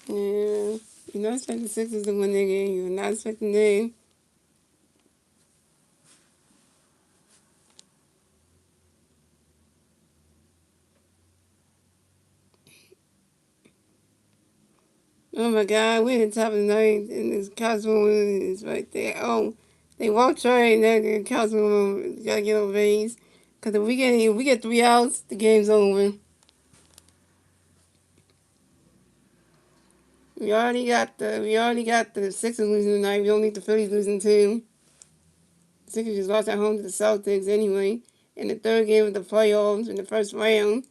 Yeah. You're not expecting the Sixers to win their game. You're not expecting them. Oh my God, we're at the top of the ninth, and this Councilwoman is right there. Oh, they walk Trey, and then the Councilwoman gotta get on base. Cause if we get 3 outs, the game's over. We already got the Sixers losing tonight. We don't need the Phillies losing too. The Sixers just lost at home to the Celtics anyway. In the third game of the playoffs in the first round.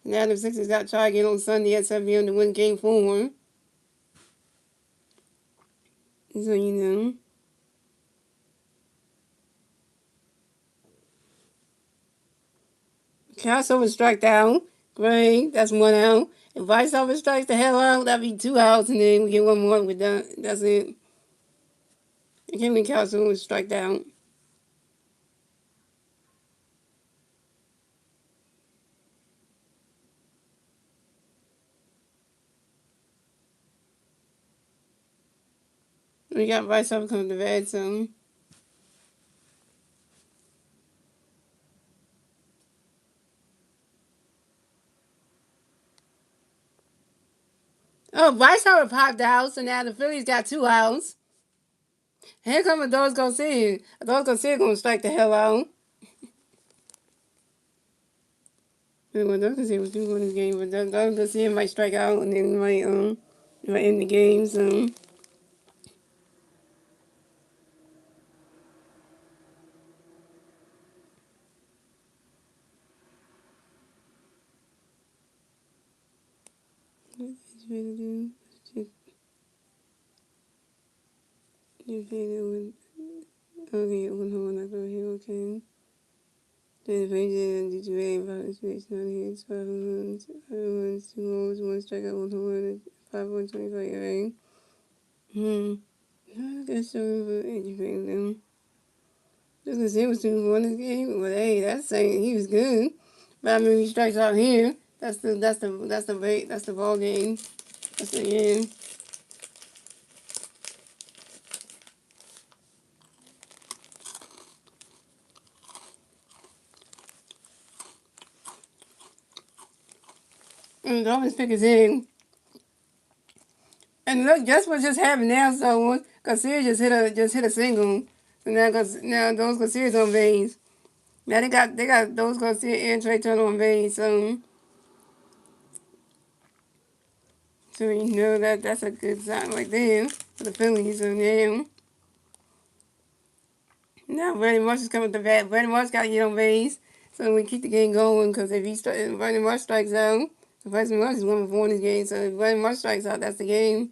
Now the Sixers got to try again on Sunday at 7 p.m. to win Game 4. So you know. Castleman strike out. Great. That's 1 out. If Viceover strikes the hell out, that'd be 2 outs, and then we get one more. We're done. That's it. I can't believe Castleman was strike out. We got Viceover coming to bed, so. Oh, Viceover popped out, so now the Phillies got 2 outs. Here come Adolfo Garcia. Adolfo Garcia gonna strike the hell out. Well, Doug can see what you in this game, but Doug can see it might strike out and then might end the game. So what is ready to do? Just with okay, hold on, go here, okay. Then the page and did you aim about this page not here, 5 runs, 2 goals, 1 strikeout, 1 home run, 5.25 ERA. I guess so, but anything then. Just because he was 2 1 this game, but hey, that's saying he was good. But I mean, he strikes out here. That's the ball game. That's the game. And the Dolphins pick his in. And look, guess what just happened now? So Garcia just hit a single. So now those Garcia's on base. Now they got those Garcia and Trey Turner on base. So you know that's a good sign right there for the Phillies. So now Brandon Marsh is coming to bat. Brandon Marsh got to get on base so we keep the game going. Because if Brandon Marsh strikes out, so Brandon Marsh is 1 for 4 in this game. So if Brandon Marsh strikes out, that's the game.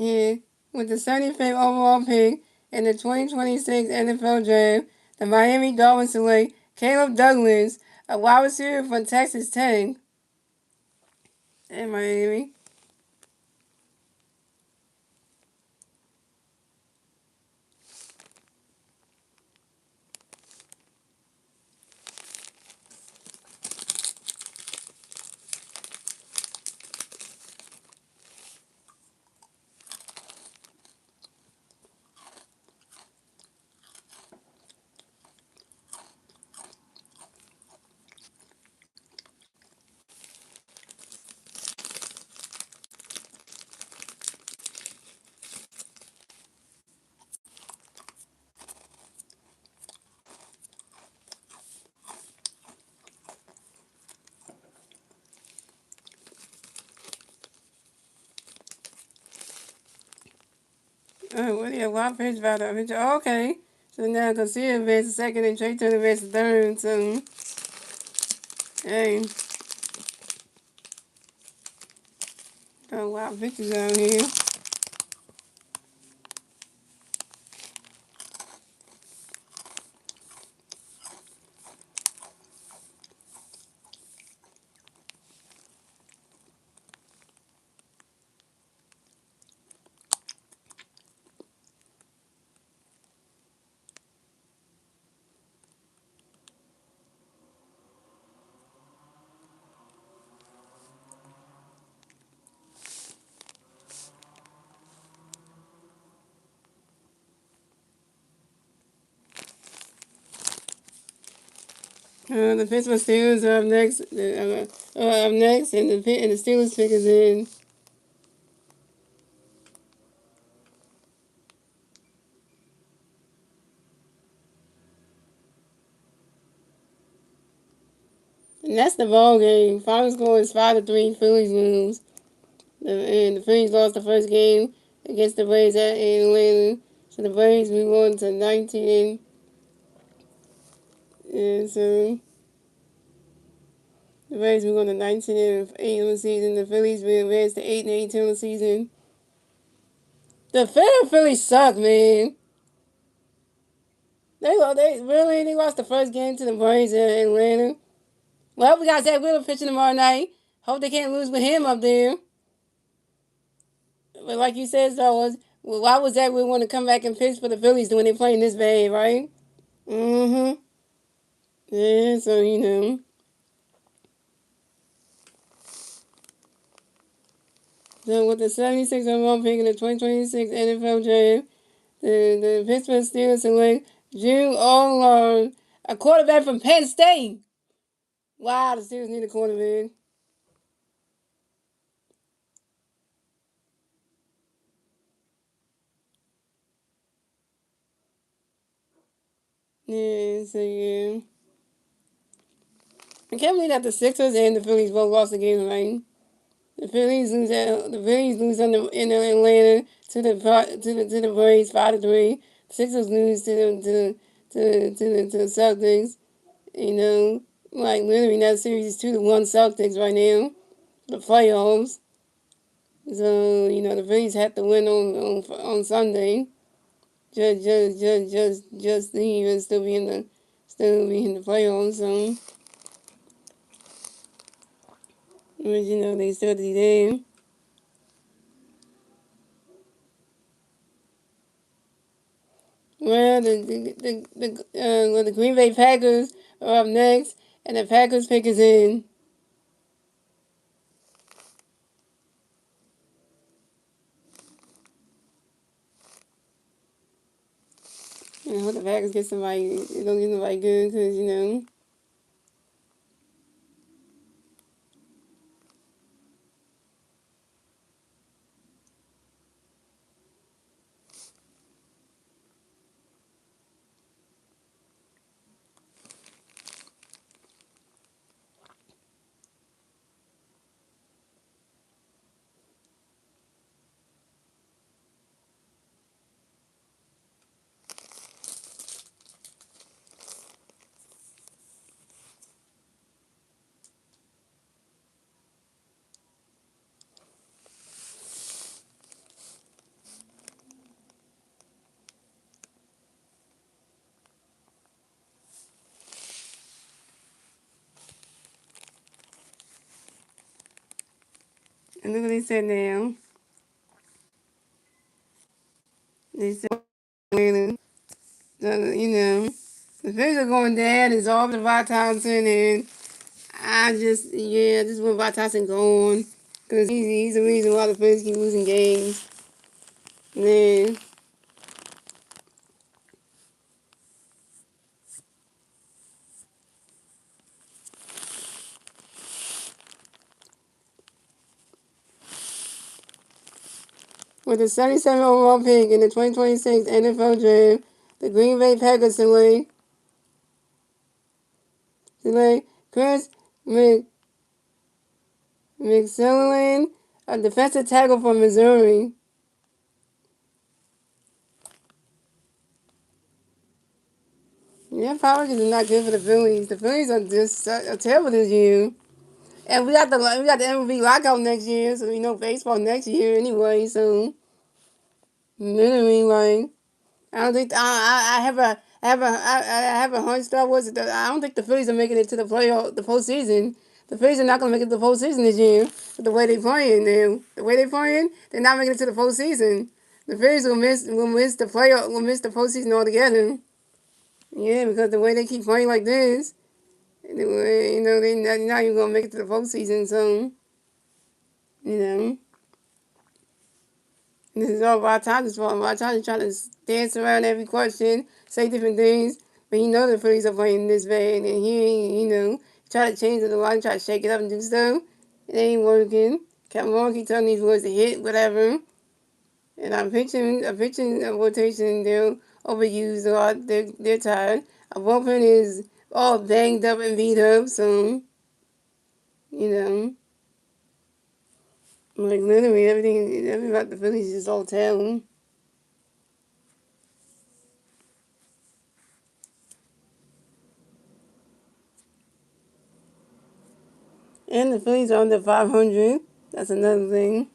Yeah, with the 75th overall pick in the 2026 NFL Draft, the Miami Dolphins select Caleb Douglas, a wide receiver from Texas Tech, in Miami. What do you have? Wild pitch about that pitch? Oh, okay. So now Garcia advanced the second and Trey Turner advanced the third. So, hey, got wild pitches out here. The Pittsburgh Steelers are up next. Up next, and the Steelers pick is in. And that's the ball game. Final score is 5-3. Phillies lose. And the Phillies lost the first game against the Braves at Atlanta. So the Braves move on to 19. And so the Braves move on to 19-8 on the season. The Phillies will advance to 8-18 on the season. The Phillies suck, man. They lost the first game to the Braves in Atlanta. Well, we got Zach Wheeler pitching tomorrow night. Hope they can't lose with him up there. But like you said, Star Wars, why would Zach Wheeler want to come back and pitch for the Phillies when they're playing this bad, right? Mm-hmm. Yeah, so you know. So with the 76 overall pick in the 2026 NFL Draft, the Pittsburgh Steelers select Drew Allard, A quarterback from Penn State. Wow, the Steelers need a quarterback. Yeah, so yeah. I can't believe that the Sixers and the Phillies both lost the game tonight. The Phillies lose in Atlanta to the Braves 5-3. The Sixers lose to the Celtics. You know, like literally that series is 2-1 Celtics right now. The playoffs. So the Phillies have to win on Sunday. Just to even still be in the playoffs. So, but they still be there. Well, the Green Bay Packers are up next, and the Packers pick is in. I hope the Packers get somebody. Don't get somebody good, because. And look what they said now. They said, the Phillies are going down. It's all about Thompson, and I just want Bob Thompson going, because he's the reason why the Phillies keep losing games. Man, with the 77 overall pick in the 2026 NFL Draft, the Green Bay Packers select Chris McSillan, a defensive tackle from Missouri. Yeah, Falcons is not good for the Phillies. The Phillies are just terrible this year. And we got the MLB lockout next year, so we know baseball next year anyway. So literally, like, I don't think I have a hunch that was I don't think the Phillies are making it to the postseason. The Phillies are not gonna make it to the postseason this year. With the way they playing now, they're not making it to the postseason. The Phillies will miss the postseason altogether. Yeah, because the way they keep playing like this, they're not even gonna make it to the postseason. So you know. This is all Rod fault. Rod trying to dance around every question, say different things, but he knows the Phillies are playing this bad, and try to change it a lot, try to shake it up and do stuff. It ain't working. Kevin Long keep telling these boys to hit, whatever. And I'm pitching a rotation, they're overused a lot, they're tired. Our bullpen is all banged up and beat up, so, you know, like literally everything about the Phillies is just all terrible. And the Phillies are under 500. That's another thing.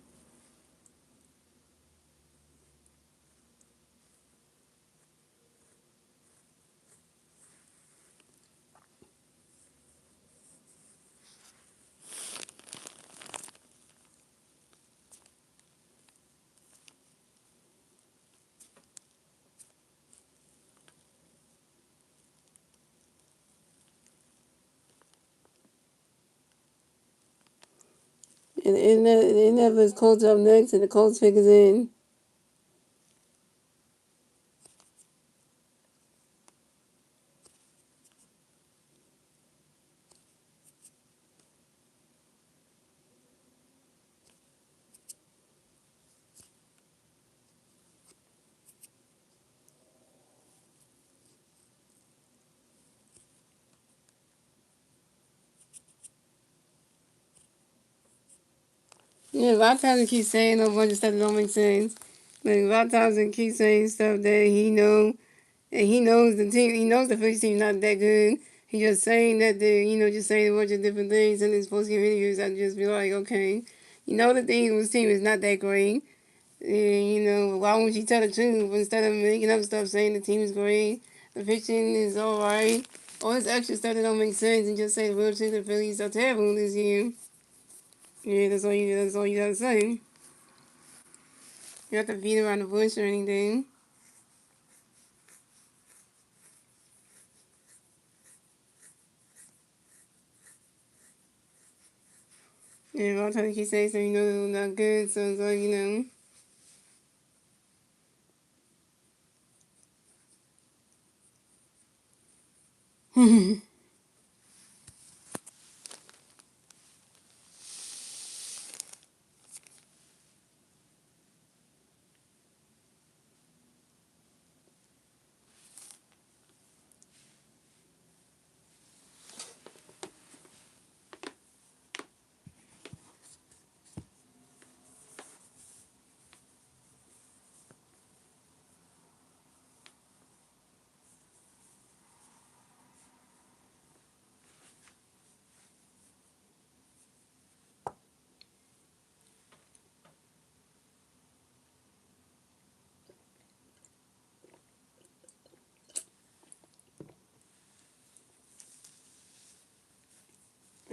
And the Indianapolis Colts up next, and the Colts figures in. Yeah, a lot of times he keeps saying a bunch of stuff that don't make sense. Like a lot of times he keeps saying stuff that he know, and he knows the team. He knows the Phillies team not that good. He just saying that they, just saying a bunch of different things and it's supposed to give interviews. I just be like, okay, the Eagles team is not that great. And, why won't you tell the truth instead of making up stuff saying the team is great, the pitching is all right, all this extra stuff that don't make sense, and just say the real truth, the Phillies are terrible this year. Yeah, that's all you gotta say. You have to beat around the bush or anything. Yeah, all the time you say so, they're not good, so it's like.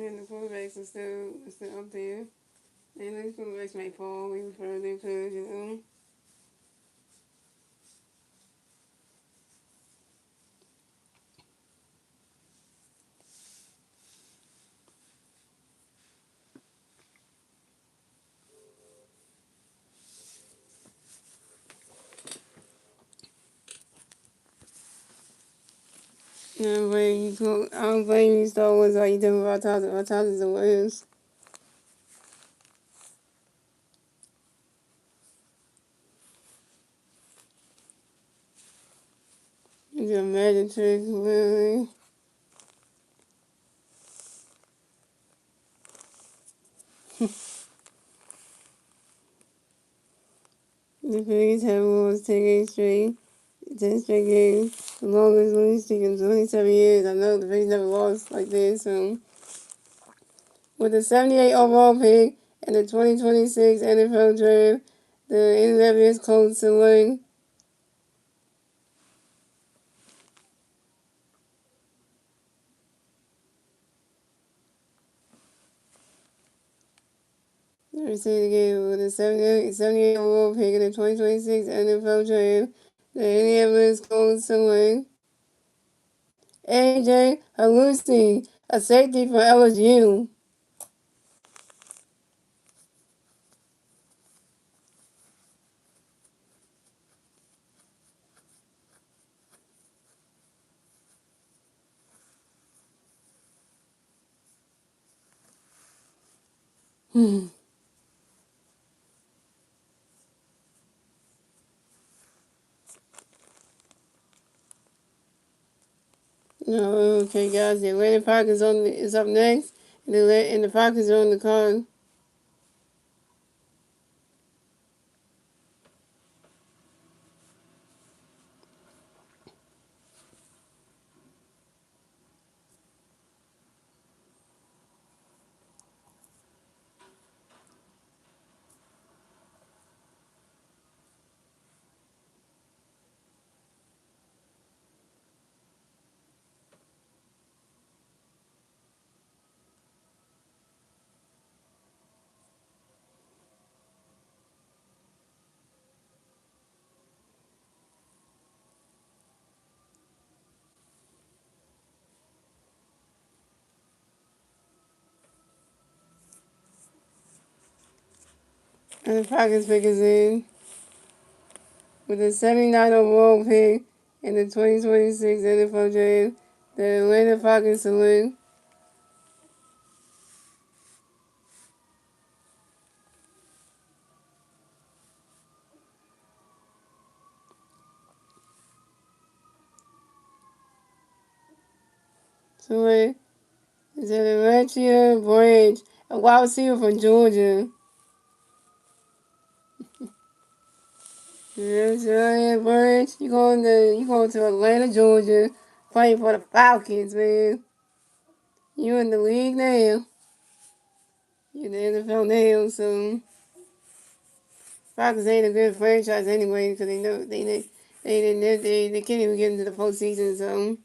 And the quarterbacks are still up there. And the quarterbacks might fall even further because. I don't blame you, Star Wars, how you doing about Taza. About Taza's the worst. It's a magic trick, really. The Phillies have lost 10 straight games. The longest losing streak in 27 years. I know the Phillies never lost like this. So, with the 78 overall pick and the 2026 NFL draft, the NFL is close to winning. Let me see it again. With the 78 overall pick and the 2026 NFL draft, the NFL is close to winning. AJ Halusi, a safety for LSU. No, okay, guys. The Atlanta Falcons is up next, and the Falcons are on the card. And the Falcons pick is in with the 79 overall pick and the 2026 NFL draft. The Atlanta Falcons select. Select is Alexia Branch, a wide receiver from Georgia. Yeah, so yeah, Burns, you going to Atlanta, Georgia, playing for the Falcons, man. You in the league now. You in the NFL now, so Falcons ain't a good franchise anyway because they know they can't even get into the postseason. So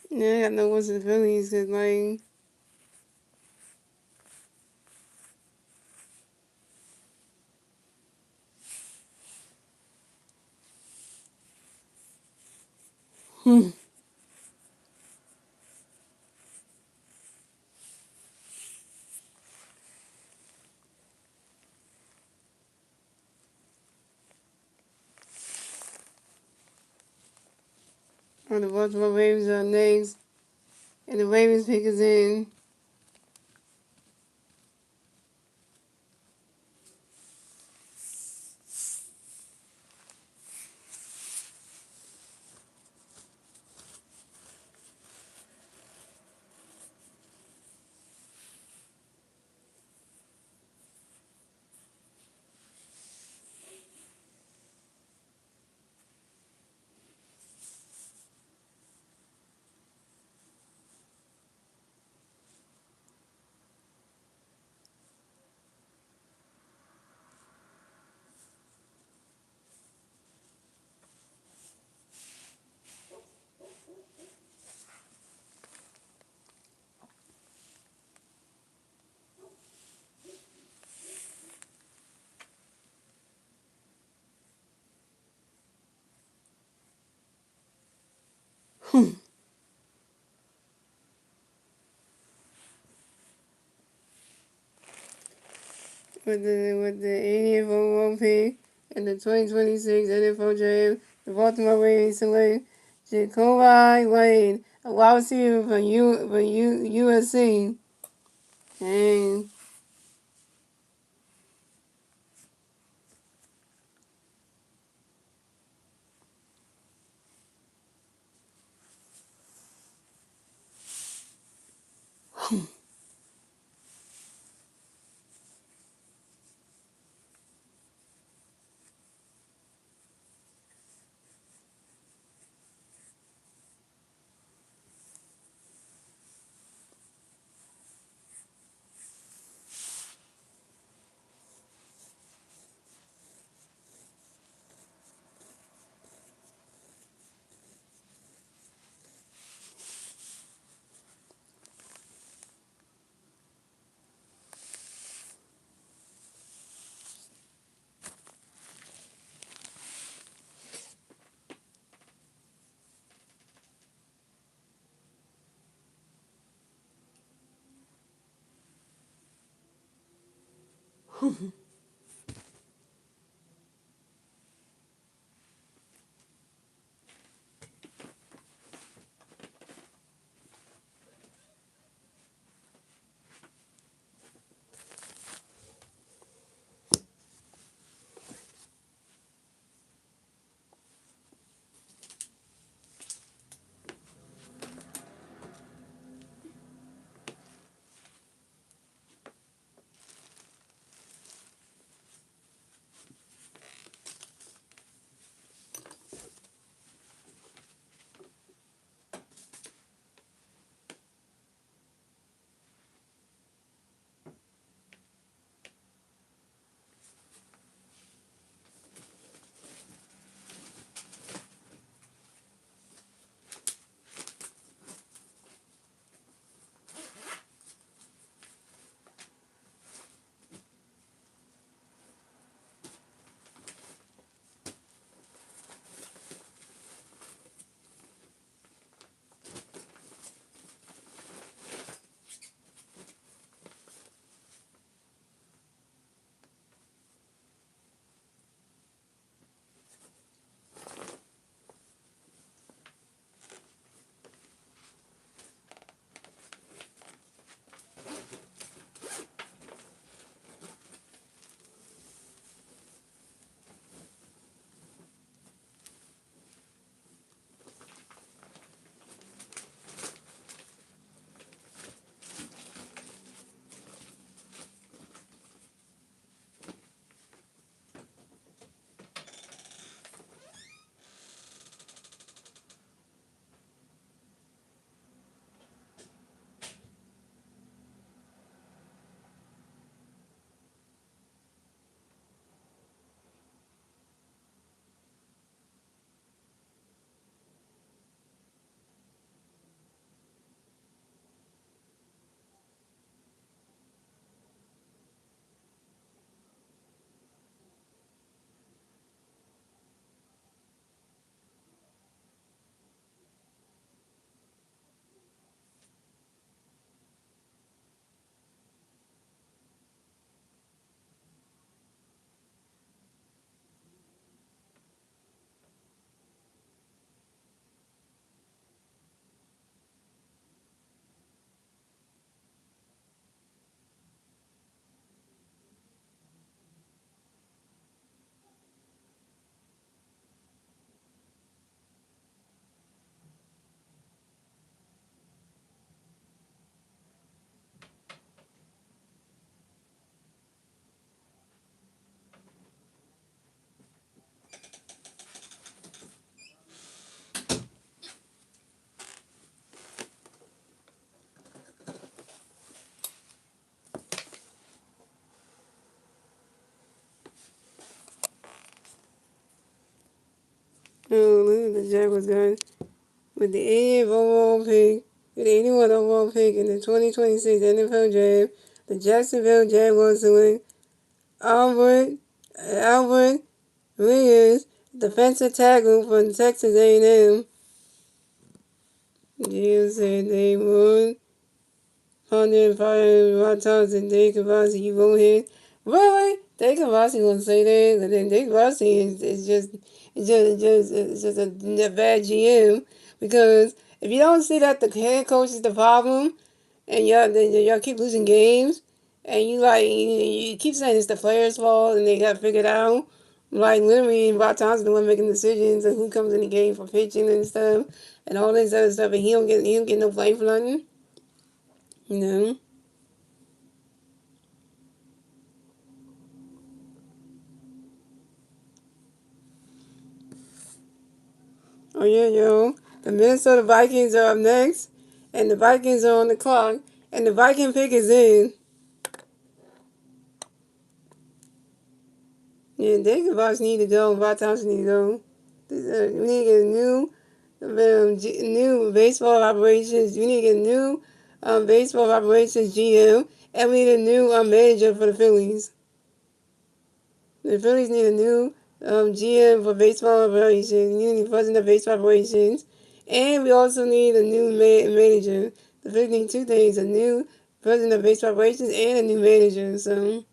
yeah, I got no what's the Phillies because like on the Baltimore Ravens are next, and the Ravens pick is in. With the 80th overall pick in the 2026 NFL Draft, the Baltimore Ravens select Jacoby Lane, a wide receiver for USC, and the Jaguars got with the 80th overall pick, with the 81st overall pick in the 2026 NFL Draft. The Jacksonville Jaguars select Albert Williams, defensive tackle from Texas A&M. Jill said they won 105 Rod Thompson, Dave Cavazzi, you go ahead. Really? Dave Cavazzi gonna say that? But then Dave Cavazzi is just a bad GM because if you don't see that the head coach is the problem and y'all keep losing games and you keep saying it's the players' fault and they got figured out. Like literally, Rod Thompson the one making decisions and who comes in the game for pitching and stuff and all this other stuff, and he don't get no blame for nothing. You know. Oh yeah, yo. The Minnesota Vikings are up next, and the Vikings are on the clock, and the Viking pick is in. Yeah, David Voss need to go. Rod Thompson need to go. We need to get a new baseball operations. We need to get a new baseball operations GM, and we need a new manager for the Phillies. The Phillies need a new GM for baseball operations. We need president of baseball operations, and we also need a new manager. The Phillies need two things: a new president of baseball operations and a new manager. So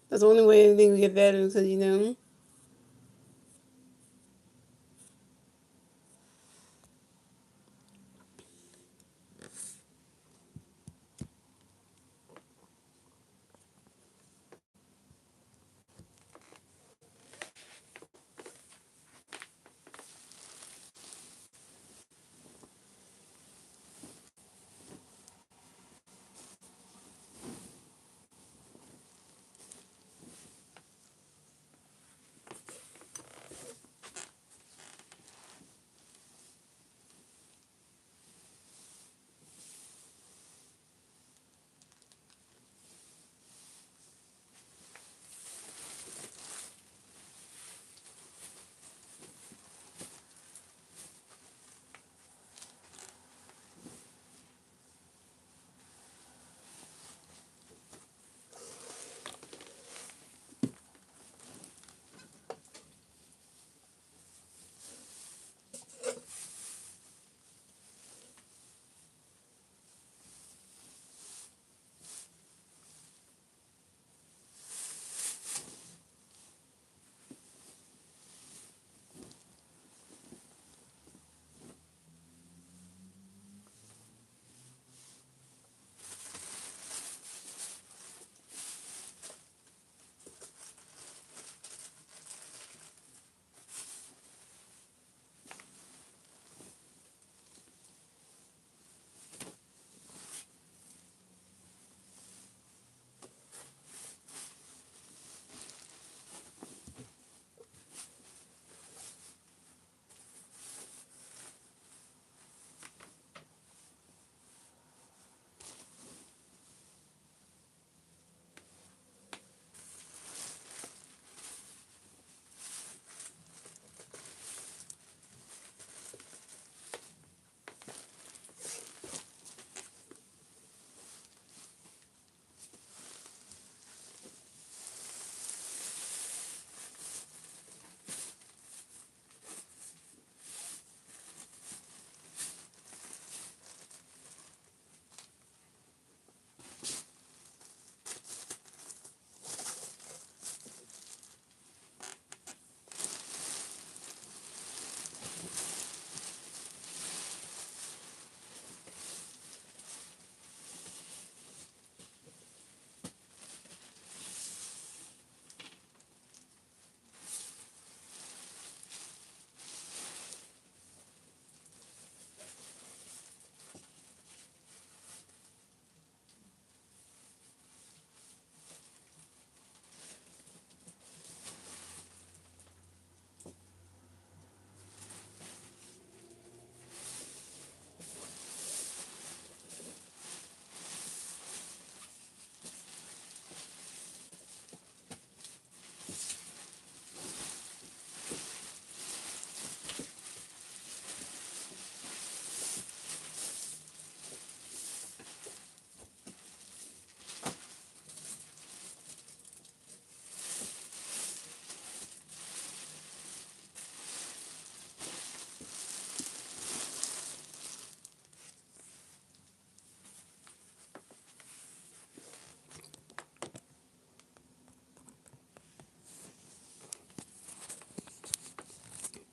that's the only way anything will get better. Because you know.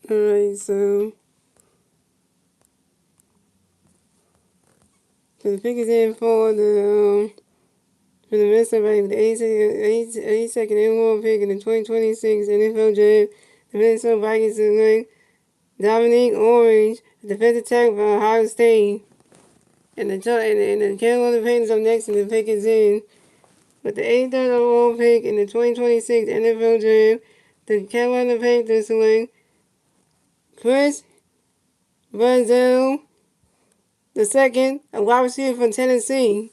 Alright, so the pick is in for the rest of the 82nd overall pick in the 2026 NFL Draft. The Minnesota Vikings select Dominique Orange, defensive tackle from Ohio State. And the Carolina Panthers up next, and the pick is in. With the 83rd overall pick in the 2026 NFL Draft, the Carolina Panthers select Chris Brazil II, a wide receiver from Tennessee.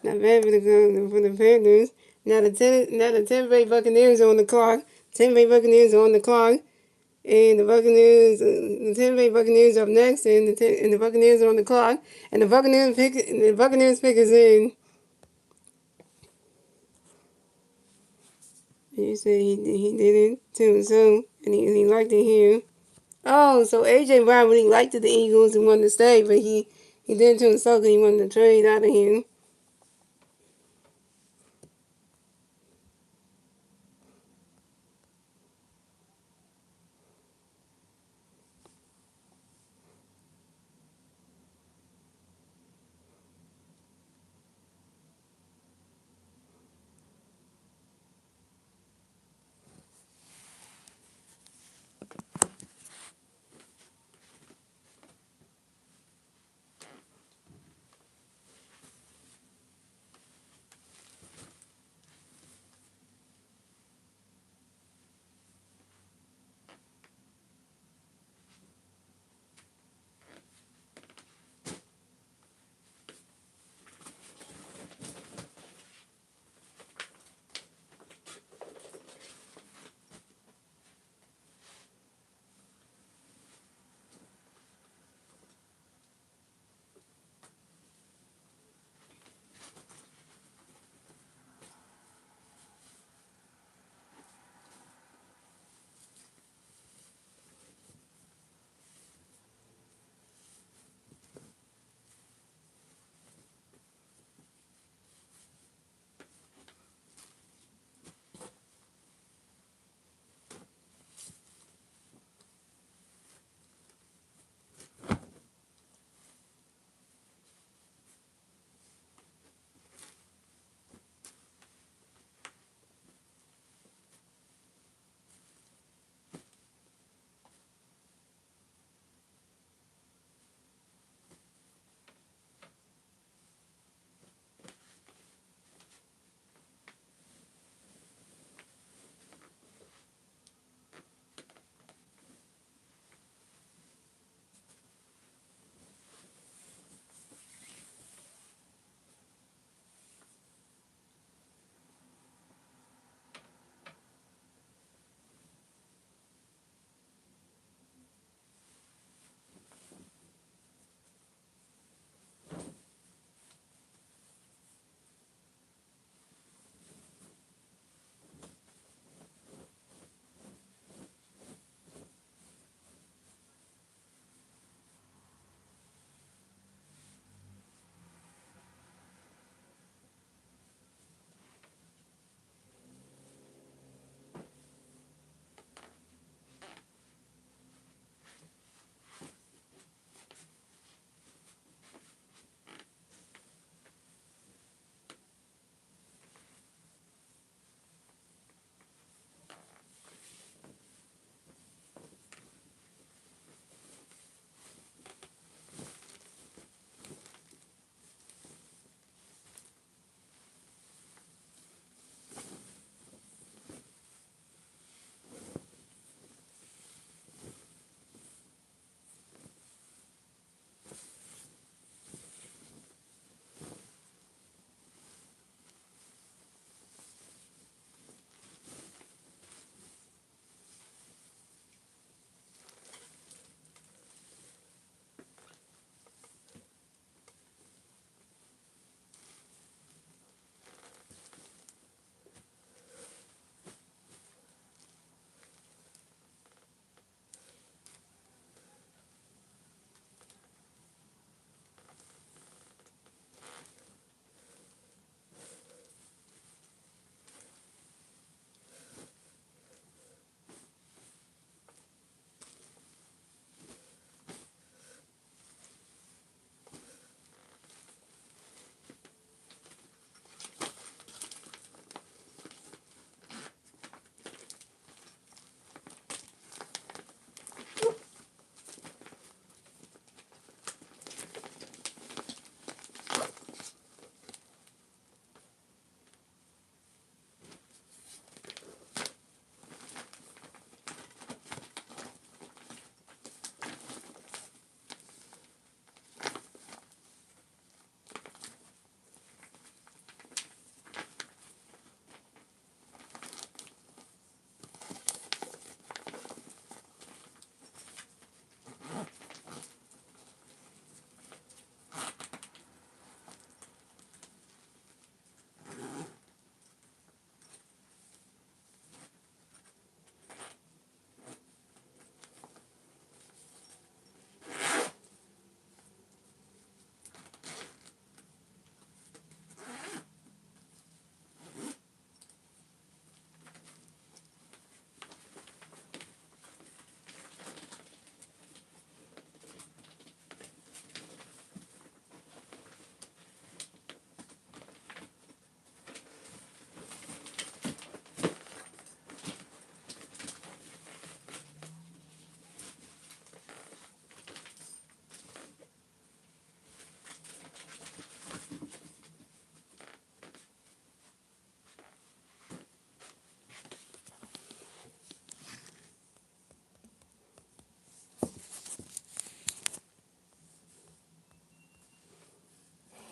Not bad for the Panthers. Now the Tampa Bay Buccaneers are on the clock. Tampa Bay Buccaneers are on the clock. And the Tampa Bay Buccaneers up next, and the Buccaneers are on the clock. And the Buccaneers pick is in. You said he did it too, so and he liked it here. Oh, so AJ Brown really liked the Eagles and wanted to stay, but he did it to himself because he wanted to trade out of here.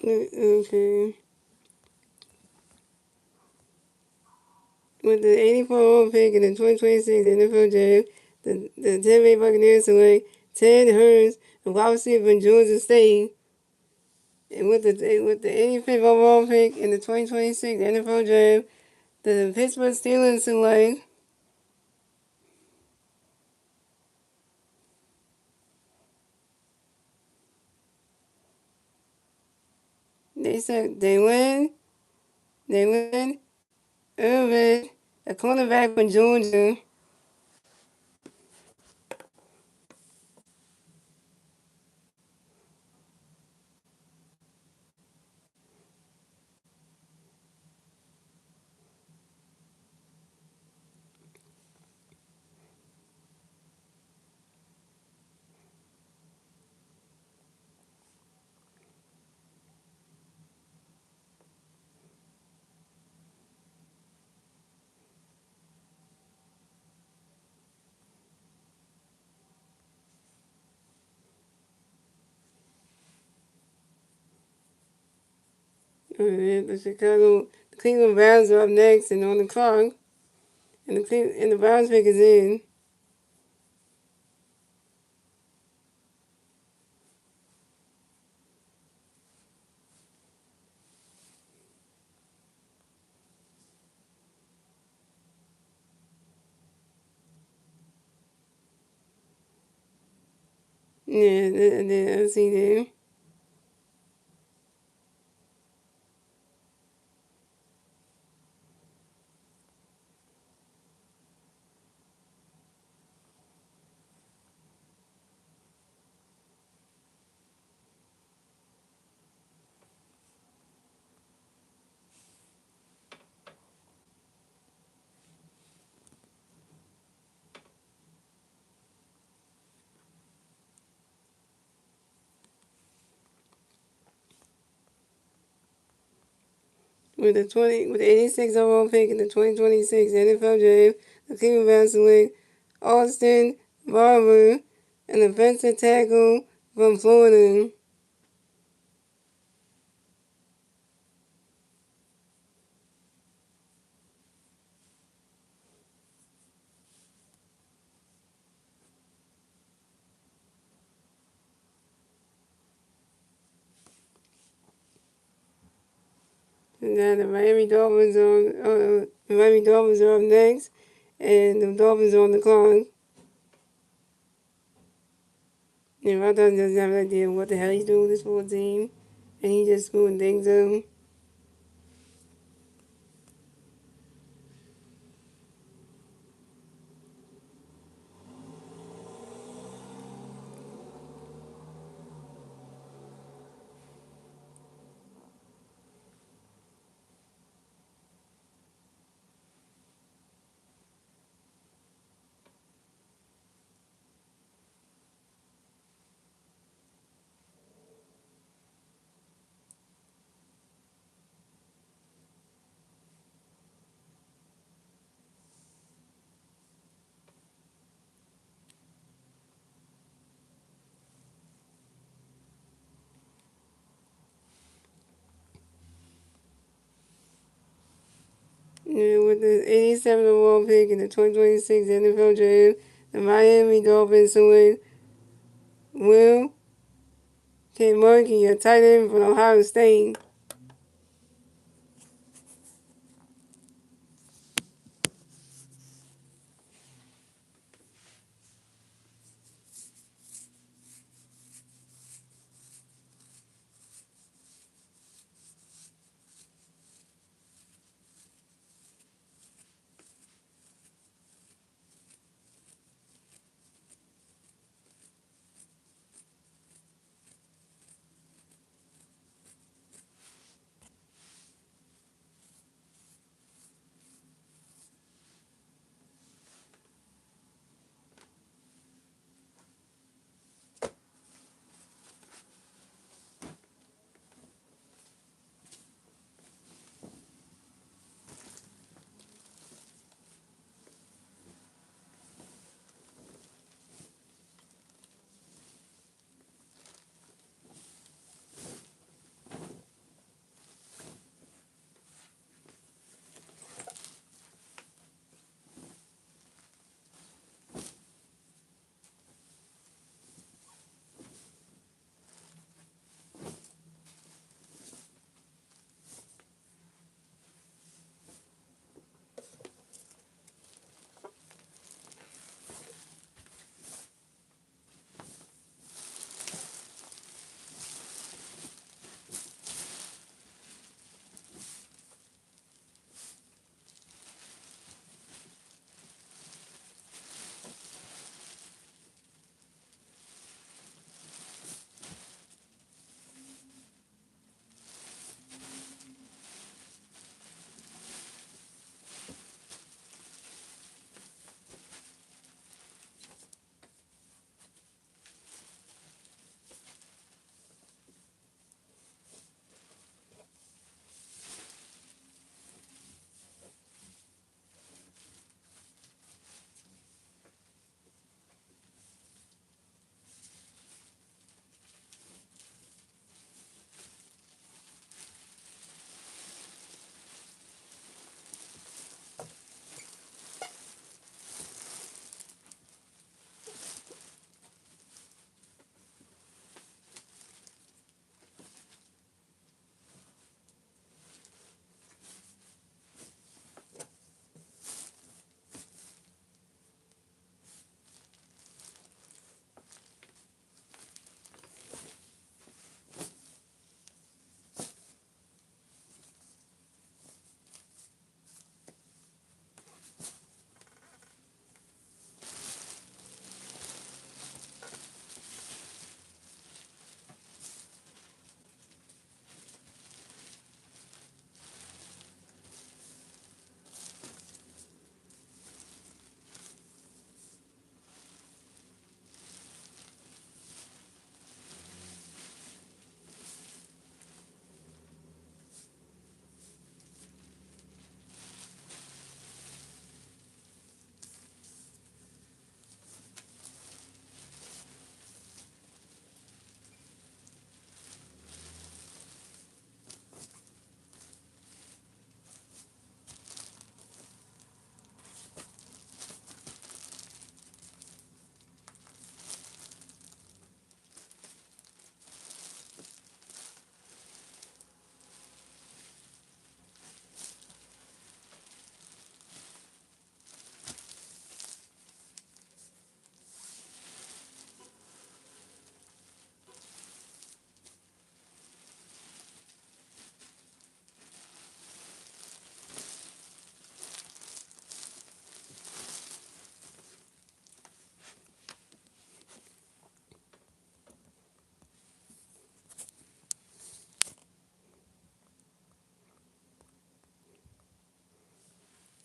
Okay. With the 84 overall pick in the 2026 NFL Draft, the Tampa Bay Buccaneers select Ted Hurns, a wide receiver from Georgia State. And with the 85th overall pick in the 2026 NFL Draft, the Pittsburgh Steelers select. They said Daylen Irvin, a cornerback from Georgia. The Cleveland Browns are up next and on the clock, and the Browns pick is in. Yeah, I see there. With the 86 overall pick in the 2026 NFL Draft, the Cleveland Browns select Austin Barber, an offensive tackle from Florida. And now the Miami Dolphins are up next, and the Dolphins are on the clock. And I doesn't have an idea what the hell he's doing with this full team, and he just screwing things up. Yeah, with the 87th overall pick in the 2026 NFL Draft, the Miami Dolphins select Will Murkey, a tight end from Ohio State.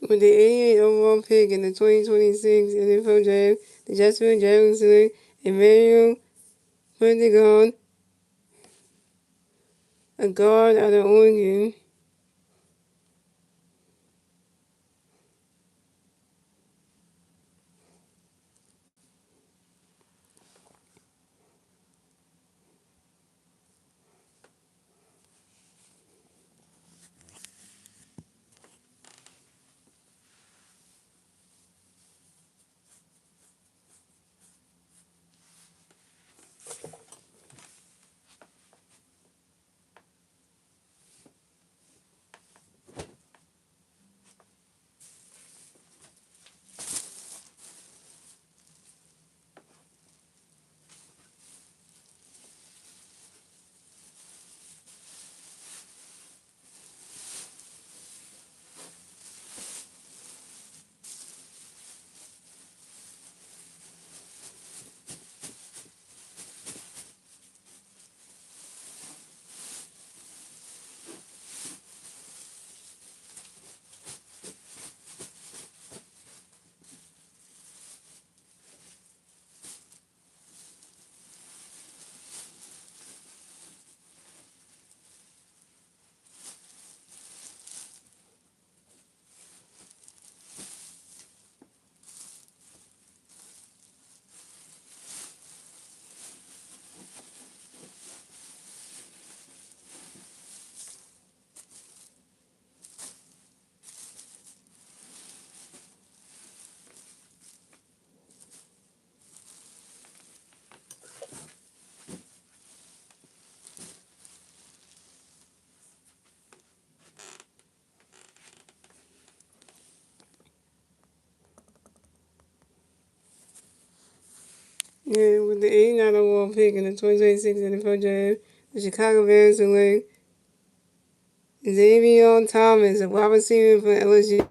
With the 88th overall pick in the 2026 NFL Draft, the Jacksonville Jaguars select Emmanuel Pendegon, a guard out of Oregon. Yeah, with the 89th overall pick in the 2026 NFL Draft, the Chicago Bears select Xavier Thomas, a wide receiver for LSU.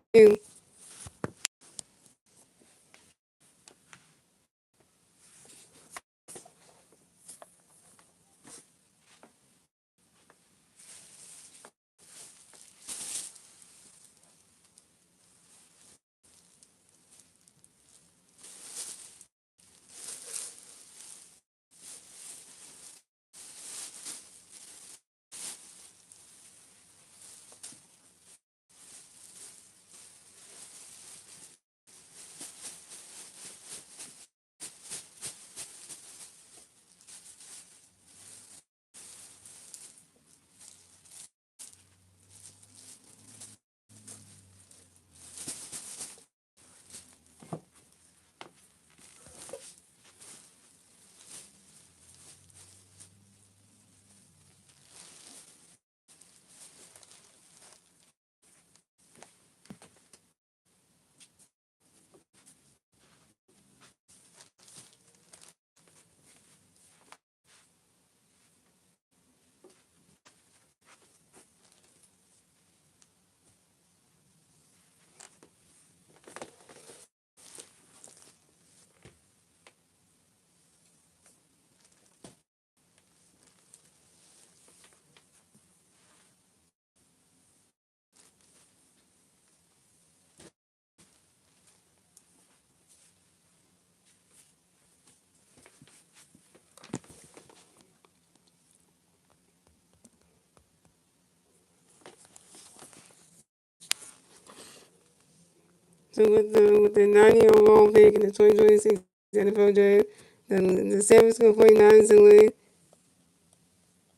So with the 90 overall pick in the 2026 NFL Draft, the San Francisco 49ers select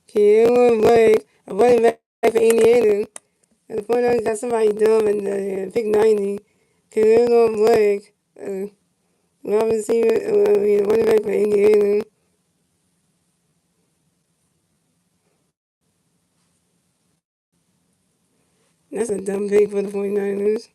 Khalil Blake, a running back for Indiana. And the 49ers got somebody dumb in the pick 90. Khalil Blake, wide receiver, running back for Indiana. That's a dumb pick for the 49ers.